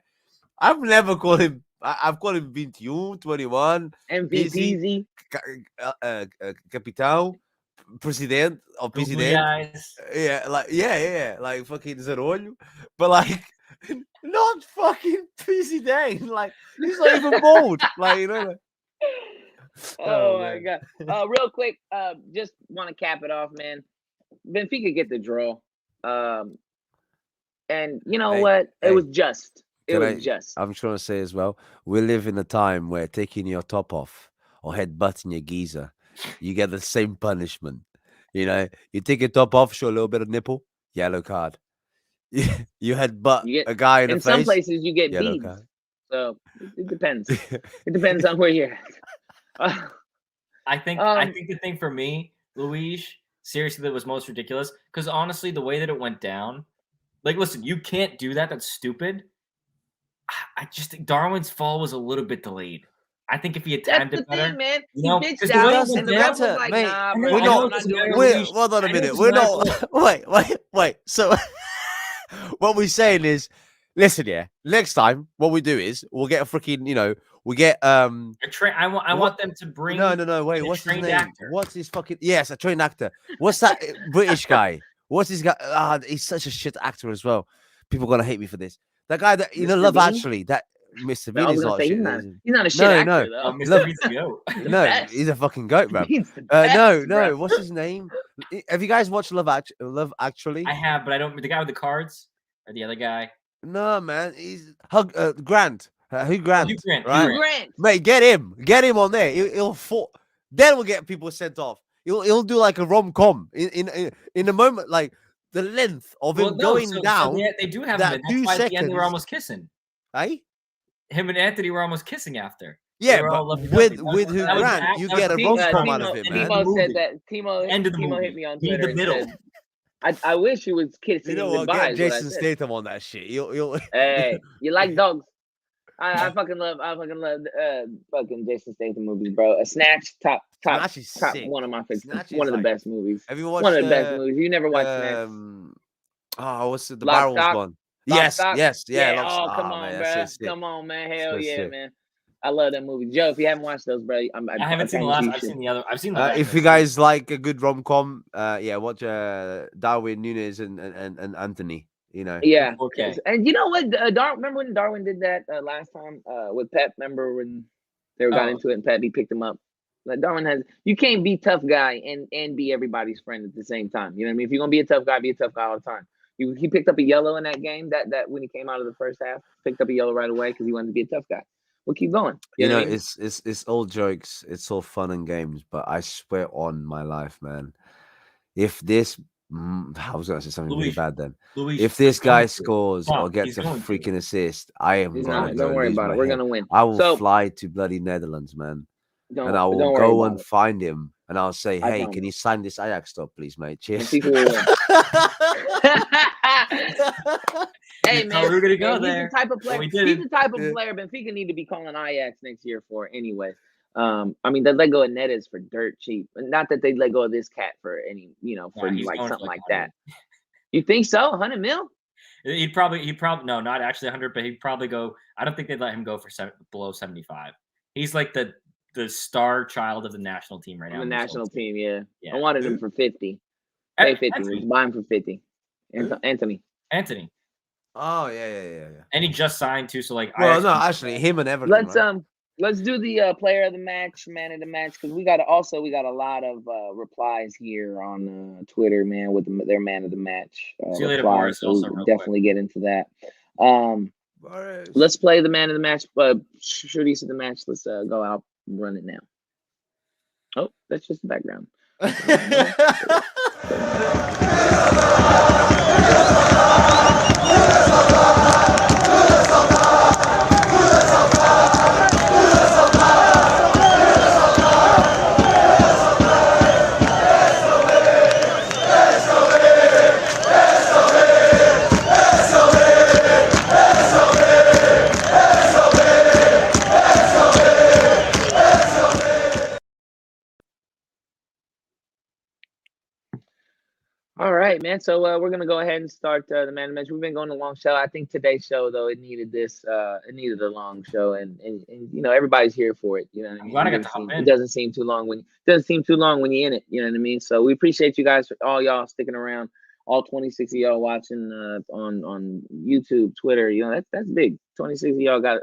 F: I've never called him. I've called him 21, 21,
C: MVP.
F: Capitão, President or
E: Googly
F: President.
E: eyes.
F: Yeah, like fucking Zarolho, but like not fucking PC Dan. Like he's not even bold. Like Like,
C: Oh my God. Real quick, just want to cap it off, man. Benfica get the draw. And you know what? It was just.
F: I'm trying to say as well, we live in a time where taking your top off or headbutting your geezer, you get the same punishment. You take your top off, show a little bit of nipple, yellow card. You headbutt a guy in the face.
C: In some places, you get
F: yellow
C: beads.
F: card.
C: So it depends. It depends on where you're at.
E: I think the thing for me, Luis, seriously, that was most ridiculous. Because honestly, the way that it went down, like, listen, you can't do that. That's stupid. I just think Darwin's fall was a little bit delayed. I think if he had timed it better,
C: thing, man. He
E: because
C: bitched
E: the way
C: out,
E: it
C: and
E: went
C: the
E: down,
C: ref was like,
F: mate,
C: nah,
E: I
C: bro,
E: know- I know
C: I'm
E: it
C: not
E: doesn't
C: doing
E: matter.
C: it.
F: Hold on a
E: I know
F: minute.
E: it's
F: We're
E: not
F: not. Wait. So, what we're saying is, listen, yeah. Next time, what we do is we'll get a freaking, we get
E: I want them to bring.
F: No. Wait,
E: a
F: what's his
E: trained
F: name?
E: actor.
F: What's his fucking? Yes, a trained actor. What's that British guy? What's his guy? He's such a shit actor as well. People are gonna hate me for this. That guy that
C: Mr.
F: Love
C: Bean?
F: Actually. That Mr.
C: I
F: Bean
C: was
F: is
C: gonna
F: not
C: say
F: shit.
C: he's not a shit
F: No,
C: actor
F: no.
C: though.
E: Mr.
F: Love-
E: Bean's the goat.
F: No,
C: best.
F: he's a fucking goat, bro.
C: Bean's the best,
F: No.
C: bro.
F: What's his name? Have you guys watched Love Actually?
E: I have, but I don't. The guy with the cards or the other guy.
F: No, man. He's Grant. Hugh Grant.
E: Hugh Grant,
F: Right?
E: Hugh
C: Grant.
F: Mate, get him on there. He'll fall. Then we'll get people sent off. He'll do like a rom-com in a moment, like the length of him going down.
E: They do have
F: that
E: him. That's
F: 2
E: why at the end they were
F: seconds.
E: almost kissing.
F: Eh?
E: Him and Anthony were almost kissing after.
F: Yeah,
E: They were all
F: but
E: lovey-dovey.
F: with Hugh
E: That was
F: Grant,
E: act-
F: you
E: that
F: get a
E: was
F: rom-com out
E: Timo-
F: of it,
E: Timo
F: man.
E: the movie.
C: Timo said that.
E: End of the
C: Timo
E: movie.
C: hit me on
E: Be the
C: Twitter and
E: middle.
C: said, I wish he was kissing
F: You know
C: him
F: what?
C: goodbye.
F: Get
C: is what I
F: Jason
C: said.
F: Statham on that shit. You'll
C: Hey, you like dogs? I fucking love fucking Jason Statham movies, bro. A Snatch, top
F: Snatch is sick.
C: one of my favorites.
F: Snatch is
C: One of the
F: like-
C: best movies.
F: Have you watched
C: One of the best movies. You never watched Snatch?
F: What's it? The
C: Lock,
F: Barrels
C: Stock?
F: one.
C: Lock,
F: Yes,
C: Stock?
F: yeah.
C: Yeah.
F: Lock,
C: Oh,
F: Stock.
C: come on,
F: man,
C: bro.
F: that shit's sick.
C: Come on, man. Hell
F: That's
C: yeah,
F: sick.
C: man. I love that movie. Joe, if you haven't watched those, bro,
E: I haven't seen the last. I've seen the other. I've seen the.
F: If you guys like a good rom-com, watch Darwin Núñez and Anthony.
C: Yeah.
E: Okay.
C: And you know what? Remember when Darwin did that last time with Pep? Remember when they got into it and Pep, he picked him up? Like Darwin you can't be tough guy and be everybody's friend at the same time. You know what I mean? If you're gonna be a tough guy, be a tough guy all the time. He picked up a yellow in that game. That when he came out of the first half, picked up a yellow right away because he wanted to be a tough guy. We'll keep going. You know what I mean?
F: it's all jokes. It's all fun and games. But I swear on my life, man, if this I was going to say something really
E: Luis-
F: bad then.
E: Luis
F: If this
E: is going
F: guy
E: to.
F: scores
E: Fuck,
F: or gets
E: he's
F: a
E: going to.
F: freaking assist, I am
C: He's
F: going
C: not.
F: to
C: Don't worry
F: lose
C: about
F: my
C: it. We're
F: head.
C: gonna win.
F: I will
C: So
F: fly to bloody Netherlands, man.
C: don't
F: And I will
C: don't worry
F: go
C: about
F: and
C: it.
F: find him, and I'll say,
C: I
F: "Hey,
C: promise.
F: can you sign this Ajax stuff, please, mate?
C: And
F: Cheers."
C: people will win. Hey
E: You
C: man,
E: thought we were gonna go
C: he's
E: there,
C: the type of
E: but
C: player.
E: we
C: He's
E: didn't.
C: the type of
F: Yeah.
C: player Benfica need to be calling Ajax next year for anyway. I mean, they let go of Neres for dirt cheap. Not that they let go of this cat for any, for
E: Nah, he's
C: like
E: going for
C: something
E: like
C: like
E: 100.
C: that. You think so? 100 mil?
E: He'd probably no, not actually 100, but he'd probably go. I don't think they'd let him go for below 75. He's like the star child of the national team right now.
C: The
E: in this whole
C: national team, yeah.
E: Yeah.
C: I wanted him for 50. Pay 50.
E: Anthony.
C: Let's buy him for 50. Anthony.
E: Anthony,
F: Oh yeah.
E: and he just signed too. So like,
F: Well, no, actually, him and everything.
C: Let's do the player of the match, man of the match, because we got a lot of replies here on Twitter, man, with their man of the match.
E: See you later,
C: replies,
E: Boris.
C: so
E: Also,
C: we'll
E: real
C: definitely get into that.
F: Boris.
C: Let's play the man of the match. Shooties of the match. Let's go out and run it now. Oh, that's just the background. All right, man. So we're gonna go ahead and start the man of the match. We've been going a long show. I think today's show, though, it needed this. It needed a long show, and everybody's here for it. You know what I mean?
E: glad I got to hop in.
C: It doesn't seem too long when you're in it. You know what I mean? So we appreciate you guys, all y'all sticking around. All 26 of y'all watching on YouTube, Twitter. You know that's big. 26 of y'all got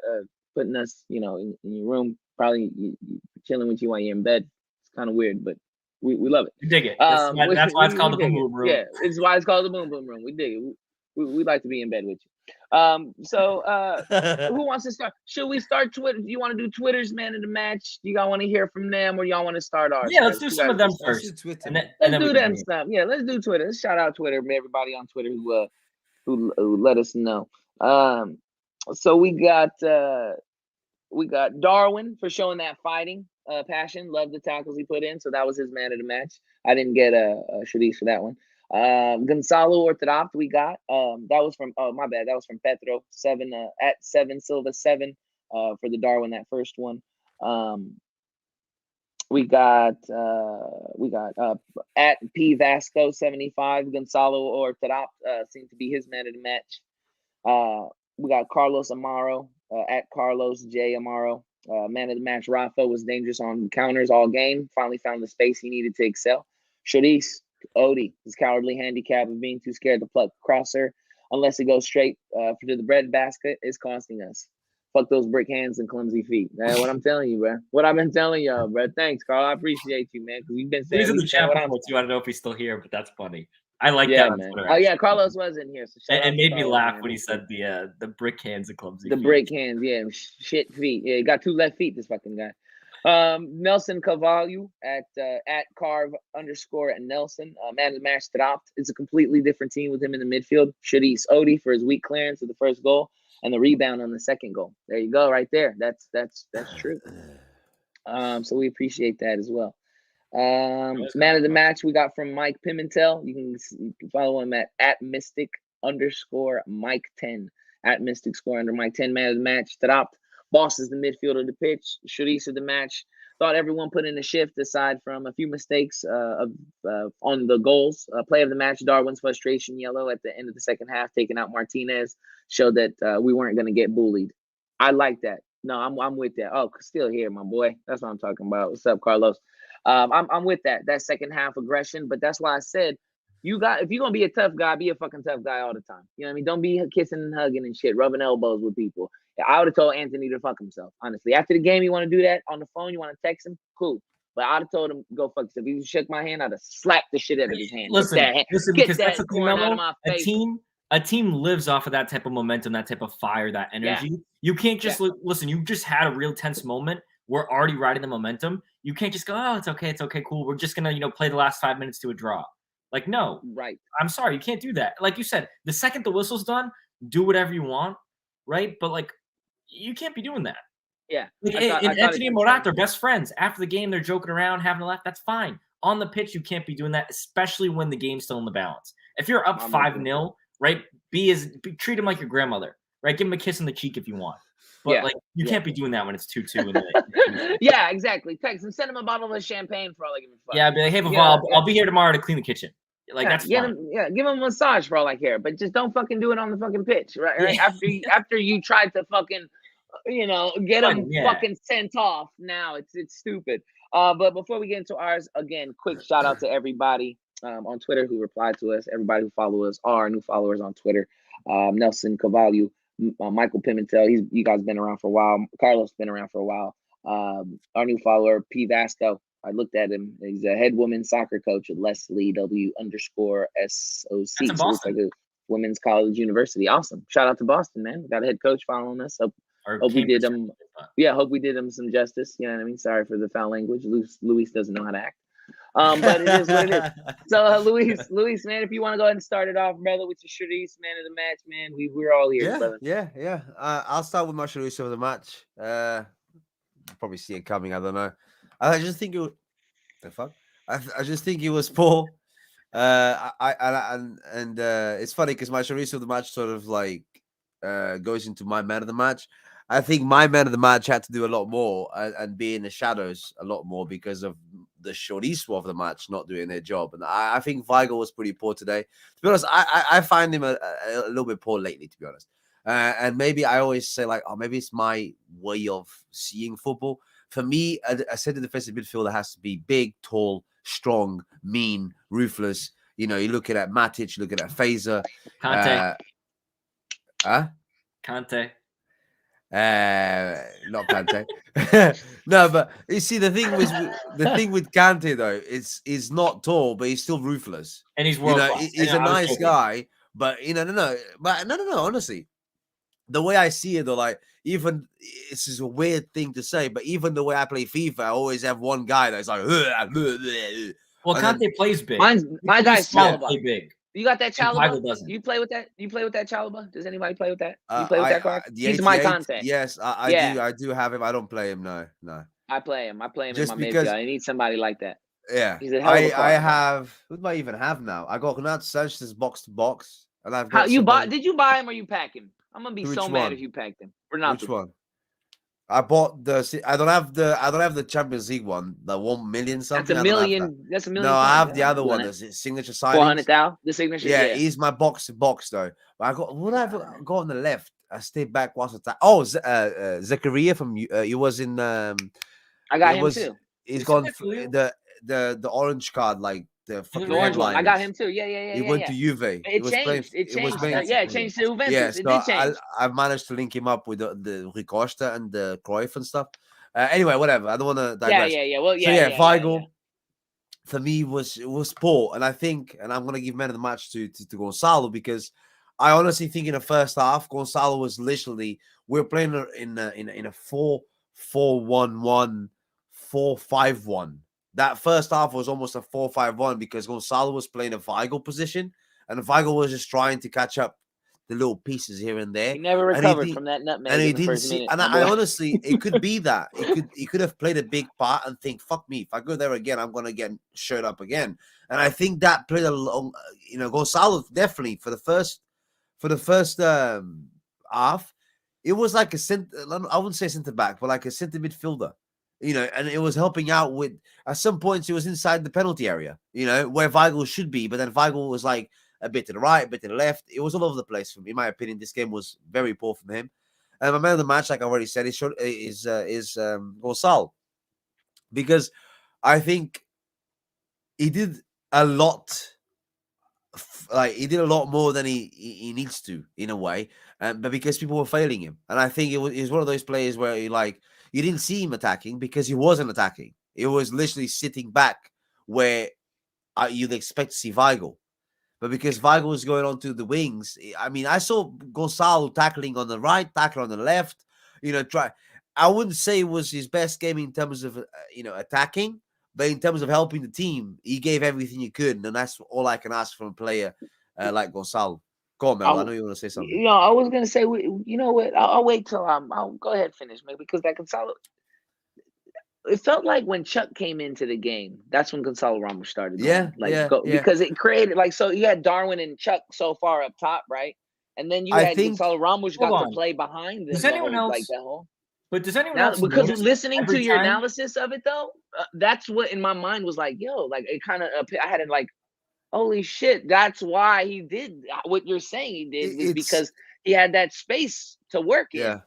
C: putting us, in your room, probably chilling with you while you're in bed. It's kind of weird, but we love it.
E: We dig it. That's why it's called the Boom Boom Room.
C: Yeah, it's why it's called the Boom Boom Room. We dig it. We like to be in bed with you. So who wants to start? Should we start Twitter? Do you want to do Twitter's man of the match? Do y'all want to hear from them, or y'all want to start ours?
E: Yeah, let's do some of them first.
C: Let's do them stuff. Yeah, let's do Twitter. Let's shout out Twitter, everybody on Twitter who let us know. So we got Darwin for showing that fighting passion. Loved the tackles he put in, so that was his man of the match. I didn't get a Shadish for that one. Gonzalo Ortodopt we got. That was from my bad. That was from Petro 7 at 7 Silva 7 for the Darwin, that first one. We got at P Vasco 75 Gonzalo Ortodopt seemed to be his man of the match. We got Carlos Amaro at Carlos J Amaro. Man of the match, Rafa was dangerous on counters all game. Finally found the space he needed to excel. Sharice Odie, his cowardly handicap of being too scared to pluck crosser unless it goes straight to the bread basket is costing us. Fuck those brick hands and clumsy feet. Man, what I'm telling you, bro. What I've been telling y'all, bro. Thanks, Carl. I appreciate you, man, because you've been saying.
E: He's in the chat before too. I don't know if he's still here, but that's funny. I like that.
C: Man. Oh yeah, Carlos was in here. So
E: it made me laugh when he said the brick hands and clumsy.
C: The brick hands, yeah, shit feet. Yeah, he got 2 left feet. This fucking guy. Nelson Cavallo at Carv _ at Nelson. Man of the match dropped. It's a completely different team with him in the midfield. Shadis Odie for his weak clearance of the first goal and the rebound on the second goal. There you go, right there. That's true. So we appreciate that as well. Man of the match we got from Mike Pimentel. You can follow him at Mystic _ Mike 10 at Mystic _ Mike 10. Man of the match dropped. Boss is the midfielder of the pitch. Sharice of the match. Thought everyone put in a shift aside from a few mistakes on the goals. Play of the match, Darwin's frustration yellow at the end of the second half, taking out Martinez, showed that we weren't going to get bullied. I like that. No, I'm with that. Oh, still here, my boy. That's what I'm talking about. What's up, Carlos? I'm with that second half aggression, but that's why I said if you're gonna be a tough guy, be a fucking tough guy all the time. You know what I mean? Don't be kissing and hugging and shit, rubbing elbows with people. I would have told Anthony to fuck himself, honestly. After the game, you want to do that on the phone, you want to text him, cool. But I'd have told him go fuck yourself. If he shook my hand, I'd have slapped the shit out of his hand.
E: Listen,
C: get that corn out of my face.
E: A team lives off of that type of momentum, that type of fire, that energy. Yeah. You can't just listen. You just had a real tense moment. We're already riding the momentum. You can't just go, oh, it's okay, cool. We're just gonna, play the last 5 minutes to a draw. Like, no,
C: Right.
E: I'm sorry, you can't do that. Like you said, the second the whistle's done, do whatever you want, right? But like, you can't be doing that.
C: Yeah.
E: Like,
C: I thought
E: Anthony
C: it
E: and Morat, they're best friends. After the game, they're joking around, having a laugh. That's fine. On the pitch, you can't be doing that, especially when the game's still in the balance. If you're up 5-0, right, treat him like your grandmother, right? Give him a kiss on the cheek if you want. But like, you can't be doing that when it's 2-2.
C: Yeah, exactly. Text and send him a bottle of champagne for all I give a fuck.
E: Yeah, I'd be like, hey, Vival, I'll be here tomorrow to clean the kitchen. Like, that's fine.
C: Give him a massage for all I care, but just don't fucking do it on the fucking pitch, right?
E: Yeah.
C: After you tried to fucking, get him fucking sent off. Now it's stupid. But before we get into ours, again, quick shout out to everybody on Twitter who replied to us. Everybody who follow us, our new followers on Twitter. Nelson Cavallo, Michael Pimentel. You guys been around for a while. Carlos been around for a while. Our new follower P Vasco. I looked at him. He's a head women's soccer coach at Leslie W_SOC. So it's like a women's college university. Awesome. Shout out to Boston, man. We got a head coach following us. Hope we did him. Yeah, hope we did him some justice. You know what I mean? Sorry for the foul language. Luis doesn't know how to act. But it is what it is. So Luis, man, if you want to go ahead and start it off, brother, with your Charisse man of the match, man. We're all here, brother.
D: Yeah. I'll start with my Charisse of the match. Probably see it coming. I don't know. I just think it was the fuck. I just think it was poor. It's funny because my Charisse of the match sort of like goes into my man of the match. I think my man of the match had to do a lot more and be in the shadows a lot more because of the Chorizo of the match not doing their job. And I think Weigl was pretty poor today. To be honest, I find him a little bit poor lately, to be honest. And maybe I always say like, oh, maybe it's my way of seeing football. For me, a centre defensive midfielder has to be big, tall, strong, mean, ruthless. You're looking at Matic, you're looking at Fazer.
E: Conte.
D: Conte. Not Kante. No, but you see the thing with Kante though, is not tall, but he's still ruthless,
E: and he's world class.
D: He's a nice guy, but no. Honestly, the way I see it though, like even this is a weird thing to say, but even the way I play FIFA, I always have one guy that's like.
E: Well, Kante plays big.
C: My guy's
E: play big.
C: You got that Chalaba? You play with that? You play with that Chalaba? Does anybody play with that? You play with that card? He's my contact.
D: Yes, I do have him. I don't play him. No.
C: I play him.
D: Just
C: in my
D: because,
C: midfield. I need somebody like that.
D: Yeah.
C: He's a hell of a card,
D: I have. Who do I even have now? I got Renato Sanchez box to box, and I've got.
C: Did you buy him or you pack him? I'm gonna be mad if you packed him. Renato.
D: Which one? I bought I don't have the Champions League one, the 1 million something.
C: That's a million. That's a million.
D: No, I have the other one. Is it signature signing?
C: 400,000. The signature.
D: Yeah, he's my box to box though. But I got what I've got on the left. I stayed back whilst attack. Oh, Zakaria from he was in.
C: I got him too.
D: He's gone the orange card, like the fucking
C: orange one. I got him too. Yeah.
D: He went to Juve.
C: It changed. It changed to Juventus.
D: Yeah,
C: it did change.
D: I've managed to link him up with the Rui Costa and the Cruyff and stuff. Anyway, whatever. I don't want to digress.
C: Yeah.
D: Weigl for me was poor, and I think, and I'm gonna give man of the match to Gonçalo because I honestly think in the first half, Gonçalo was literally we're playing in a 4-4-1-1, 4-5-1. That first half was almost a 4-5-1 because Gonçalo was playing a Weigl position, and Weigl was just trying to catch up the little pieces here and there.
C: He never recovered from that nutmeg.
D: And he didn't see. And I honestly, it could be that he could have played a big part and think, "Fuck me! If I go there again, I'm gonna get showed up again." And I think that played a long. Gonçalo definitely for the first half, it was like a I wouldn't say centre back, but like a centre midfielder. And it was helping out with, at some points, he was inside the penalty area, where Weigl should be. But then Weigl was like a bit to the right, a bit to the left. It was all over the place for me. In my opinion, this game was very poor from him. And my man of the match, like I already said, is Gonçalo. Because I think he did a lot. He did a lot more than he needs to, in a way. But because people were failing him. And I think he was one of those players where you didn't see him attacking because he wasn't attacking. He was literally sitting back where you'd expect to see Weigl. But because Weigl was going on to the wings, I saw Gonçalo tackling on the right, tackling on the left. I wouldn't say it was his best game in terms of, attacking,
F: But in terms of helping the team, he gave everything he could, and that's all I can ask from a player like Gonzalo. Go on, Mel. I know you want to say something.
C: I was gonna say, you know what? I'll wait till I'll go ahead and finish, maybe, because that Gonzalo. It felt like when Chuck came into the game, that's when Gonzalo Ramos started. Because it created so you had Darwin and Chuck so far up top, right? And then you had Gonzalo Ramos got to play behind them.
E: Does anyone else? But does anyone else?
C: Because listening to your analysis of it, though, that's what in my mind was like, it kind of, I had it like, holy shit, that's why he did what you're saying he did, was because he had that space to work in.
F: Yeah.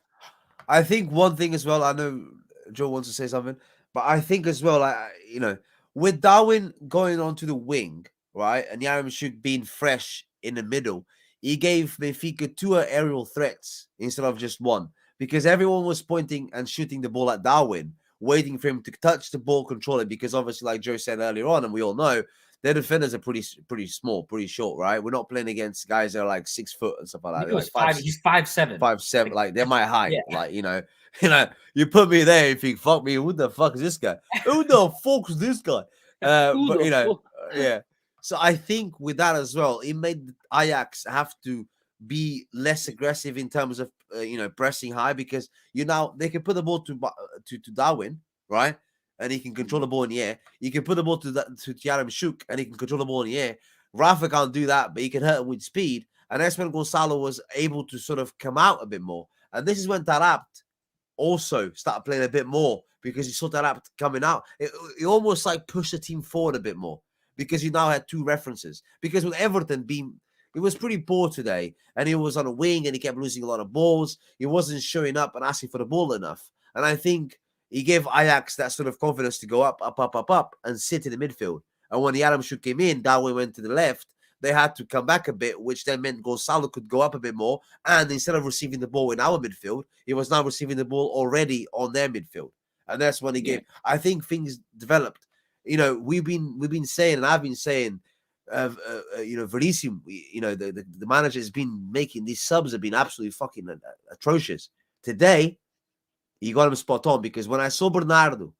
F: I think one thing as well, I know Joe wants to say something, but I think as well, with Darwin going onto the wing, right, and Yaremchuk being fresh in the middle, he gave Benfica 2 aerial threats instead of just one. Because everyone was pointing and shooting the ball at Darwin, waiting for him to touch the ball, control it. Because obviously, like Joe said earlier on, and we all know, their defenders are pretty small, pretty short, right? We're not playing against guys that are like 6 foot and stuff like that.
E: He's 5'7".
F: 5'7", like they're my height. Yeah. You put me there, you think, fuck me, who the fuck is this guy? Who the fuck is this guy? Yeah. So I think with that as well, it made Ajax have to be less aggressive in terms of pressing high, because they can put the ball to Darwin, right, and he can control the ball in the air. You can put the ball to Yaremchuk, and he can control the ball in the air. Rafa can't do that, but he can hurt him with speed, and that's when Gonzalo was able to sort of come out a bit more. And this is when Tarabt also started playing a bit more, because he saw Tarabt coming out. It almost like pushed the team forward a bit more, because you now had 2 references. Because with Everton it was pretty poor today, and he was on a wing, and he kept losing a lot of balls. He wasn't showing up and asking for the ball enough. And I think he gave Ajax that sort of confidence to go up, and sit in the midfield. And when the Yaremchuk came in, Darwin went to the left. They had to come back a bit, which then meant Gonzalo could go up a bit more. And instead of receiving the ball in our midfield, he was now receiving the ball already on their midfield. And that's when he gave. I think things developed. We've been saying, and I've been saying, VinteUm, the manager has been making these subs have been absolutely fucking atrocious. Today, he got him spot on, because when I saw Bernardo,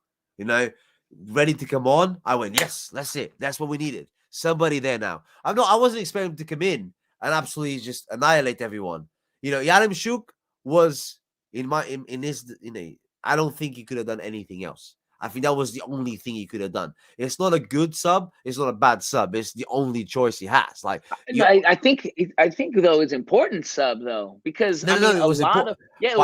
F: ready to come on, I went, yes, that's it. That's what we needed. Somebody there now. I wasn't expecting him to come in and absolutely just annihilate everyone. Yaremchuk was I don't think he could have done anything else. I think that was the only thing he could have done. It's not a good sub. It's not a bad sub. It's the only choice he has. I
C: think though it's important sub though, because
F: it was important.
C: It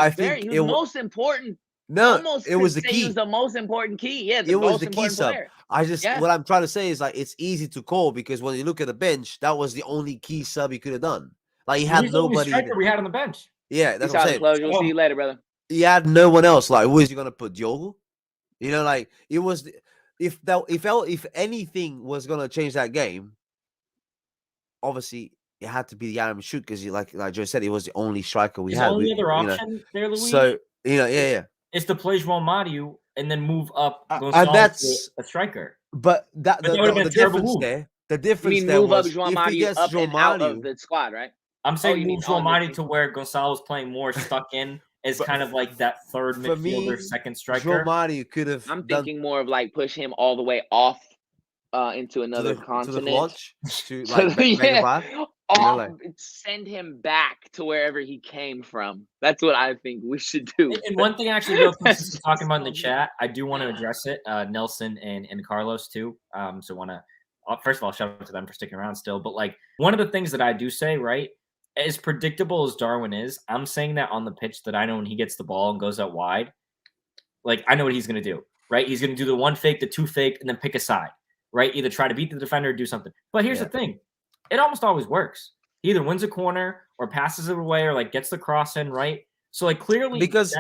C: was most important.
F: It was the key.
C: It was the most important key. Yeah,
F: it was the key sub. What I'm trying to say is it's easy to call, because when you look at the bench, that was the only key sub he could have done. He had nobody.
E: The striker we had on the bench.
F: Yeah, that's what I'm saying.
C: We'll see you later, brother.
F: He had no one else. Who is he gonna put? Diogo? It was, if anything was gonna change that game, obviously it had to be the Yaremchuk, because like Joe said, he was the only striker we had.
E: The only other option there, Luis.
F: So
E: is to play João Mario and then move up
F: and that's
E: a striker.
F: But the difference there,
C: move up João Mario up and out of the squad, right?
E: I'm saying move João Mario to where Gonzalo's playing more stuck in. Is kind of like that third midfielder, second striker.
F: João Mario could have.
C: I'm thinking more of push him all the way off into another continent. Send him back to wherever he came from. That's what I think we should do.
E: And one thing, actually, real quick, talking about in the chat, I do want to address it. Nelson and Carlos too. So want to first of all shout out to them for sticking around still. But one of the things that I do say, right, as predictable as Darwin is, I'm saying that on the pitch, that I know when he gets the ball and goes out wide, I know what he's going to do, right? He's going to do the 1 fake, the 2 fake, and then pick a side, right? Either try to beat the defender or do something. But here's the thing. It almost always works. He either wins a corner or passes it away or gets the cross in, right? So clearly
F: because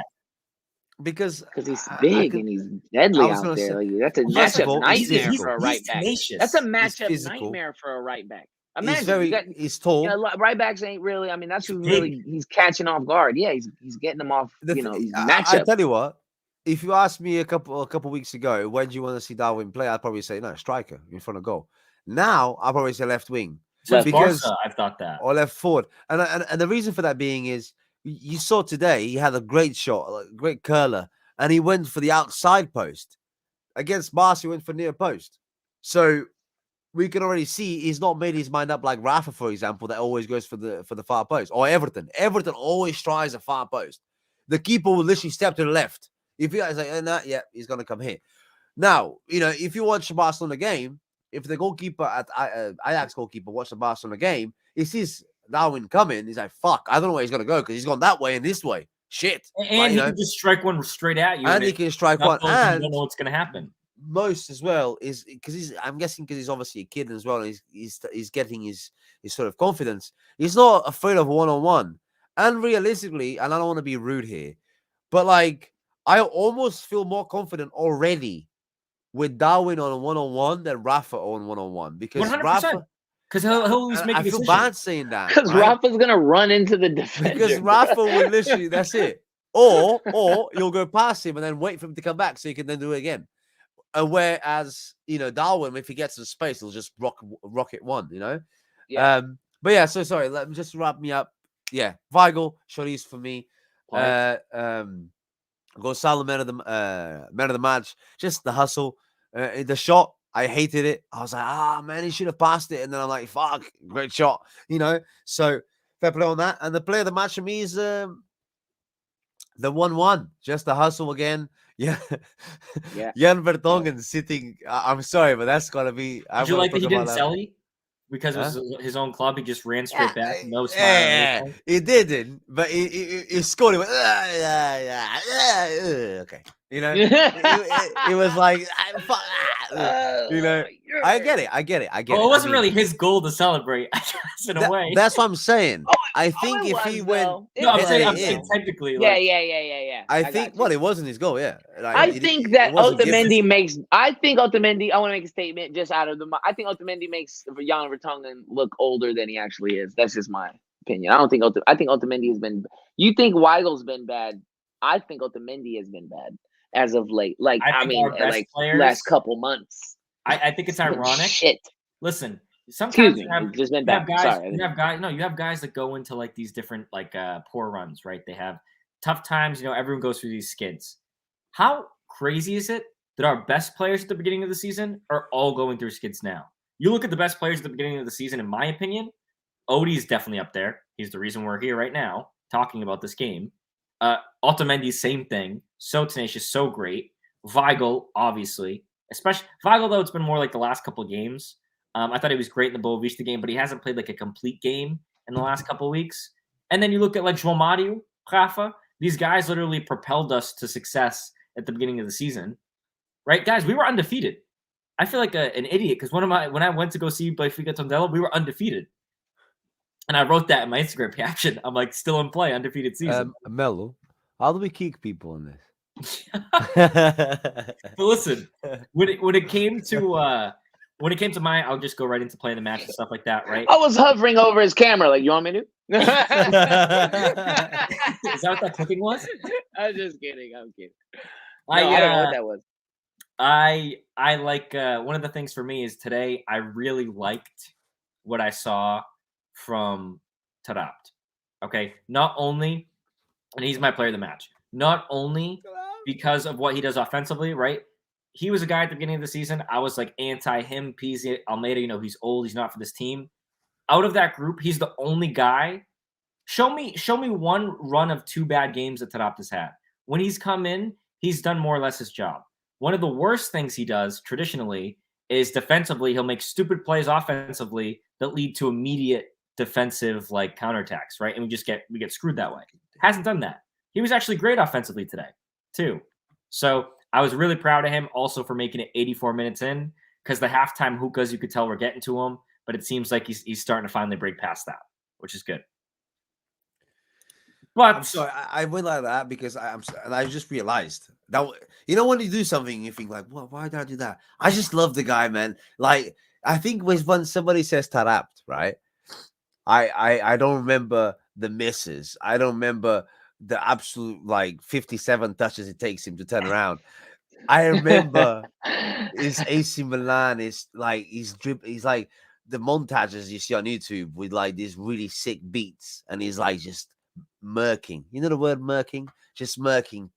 C: he's big and he's deadly out there. That's a matchup nightmare for a right back. That's a matchup nightmare for a right back. Imagine
F: he's tall.
C: Right backs ain't really. I mean, that's who really he's catching off guard. Yeah, he's getting them off. Matchup.
F: I tell you what, if you asked me a couple weeks ago, when do you want to see Darwin play? I'd probably say no, striker in front of goal. Now I'll probably say left wing,
E: because Barca, I've thought that,
F: or left forward. And the reason for that being is you saw today he had a great shot, a great curler, and he went for the outside post. against Barca, he went for near post. So we can already see he's not made his mind up like Rafa, for example, that always goes for the far post, or Everton. Everton always tries a far post. The keeper will literally step to the left. If you guys like, nah, yeah, he's gonna come here. Now, if you watch the Barcelona game, if the goalkeeper at Ajax goalkeeper watch the Barcelona game, he sees Darwin coming. He's like, "Fuck, I don't know where he's gonna go because he's gone that way and this way. Shit."
E: And he can just strike one straight at you,
F: and he can strike one, and
E: you don't know what's gonna happen.
F: Most as well is because I'm guessing because he's obviously a kid as well. And he's getting his sort of confidence. He's not afraid of one-on-one. And realistically, and I don't want to be rude here, but like I almost feel more confident already with Darwin on a one-on-one than Rafa on one-on-one because
E: 100%.
F: Rafa.
E: Because he'll always make a decision.
F: I feel bad saying that
C: because Rafa's gonna run into the defender.
F: Because Rafa will literally, that's it. Or you'll go past him and then wait for him to come back so you can then do it again. Whereas Darwin, if he gets the space, he'll just rocket one.
C: Yeah.
F: But yeah. So sorry. Let me just wrap me up. Yeah, Weigl, Choris for me. Gonzalo, man of the match. Just the hustle. The shot, I hated it. I was like, man, he should have passed it. And then I'm like, fuck, great shot. So fair play on that. And the player of the match for me is the 1-1. Just the hustle again. Yeah. Jan Vertonghen sitting. I'm sorry, but that's gotta be.
E: Did you like that he didn't sell it? Because it was his own club, he just ran straight back. No smile.
F: Yeah. He didn't, but he scored. He went, okay. It was like, I get it.
E: Well, it wasn't really his goal to celebrate, I guess, in a way.
F: That's what I'm saying. I think if he went,
E: no, I'm saying technically.
C: Yeah.
F: I think it wasn't his goal. Yeah,
C: I think that Otamendi makes. I want to make a statement just out of the. I think Otamendi makes Jan Vertonghen look older than he actually is. That's just my opinion. I think Otamendi has been. You think Weigl's been bad? I think Otamendi has been bad as of late. Like players, last couple months.
E: I think it's ironic.
C: Shit.
E: Listen, sometimes you have
C: guys.
E: You have guys that go into like these different poor runs, right? They have tough times. Everyone goes through these skids. How crazy is it that our best players at the beginning of the season are all going through skids now? You look at the best players at the beginning of the season, in my opinion, Odie is definitely up there. He's the reason we're here right now talking about this game. Otamendi, same thing. So tenacious, so great. Weigl, obviously. Especially Weigl, though, it's been more like the last couple of games. I thought he was great in the Boavista game, but he hasn't played like a complete game in the last couple of weeks. And then you look at like João Mario, Rafa. These guys literally propelled us to success at the beginning of the season. Right, guys? We were undefeated. I feel like an idiot because when I went to go see Benfica Tondela, we were undefeated. And I wrote that in my Instagram caption. I'm like, still in play, undefeated season.
F: Melo, how do we kick people in this?
E: But listen, when it came to my, I'll just go right into playing the match and stuff like that, right?
C: I was hovering over his camera, like, you want me to?
E: Is that what that clicking was?
C: I'm just kidding. I'm kidding.
E: I
C: don't know what that was.
E: I like one of the things for me is today I really liked what I saw from Taarabt. Okay, not only, and he's my player of the match, not only because of what he does offensively, right? He was a guy at the beginning of the season. I was like anti him, Pizzi, Almeida. He's old. He's not for this team. Out of that group, he's the only guy. Show me one run of 2 bad games that Taarabt has had. When he's come in, he's done more or less his job. One of the worst things he does traditionally is defensively, he'll make stupid plays offensively that lead to immediate defensive counterattacks, right? And we get screwed that way. Hasn't done that. He was actually great offensively today, too. So I was really proud of him also for making it 84 minutes in, because the halftime hookahs, you could tell we're getting to him, but it seems like he's starting to finally break past that, which is good. But
F: I'm sorry, I went like that because I just realized that when you do something, you think like, well, why did I do that? I just love the guy, man. Like, I think when somebody says Taarabt, right? I don't remember the misses. I don't remember the absolute 57 touches it takes him to turn around. I remember his AC Milan is he's like the montages you see on YouTube with these really sick beats, and he's just murking. You know the word murking? Just murking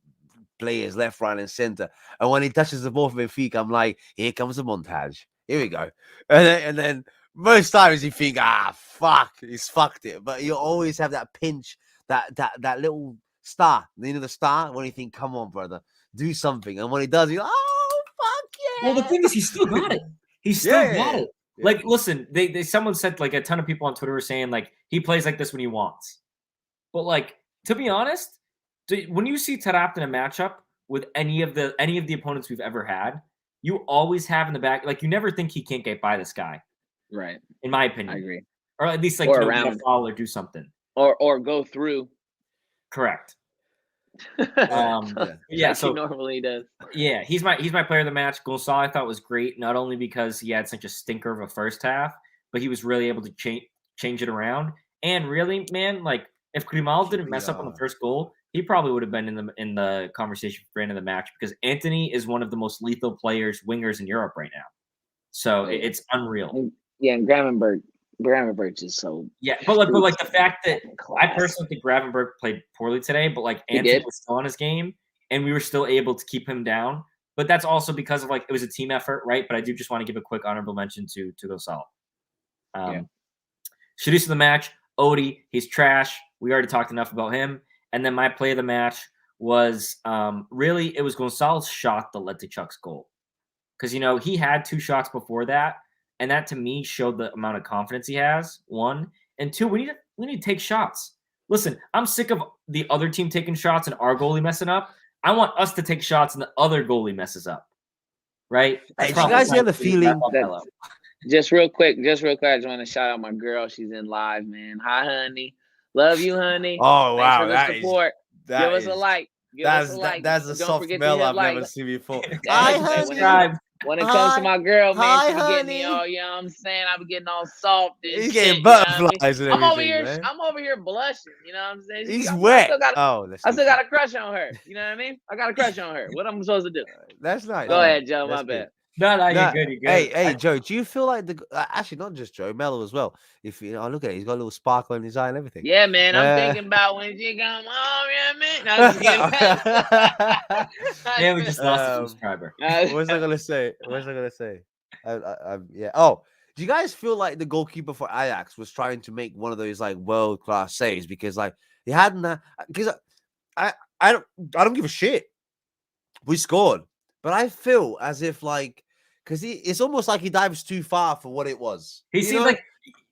F: players left, right, and center. And when he touches the ball for Benfica, I'm like, here comes the montage. Here we go. And then most times you think, fuck, he's fucked it. But you always have that pinch, that little star, the star, when you think, come on, brother, do something. And when he does, you're like, oh, fuck yeah.
E: Well, the thing is, he still got it. He still got it.
F: Yeah.
E: Like, listen, someone said, like, a ton of people on Twitter were saying, like, he plays like this when he wants. But, like, to be honest, when you see Taarabt in a matchup with any of the opponents we've ever had, you always have in the back, like, you never think he can't get by this guy.
C: Right.
E: In my opinion.
C: I agree.
E: Or at least, like,
C: Or
E: get a
C: around.
E: foul or do something.
C: Or go through.
E: Correct.
C: Yeah,
E: so
C: he normally does.
E: Yeah, he's my player of the match. Gonçalo, I thought, was great, not only because he had such a stinker of a first half, but he was really able to change it around. And really, man, like, if Grimal didn't mess up on the first goal, he probably would have been in the conversation for end of the match, because Antony is one of the most lethal wingers in Europe right now. So it's unreal.
C: Yeah, and Gravenberch is so.
E: Yeah, but like the fact that I personally think Gravenberch played poorly today, but like Antony was still on his game, and we were still able to keep him down. But that's also because of, like, it was a team effort, right? But I do just want to give a quick honorable mention to Gonçalo. Seduce of the match, Odie. He's trash. We already talked enough about him. And then my play of the match was really, it was Gonçalo's shot that led to Chuck's goal. Because, you know, he had 2 shots before that, and that to me showed the amount of confidence he has, 1. And 2, we need to take shots. Listen, I'm sick of the other team taking shots and our goalie messing up. I want us to take shots and the other goalie messes up. Right?
F: Hey, do you guys have the feeling
C: that, just real quick, I just want to shout out my girl. She's in live, man. Hi, honey. Love you, honey.
F: Oh, wow.
C: Thanks for the support. Give us a like.
F: That's a soft mail I've never seen before.
E: Hi, honey.
C: When it comes to my girl, man, she be getting me all, you know what I'm saying? I be getting all soft.
F: He's getting butterflies and everything,
C: I'm over here blushing, you know what I'm saying?
F: He's wet. I
C: still got a crush on her. You know what I mean? I got a crush on her. What am I supposed to do?
F: That's nice.
C: Go ahead, Joe. My bad.
E: No, you're good. You're good.
F: Hey, Joe, do you feel like actually not just Joe, Melo as well? If you know, look at it, he's got a little sparkle in his eye and everything.
C: Yeah, man. I'm thinking about when she come home. Yeah, man.
E: Yeah, we just lost a subscriber.
F: What was I gonna say? Yeah. Oh, do you guys feel like the goalkeeper for Ajax was trying to make one of those like world class saves because like he hadn't? Because I don't give a shit. We scored, but I feel as if like. Because it's almost like he dives too far for what it was.
E: He seemed like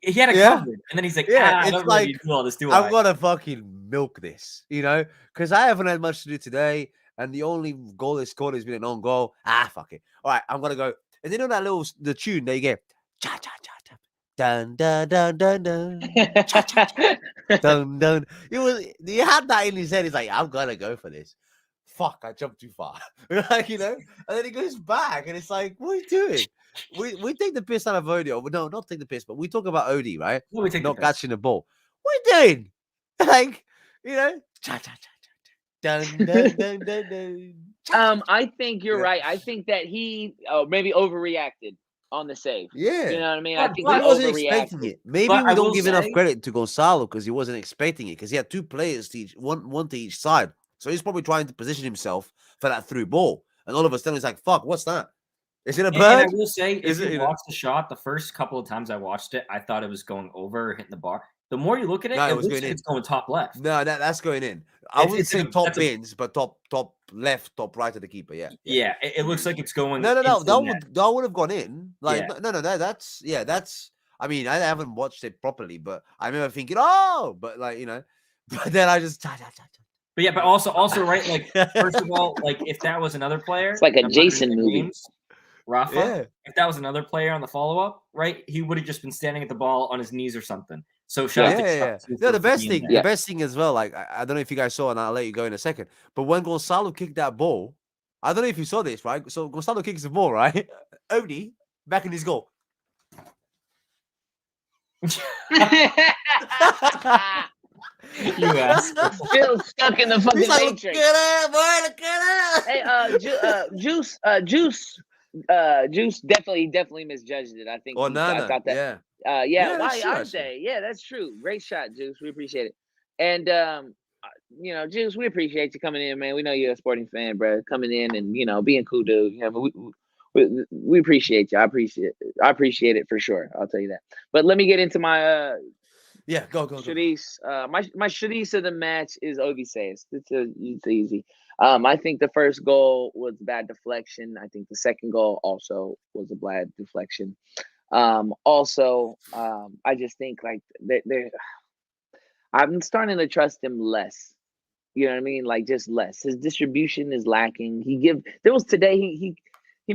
E: he had a covered, and then he's like, I don't really do all this, do I?
F: I'm gonna fucking milk this, you know? Because I haven't had much to do today, and the only goal they scored has been an own goal. Fuck it. All right, I'm gonna go. And you know that the tune that you get, cha cha cha cha, dun dun dun dun dun, cha cha cha, dun dun. He had that in his head. He's like, I'm gonna go for this. Fuck, I jumped too far. Like, you know, and then he goes back and it's like, what are you doing? We take the piss out of Odie. No, not take the piss, but we talk about Odie, right?
E: No, we take
F: not catching the ball. What are you doing? Like, you know, cha cha cha cha, dun dun dun dun dun.
C: I think you're right. I think that he maybe overreacted on the save.
F: Yeah.
C: You know what I mean? I think
F: he
C: he
F: wasn't
C: overreacted.
F: expecting it. Maybe we don't give enough credit to Gonçalo because he wasn't expecting it because he had 2 players to each, one to each side. So he's probably trying to position himself for that through ball. And all of a sudden, he's like, fuck, what's that? Is it a bird?
E: And I will say, if you watch the shot, the first couple of times I watched it, I thought it was going over or hitting the bar. The more you look at it, it looks like it's going top left.
F: No, that's going in. I wouldn't say top bins, but top left, top right of the keeper, yeah.
E: Yeah, it looks like it's going
F: No, that would have gone in. Like, no, that's, I mean, I haven't watched it properly, but I remember thinking, but like, you know, but then I just,
E: But yeah, but also right, like, first of all, like, if that was another player,
C: it's like a Jason movie.
E: Rafa, if that was another player on the follow-up, right, he would have just been standing at the ball on his knees or something. So
F: no, the best thing as well, like, I don't know if you guys saw, and I'll let you go in a second, but when Gonçalo kicked that ball, I don't know if you saw this, right? So Gonçalo kicks the ball, right? Odie back in his goal.
E: You ass.
C: Still stuck in the fucking
F: like,
C: matrix.
F: Look at
C: Hey, Juice definitely misjudged it. I think. I thought that. Why aren't they? Yeah, that's true. Great shot, Juice. We appreciate it. And Juice, we appreciate you coming in, man. We know you're a sporting fan, bro. Coming in and being cool, dude. We appreciate you. I appreciate it for sure. I'll tell you that. But let me get into my
F: go.
C: Shadis. My Shadis of the match is Ovises. It's easy. I think the first goal was bad deflection. I think the second goal also was a bad deflection. I just think like I'm starting to trust him less. You know what I mean? Like just less. His distribution is lacking. He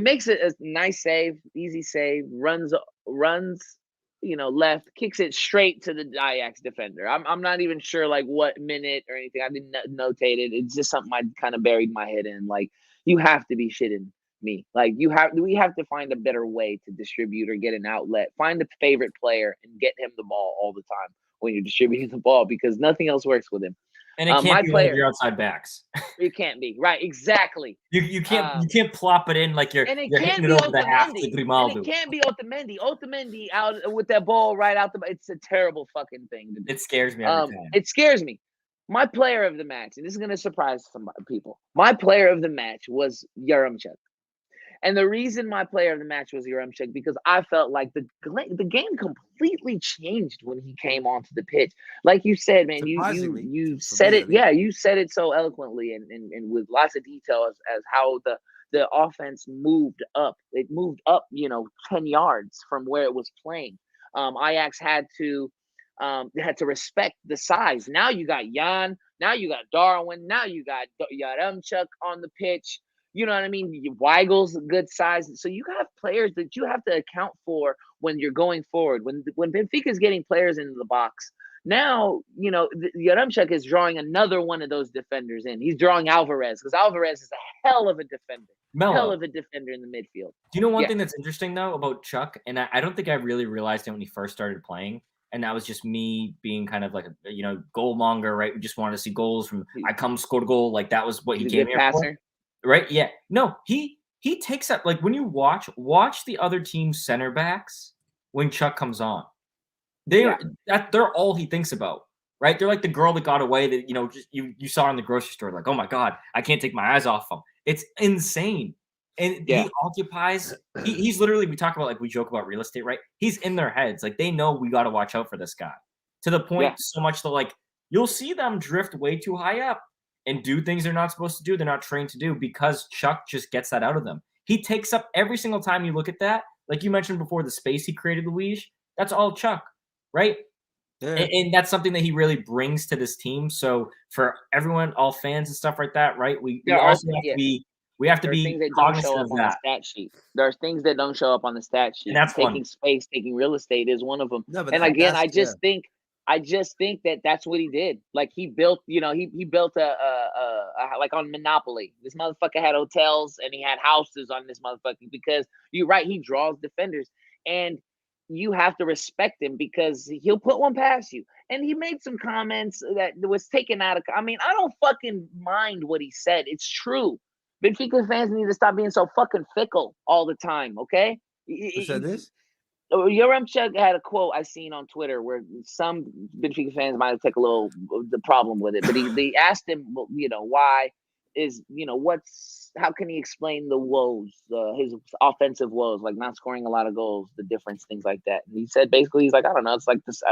C: makes it a nice save, easy save, runs, left, kicks it straight to the Ajax defender. I'm not even sure like what minute or anything. I didn't notate it. It's just something I kind of buried my head in. Like you have to be shitting me. Like we have to find a better way to distribute or get an outlet. Find a favorite player and get him the ball all the time when you're distributing the ball because nothing else works with him.
E: And it can't be one of your outside backs.
C: It can't be right, exactly.
E: You can't plop it in like you're hitting it over the half to Grimaldo.
C: And it can't be Otamendi. Otamendi out with that ball right out it's a terrible fucking thing.
E: It scares me every time.
C: It scares me. My player of the match, and this is gonna surprise some people. My player of the match was Yaremchuk. And the reason my player of the match was Yaremchuk because I felt like the game completely changed when he came onto the pitch. Like you said, man, you said it. Yeah, you said it so eloquently and with lots of detail as how the offense moved up. It moved up, 10 yards from where it was playing. Ajax had to respect the size. Now you got Jan. Now you got Darwin. Now you got Yaremchuk on the pitch. You know what I mean? Weigel's a good size. So you have players that you have to account for when you're going forward. When Benfica is getting players into the box, now, Yaremchuk is drawing another one of those defenders in. He's drawing Alvarez because Alvarez is a hell of a defender.
E: Melo.
C: Hell of a defender in the midfield.
E: Do you know one thing that's interesting, though, about Chuck? And I don't think I really realized it when he first started playing. And that was just me being kind of like a goal monger, right? We just wanted to see goals from I come scored a goal. Like that was what he came here for. Right? Yeah. No, he takes up like when you watch the other team's center backs when Chuck comes on. They're all he thinks about, right? They're like the girl that got away that just you saw in the grocery store, like, oh my God, I can't take my eyes off him. It's insane. And he occupies he's literally we talk about like we joke about real estate, right? He's in their heads. Like they know we gotta watch out for this guy. To the point so much that like you'll see them drift way too high up and do things they're not supposed to do, they're not trained to do because Chuck just gets that out of them. He takes up every single time you look at that. Like you mentioned before, the space he created, Luis, that's all Chuck, right? Yeah. And that's something that he really brings to this team. So for everyone, all fans and stuff like that, right? We also have to be cognizant of that.
C: Stat sheet. There's things that don't show up on the stat sheet.
E: And that's
C: taking space, taking real estate is one of them. No, and again, I just think that that's what he did. Like he built, he built a like on Monopoly. This motherfucker had hotels and he had houses on this motherfucker because you're right. He draws defenders and you have to respect him because he'll put one past you. And he made some comments that was taken out of. I mean, I don't fucking mind what he said. It's true. Benfica fans need to stop being so fucking fickle all the time. Okay.
F: Who said this?
C: Yaremchuk had a quote I seen on Twitter where some Benfica fans might take a little the problem with it, but they asked him, why is how can he explain the woes, his offensive woes, like not scoring a lot of goals, the difference, things like that. And he said basically he's like, I don't know, it's like this.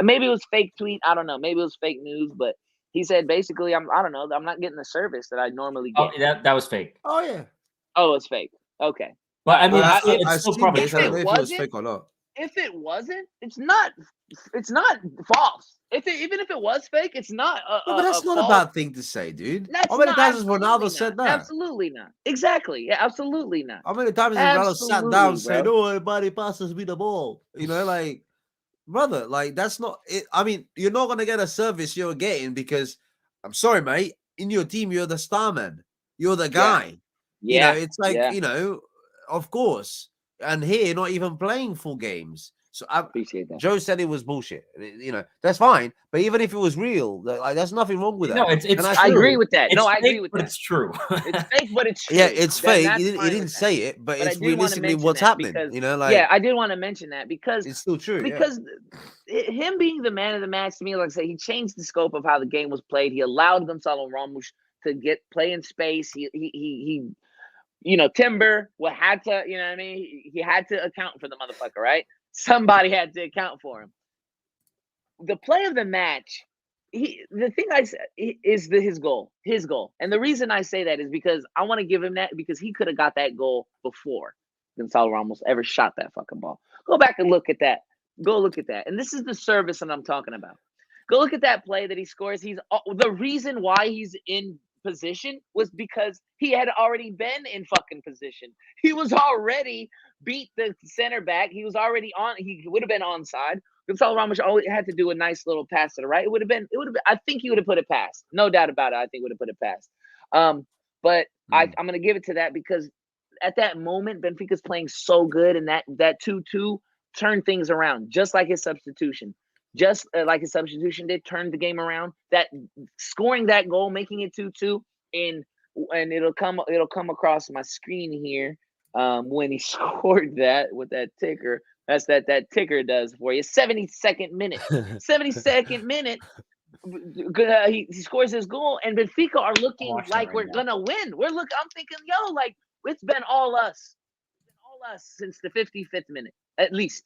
C: Maybe it was fake tweet, I don't know, maybe it was fake news, but he said basically I don't know, I'm not getting the service that I normally get.
E: Oh, that was fake.
F: Oh yeah.
C: Oh, it's fake. Okay.
E: But I mean,
F: it's still probably true. If it was fake or not.
C: If it wasn't, it's not false. Even if it was fake, it's not.
F: But that's not a bad thing to say, dude. How many times has Ronaldo said that?
C: Absolutely not. Exactly. Yeah, absolutely not.
F: How many times has Ronaldo sat down and said, "Oh, everybody passes me the ball"? Like, brother, like that's not it. I mean, you're not gonna get a service you're getting because I'm sorry, mate. In your team, you're the star man. You're the guy.
C: Yeah.
F: It's like of course. And here, not even playing full games.
D: So I
C: Appreciate that.
D: Joe said it was bullshit. You know, that's fine. But even if it was real, like, there's nothing wrong with that.
E: No, it's
D: And
E: true.
C: I agree with that.
E: It's
C: No, I
E: fake,
C: agree with
E: but
C: that.
E: it's true.
C: It's fake, but it's true.
D: Yeah, it's fake.
C: That's
D: He
C: fine
D: didn't
C: with
D: say
C: that.
D: it, but
C: But I
D: it's
C: did wanna
D: realistically
C: mention
D: what's
C: that
D: happening.
C: because-
D: You know, like
C: Yeah, I did want to mention that because
D: it's still true.
C: because him being the man of the match to me, like I said, he changed the scope of how the game was played. He allowed Gonzalo Ramos to play in space. He you know, Timber had to, you know what I mean? He had to account for the motherfucker, right? Somebody had to account for him. The play of the match, the thing I said is his goal. And the reason I say that is because I want to give him that because he could have got that goal before Gonzalo Ramos ever shot that fucking ball. Go back and look at that. Go look at that. And this is the service that I'm talking about. Go look at that play that he scores. The reason why he's in position was because he had already been in fucking position. He was already beat the center back. He was already on. He would have been onside. Gonzalo Ramos only had to do a nice little pass to the right. It would have been. I think he would have put it past. No doubt about it. I think would have put it past. But I'm gonna give it to that because at that moment Benfica's playing so good, and that 2-2 turned things around, just like his substitution. Just like his substitution did, turn the game around. That scoring that goal, making it 2-2, and it'll come across my screen here when he scored that with that ticker. That's that ticker does for you. 72nd minute. 72nd minute. He scores his goal, and Benfica are looking like we're gonna win. I'm thinking, yo, like it's been all us. Since the 55th minute, at least.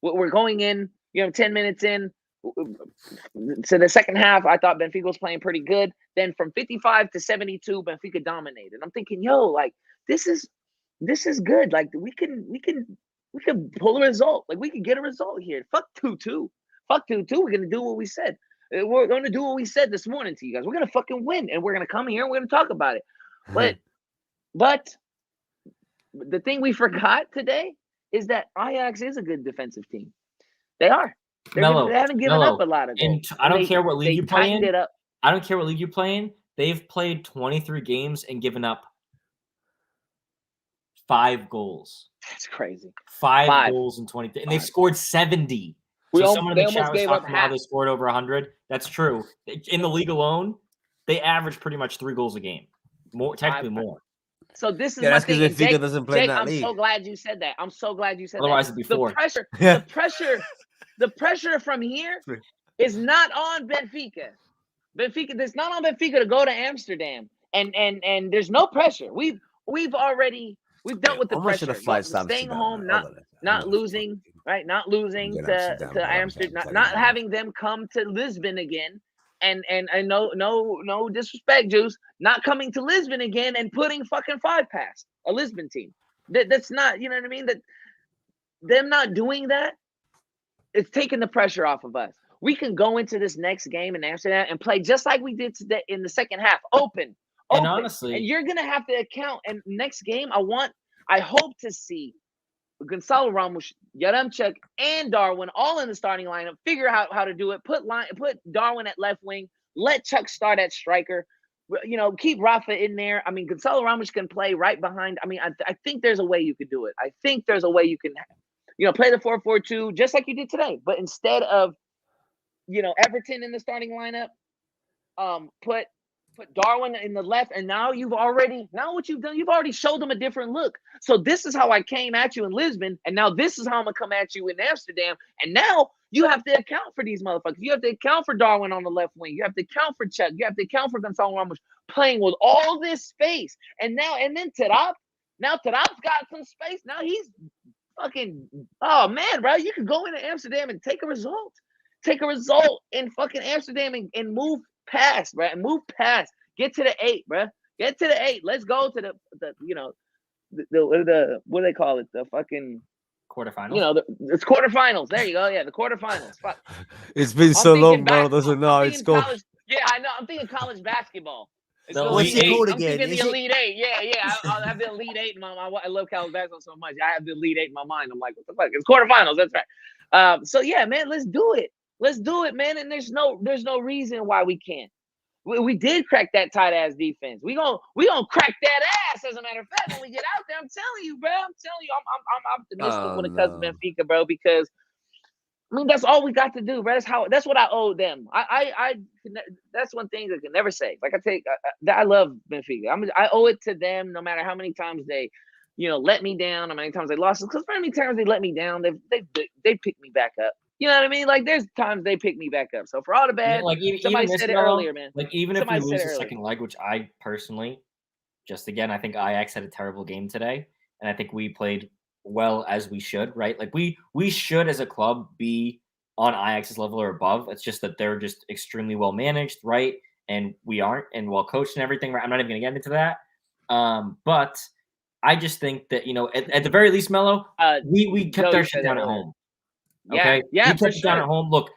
C: We're going in. 10 minutes in. So the second half, I thought Benfica was playing pretty good. Then from 55 to 72, Benfica dominated. I'm thinking, yo, like this is good. Like we can pull a result. Like we can get a result here. Fuck 2-2. Fuck 2-2. We're gonna do what we said. We're gonna do what we said this morning to you guys. We're gonna fucking win, and we're gonna come here and we're gonna talk about it. But the thing we forgot today is that Ajax is a good defensive team. They are. They haven't given up a lot of goals.
E: I don't care what league you play in.
C: I
E: don't care what league you play in. They've played 23 games and given up 5 goals.
C: That's crazy.
E: 5 goals in 23, and they've scored 70. So someone in the chat was talking about how they scored over 100. That's true. In the league alone, they average pretty much 3 goals a game. Technically more.
C: So this is
D: that's because Benfica doesn't play in that league.
C: I'm so glad you said that.
E: Otherwise, it'd be 4.
C: The pressure from here is not on Benfica. It's not on Benfica to go to Amsterdam, and there's no pressure. We've dealt with the pressure. Staying home, not losing, right? Not losing to Amsterdam, not having them come to Lisbon again. And no disrespect, Juice, not coming to Lisbon again and putting fucking 5 past a Lisbon team. That's not, you know what I mean? That them not doing that, it's taking the pressure off of us. We can go into this next game in Amsterdam and play just like we did today in the second half, open.
E: And honestly,
C: and you're gonna have to account. And next game, I hope to see Gonzalo Ramos, Yaremchuk, and Darwin all in the starting lineup. Figure out how to do it. Put Darwin at left wing. Let Chuck start at striker. Keep Rafa in there. I mean, Gonzalo Ramos can play right behind. I mean, I think there's a way you could do it. I think there's a way you can, play the 4-4-2 just like you did today. But instead of, Everton in the starting lineup, put Darwin in the left, and now what you've done, you've already showed them a different look. So this is how I came at you in Lisbon, and now this is how I'm gonna come at you in Amsterdam. And now you have to account for these motherfuckers. You have to account for Darwin on the left wing. You have to account for Chuck. You have to account for Gonzalo Ramos playing with all this space. And then Tarap. Now Tarap's got some space. Now he's fucking, oh man, bro, you can go into Amsterdam and take a result. Take a result in fucking Amsterdam and move past, bro. And move past. Get to the 8, bro. Get to the 8. Let's go to the what do they call it? The fucking
E: quarterfinals.
C: It's quarterfinals. There you go. Yeah, the quarterfinals. Fuck.
D: It's been so long, bro. Doesn't know. It's cool.
C: Yeah, I know. I'm thinking college basketball.
D: What's it called again?
C: I'm thinking the Elite 8. Yeah. I have the Elite 8 in my mind. I love college basketball so much. I have the Elite 8 in my mind. I'm like, what the fuck? It's quarterfinals. That's right. So yeah, man, let's do it. Let's do it, man. And there's no reason why we can't. We did crack that tight ass defense. We gonna crack that ass. As a matter of fact, when we get out there, I'm telling you, bro. I'm optimistic when it comes to Benfica, bro, because I mean, that's all we got to do, bro. That's what I owe them. That's one thing I can never say. Like I love Benfica. I owe it to them, no matter how many times they, let me down, how many times they lost. Because for how many times they let me down, they pick me back up. You know what I mean? Like there's times they pick me back up. So for all the bad,
E: like
C: somebody
E: even
C: said it earlier, man.
E: Like even if
C: Somebody
E: we
C: said
E: lose
C: it
E: the
C: earlier.
E: second leg, which I personally, just again, I think Ajax had a terrible game today, and I think we played well as we should, right? Like we should as a club be on Ajax's level or above. It's just that they're just extremely well managed, right? And we aren't, and well coached and everything, right? I'm not even gonna get into that. But I just think that at the very least, Melo, we kept our shit down at home. Okay.
C: Yeah,
E: we kept it down at home. Look,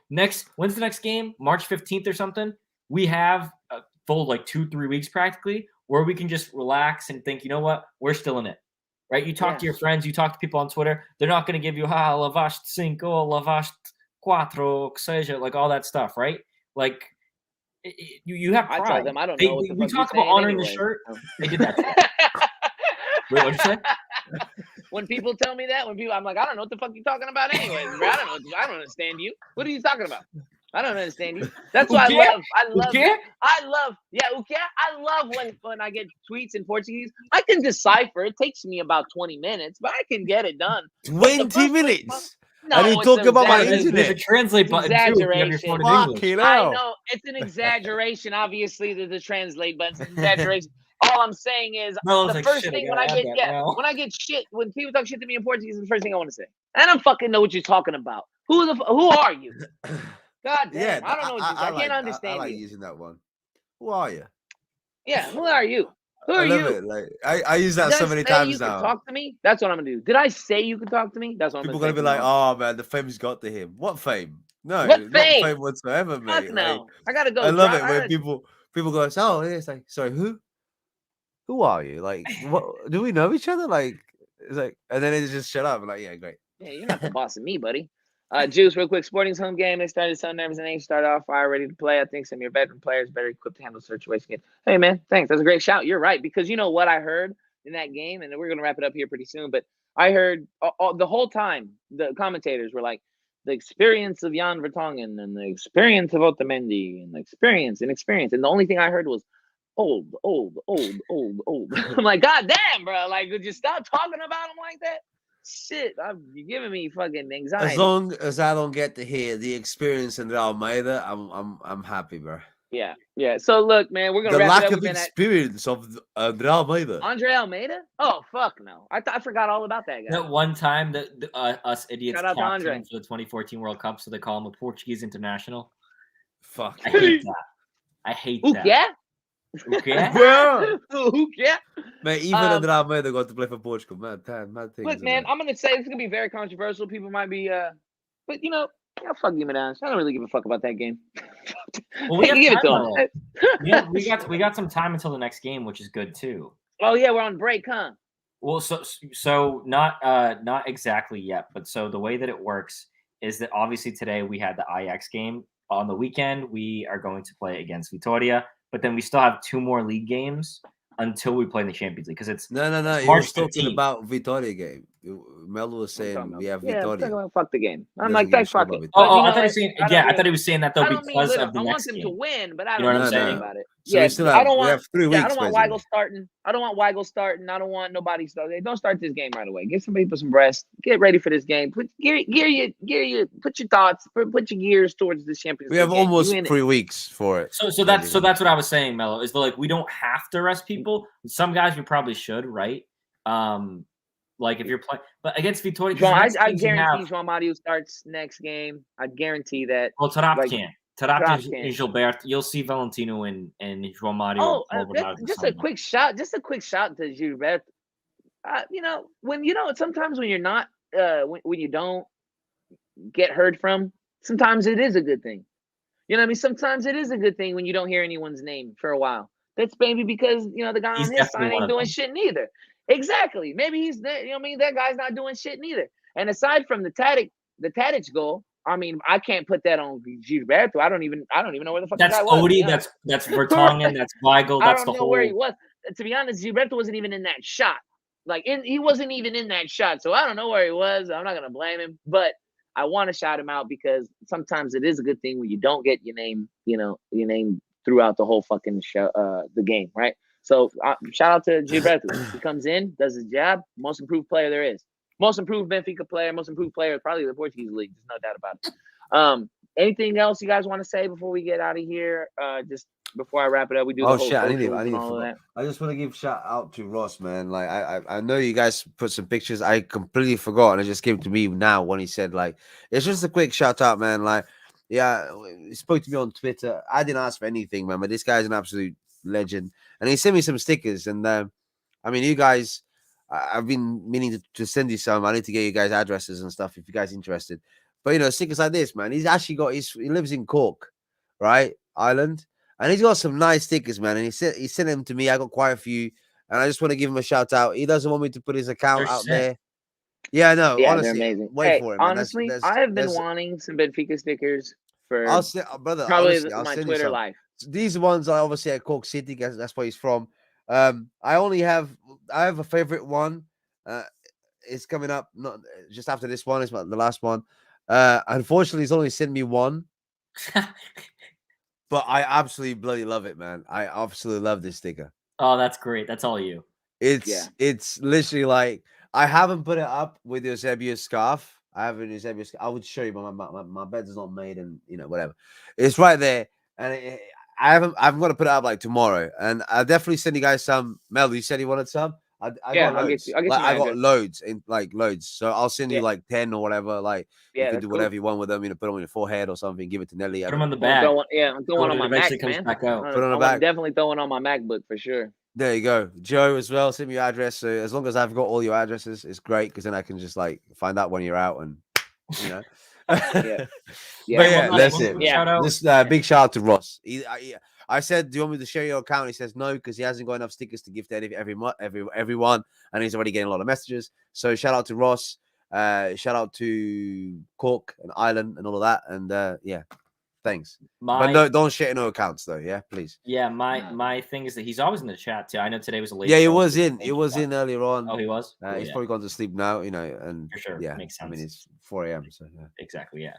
E: when's the next game? March 15th or something. We have a full 2-3 weeks practically where we can just relax and think, you know what? We're still in it. Right? You talk to your friends, you talk to people on Twitter. They're not going to give you lavaste cinco, lavaste cuatro, seja, like all that stuff, right? Like you have pride.
C: I tell them I don't know what the
E: we
C: fuck
E: talk
C: you're
E: about honoring
C: anyway.
E: the shirt. They did that. Wait, what'd you say?
C: When people tell me that, I'm like, I don't know what the fuck you're talking about anyway. I don't understand you. What are you talking about? I don't understand you. That's why I love when I get tweets in Portuguese. I can decipher. It takes me about 20 minutes, but I can get it done.
F: 20 minutes?
C: No,
F: I didn't talk about my internet.
E: There's a translate button too. If you have your phone in English.
C: I know it's an exaggeration. Obviously, there's a translate button. It's an exaggeration. All I'm saying is the first thing when I get shit, when people talk shit to me in Portuguese, is the first thing I want to say. I don't fucking know what you're talking about. Who are you? God damn, I don't know what I can't understand.
F: I like using that one. Who are you?
C: Yeah, who are you? Who are
F: I love
C: you?
F: it. Like I use that so many times now.
C: Can talk to me? That's what I'm gonna do. Did I say you could talk to me? That's what
F: people
C: I'm gonna
F: be like, oh man, the fame's got to him. What fame? No,
C: what
F: not
C: fame?
F: fame whatsoever, mate.
C: Fuck no.
F: Like,
C: I gotta go.
F: I love it when people go, oh, it's like, sorry, who are you? Like, what? Do we know each other? Like, it's like, and then it's just shut up. I'm like, yeah, great.
C: Yeah, you're not the boss of me, buddy. Juice, real quick. Sporting's home game. They started so nervous and anxious. Started off fire, ready to play. I think some of your veteran players better equipped to handle the situation. Hey, man, thanks. That's a great shout. You're right. Because you know what I heard in that game, and we're going to wrap it up here pretty soon, but I heard the whole time the commentators were like, the experience of Jan Vertonghen and the experience of Otamendi and the experience. And the only thing I heard was old. I'm like, God damn, bro. Like, would you stop talking about him like that? Shit, you're giving me fucking anxiety.
F: As long as I don't get to hear the experience in Almeida, I'm happy, bro.
C: Yeah. So look, man, we're gonna
F: the
C: wrap
F: lack
C: it up
F: of experience of Almeida.
C: Andre Almeida? Oh fuck no! I forgot all about that guy.
E: That one time that us idiots
C: Shout out to Andre
E: for the 2014 World Cup, so they call him a Portuguese international.
F: Fuck.
E: I hate that. I hate that.
C: Yeah.
F: Bro.
C: Yeah.
F: Man, even Andre Almeida got to play for Portugal. Mad things.
C: Look, man, I'm gonna say it's gonna be very controversial. People might be, but fuck Game of Downs. I don't really give a fuck about that game.
E: Well, we got some time until the next game, which is good too.
C: Oh yeah, we're on break, huh?
E: Well, so not exactly yet, but so the way that it works is that obviously today we had the Ajax game. On the weekend, we are going to play against Vitória, but then we still have 2 more league games until we play in the Champions League because it's
F: no.
E: March
F: You're talking
E: 15th.
F: about Vitória game. Melo was saying we have Vitória.
C: Yeah, fuck the game. I'm like, thanks, fuck it.
E: I thought he was saying, I thought he was saying that though because of the next game.
C: I want him to win, but I
E: don't
C: know
E: what I'm saying
C: about it.
F: So we have 3 weeks.
C: I don't want Weigl starting. I don't want Weigl starting. I don't want nobody starting. Don't start this game right away. Give some people some rest. Get ready for this game. Put your thoughts. Put your gears towards this Champions League.
F: We have almost 3 weeks for it.
E: So that's what I was saying, Melo. Is like we don't have to rest people. Some guys we probably should, right? Like if you're playing, but against Vitória,
C: I guarantee João Mario starts next game. I guarantee that.
E: Well, Tarap can't. Tarap and Gilberto. You'll see Valentino and João Mario.
C: Just a quick shot to Gilberto. Sometimes when you're not, when you don't get heard from, sometimes it is a good thing. You know what I mean? Sometimes it is a good thing when you don't hear anyone's name for a while. That's maybe because the guy on his side ain't doing shit neither. Exactly. Maybe he's there. You know what I mean? That guy's not doing shit neither. And aside from the Tadic goal, I mean, I can't put that on Gilberto. I don't even know where the fuck
E: that's
C: that was.
E: Odie. That's Vertonghen. That's Weigl. That's
C: I don't know where he was. To be honest, Gilberto wasn't even in that shot. He wasn't even in that shot. So I don't know where he was. I'm not gonna blame him. But I want to shout him out because sometimes it is a good thing when you don't get your name, your name throughout the whole fucking show, the game, right? So shout out to Gilberto. He comes in, does his job. Most improved player there is. Most improved Benfica player. Most improved player probably the Portuguese league. There's no doubt about it. Anything else you guys want to say before we get out of here? Just before I wrap it up, we do the whole socials and all of that.
D: I just want to give shout out to Ross, man. Like I know you guys put some pictures. I completely forgot, and it just came to me now when he said like it's just a quick shout out, man. Like yeah, he spoke to me on Twitter. I didn't ask for anything, man, but this guy's an absolute legend, and he sent me some stickers. And I mean, you guys, I've been meaning to send you some. I need to get you guys addresses and stuff if you guys interested. But stickers like this, man. He's actually got he lives in Cork, right, Ireland. And he's got some nice stickers, man. And he sent them to me. I got quite a few. And I just want to give him a shout out. He doesn't want me to put his account out there. Yeah, no,
C: yeah,
D: honestly.
C: they're amazing.
D: Wait for it, man.
C: Honestly, I have been wanting some Benfica stickers for
D: brother,
C: probably
D: honestly,
C: my Twitter life.
D: These ones are obviously at Cork City, because that's where he's from. I have a favorite one. It's coming up not just after this one. It's the last one. Unfortunately, he's only sent me one. But I absolutely bloody love it, man. I absolutely love this sticker.
E: Oh, that's great. That's all you.
D: It's literally like I haven't put it up with the Eusebio scarf. I have an Eusebio scarf. I would show you, but my bed is not made, and whatever. It's right there, and I'm gonna put it up like tomorrow, and I'll definitely send you guys some. Mel, you said you wanted some. I got loads. I'll get you I got loads loads. So I'll send you like 10 or whatever. Like you can do whatever you want with them. Put them on your forehead or something. Give it to Nelly.
E: Put them on the back.
C: I'm throwing on my Mac, man.
E: Put
D: it on the back.
C: Definitely throwing on my MacBook for sure.
D: There you go, Joe as well. Send me your address. So as long as I've got all your addresses, it's great because then I can just like find out when you're out and
C: yeah.
D: But that's it. This big shout out to Ross. I said, do you want me to share your account? He says no, because he hasn't got enough stickers to give to everyone, and he's already getting a lot of messages. So shout out to Ross, shout out to Cork and Ireland and all of that. And thanks. But no, don't share no accounts though, yeah, please.
E: Yeah, my thing is that he's always in the chat too. I know today was a late.
D: Yeah, he was in. He was in earlier on.
E: Oh, he was.
D: He's probably gone to sleep now, and
E: for sure,
D: yeah,
E: makes sense.
D: I mean, it's 4 a.m. So yeah.
E: Exactly, yeah.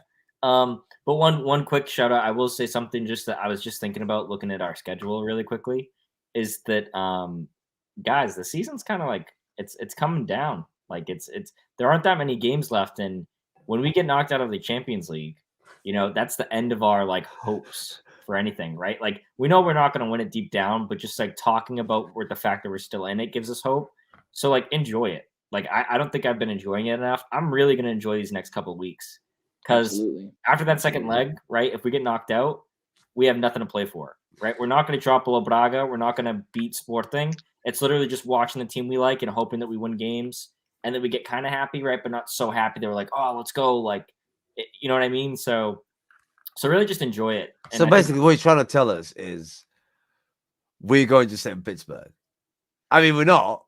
E: But one quick shout out. I will say something just that I was just thinking about looking at our schedule really quickly is that guys, the season's kind of like it's coming down. Like it's there aren't that many games left, and when we get knocked out of the Champions League, that's the end of our like hopes for anything, right? Like we know we're not going to win it deep down, but just like talking about the fact that we're still in it gives us hope. So like enjoy it. Like I don't think I've been enjoying it enough. I'm really going to enjoy these next couple of weeks. Because after that second leg, right, if we get knocked out, we have nothing to play for, right? We're not going to drop below Braga. We're not going to beat Sporting. It's literally just watching the team we like and hoping that we win games and that we get kind of happy, right, but not so happy that we're like, oh, let's go. Like, you know what I mean? So really just enjoy it. And
D: so basically what you're trying to tell us is we're going to St. Pittsburgh. I mean, we're not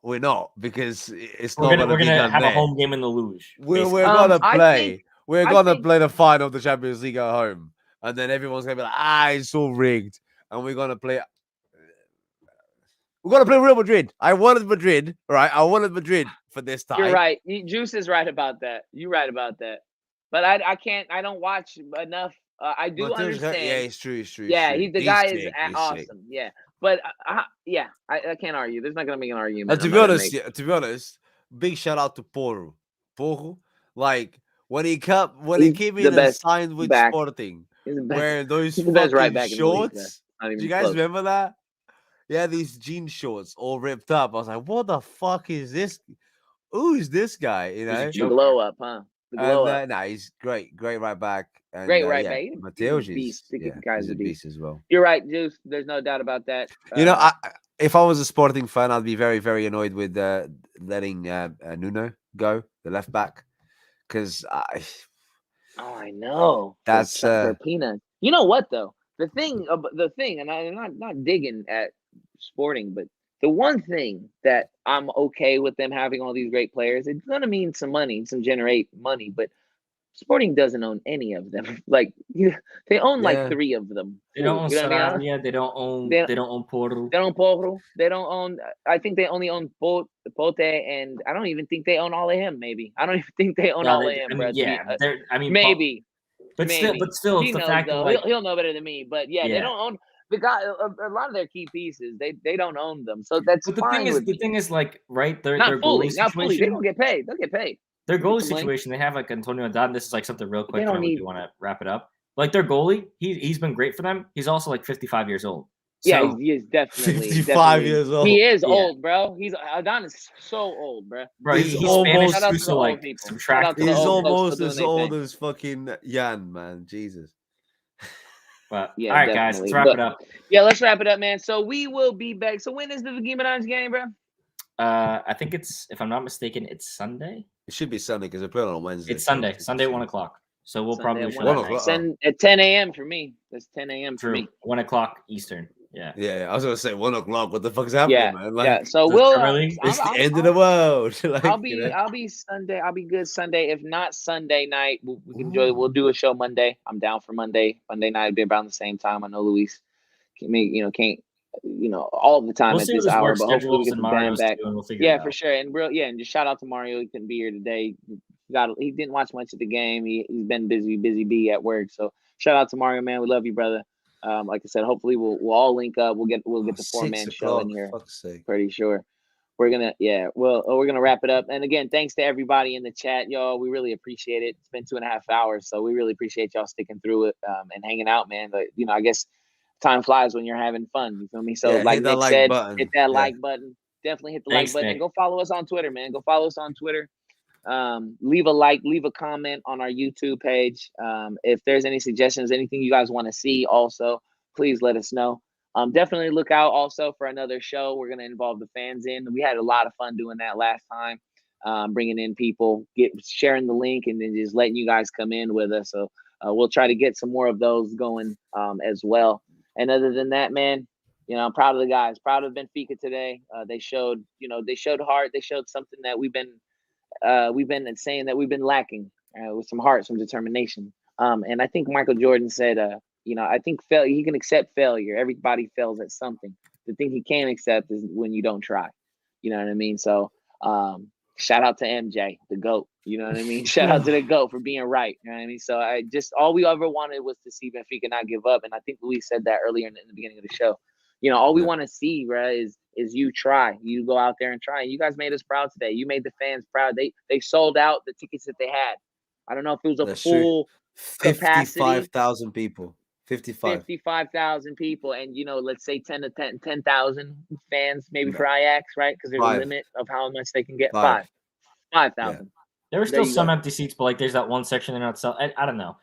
D: because it's not going to be done there. We're going to
E: have a home game in the luge.
D: We're going to play. We're going to play the final of the Champions League at home. And then everyone's going to be like, it's all rigged. And we're going to play Real Madrid. I wanted Madrid, right? I wanted Madrid for this time.
C: You're right. Juice is right about that. You're right about that. But I don't watch enough. I do understand.
D: Yeah, it's true.
C: Yeah, the guy is awesome. Sick. Yeah. But I can't argue. There's not going to be an argument.
D: To be honest, big shout out to Porro. Like, when he came in and signed with Sporting, wearing those fucking shorts. Do you guys remember that? Yeah, these jean shorts all ripped up. I was like, what the fuck is this? Who's this guy?
C: The glow up, huh? The glow up.
D: Nah, he's great right back. And,
C: great right back.
D: Mateusz is a beast as well.
C: You're right, Juice. There's no doubt about that.
D: If I was a Sporting fan, I'd be very, very annoyed with letting Nuno go, the left back. Because
C: I know
D: that's
C: peanuts. You know what though? The thing, and I'm not digging at Sporting, but the one thing that I'm okay with them having all these great players, it's gonna mean some money, generate money. But Sporting doesn't own any of them. Like they own like 3 of them.
E: They don't own
C: You know what I mean?
E: Sarabia. They don't own.
C: They-
E: They don't own Porto.
C: They don't own Porro. They don't own. I think they only own Pote, and I don't even think they own all of him. Maybe I don't even think they own
E: No,
C: all
E: they-
C: of him,
E: I
C: bro.
E: mean, yeah, they're- I mean,
C: maybe,
E: but
C: maybe.
E: still,
C: He
E: it's the
C: knows
E: fact that
C: though.
E: like,
C: He'll know better than me. But yeah, they
E: Yeah.
C: don't own the guy. A lot of their key pieces, they don't own them. So that's
E: but the
C: fine.
E: thing is, like, right? Their
C: Not fully.
E: goalie
C: Not fully. They
E: situation.
C: don't get paid. They'll get paid.
E: Their goalie
C: complain.
E: situation. They have like Antonio Adad. This is like something real quick.
C: don't
E: And I
C: need-
E: do want to wrap it up. Like their goalie, he's been great for them. He's also like 55 years old.
C: Yeah,
E: So,
C: he is definitely
F: 55
C: definitely-
F: years old.
C: He is
E: Yeah.
C: old, bro. Adon is so old, bro.
E: bro,
F: He's
E: he's
F: almost-
E: Spanish
C: Shout out
E: too,
C: to
E: so
C: the
E: like
C: old people. Shout out
E: subtract.
C: to the
F: He's
C: old folks
F: almost
C: still
F: as
C: doing their
F: old
C: thing.
F: as fucking Jan, man. Jesus.
E: But
C: Yeah,
E: all right, guys, let's
C: definitely.
E: wrap
C: But-
E: it up.
C: Yeah, let's wrap it up, man. So we will be back. So when is the Guimarães game, bro?
E: I think it's, if I'm not mistaken, it's Sunday.
F: It should be Sunday because they're playing on Wednesday.
E: It's Sunday. Sunday at 1 o'clock. So we'll
C: Sunday
E: probably
C: at
E: show
C: 1
E: that
F: o'clock.
E: night.
C: Send at 10 a.m. for me. That's 10 a.m. for
E: True.
C: me.
E: 1 o'clock Eastern. Yeah.
F: Yeah, I was gonna say 1 o'clock. What the fuck's happening,
C: Yeah,
F: man? Like,
C: yeah. So
E: the
C: we'll.
E: Premier League?
F: it's the end of the world. Like,
C: I'll be.
F: you know?
C: I'll be Sunday. I'll be good Sunday. If not Sunday night, we can enjoy. We'll do a show Monday. I'm down for Monday. Monday night will be around the same time. I know Luis can't all the time
E: We'll
C: at
E: see what
C: this
E: his
C: hour,
E: work
C: but hopefully
E: schedule
C: we
E: is
C: get
E: and
C: the band
E: Mario's
C: back.
E: too, and we'll figure it
C: Yeah,
E: out.
C: for sure. And and just shout out to Mario. He couldn't be here today. He didn't watch much of the game. He's been busy bee at work. So shout out to Mario, man. We love you, brother. Like I said, hopefully we'll all link up. We'll get the 4-man show in here.
F: Fuck's sake.
C: Pretty sure. We're gonna wrap it up. And again, thanks to everybody in the chat, y'all. We really appreciate it. It's been 2.5 hours, so we really appreciate y'all sticking through it and hanging out, man. But I guess time flies when you're having fun. You feel me? So
F: Yeah,
C: like
F: hit that
C: Nick
F: like
C: said,
F: button.
C: hit that
F: Yeah.
C: like button. Definitely hit the
E: Thanks,
C: like button.
E: Nick.
C: And go follow us on Twitter, man. Go follow us on Twitter. Leave a like, leave a comment on our YouTube page. If there's any suggestions, anything you guys want to see, also please let us know. Definitely look out also for another show. We're going to involve the fans in. We had a lot of fun doing that last time, bringing in people, sharing the link, and then just letting you guys come in with us. So we'll try to get some more of those going as well. And other than that, man, I'm proud of the guys, proud of Benfica today. They showed heart. They showed something that we've been saying that we've been lacking with some heart, some determination. And I think Michael Jordan said, I think he can accept failure. Everybody fails at something. The thing he can't accept is when you don't try. You know what I mean? So shout out to MJ, the GOAT. You know what I mean? Shout out to the GOAT for being right. You know what I mean? So all we ever wanted was to see Benfica not give up. And I think Luis said that earlier in the beginning of the show. All we want to see, bro, is you try. You go out there and try. And you guys made us proud today. You made the fans proud. They sold out the tickets that they had. I don't know if it was a
F: That's
C: full capacity.
F: 55,000 people.
C: 55,000 people, and let's say 10,000 fans maybe
F: No.
C: for Ajax, right? Because there's
F: Five.
C: a limit of how much they can get.
F: 5,000.
C: 5,000.
E: There were
C: There
E: still
C: you
E: some
C: go.
E: empty seats, but like there's that one section they're not selling. I don't know.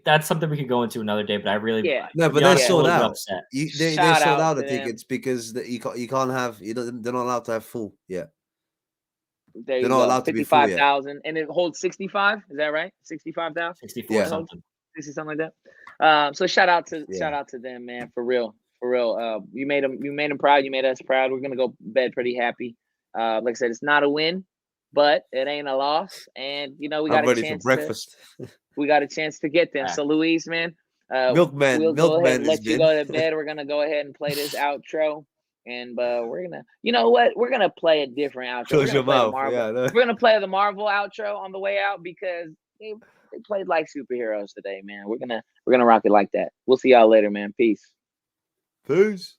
E: That's something we could go into another day. But I really,
C: Yeah.
F: No, but
E: to be honest,
F: they're
E: I'm a
F: sold
E: little bit
F: out.
E: upset.
F: They
C: Shout
F: sold
C: out
F: out the
C: to them.
F: tickets because you can't have. They're not allowed to have full. Yeah.
C: There you
F: They're not
C: go.
F: allowed to be full yet.
C: 55,000, and it holds 65. Is that right? 65,000,
E: 64
F: Yeah.
E: something.
C: 60, something like that. So shout out to
F: Yeah.
C: them, man, for real. You made them proud. You made us proud. We're gonna go to bed pretty happy. Like I said, it's not a win, but it ain't a loss. And we got
F: I'm
C: a
F: ready for
C: chance
F: breakfast.
C: we got a chance to get them.
E: Yeah.
C: So Luis, man,
F: Milkman.
C: we'll go ahead
F: Milkman
C: and
F: has
C: let you
F: been.
C: go to bed. We're gonna go ahead and play this outro, and we're gonna, we're gonna play a different outro.
F: Close
C: We're
F: your
C: gonna play the
F: mouth.
C: Marvel-
F: Yeah. No.
C: We're gonna play the Marvel outro on the way out because they played like superheroes today, man. We're gonna rock it like that. We'll see y'all later, man. Peace.
F: Peace.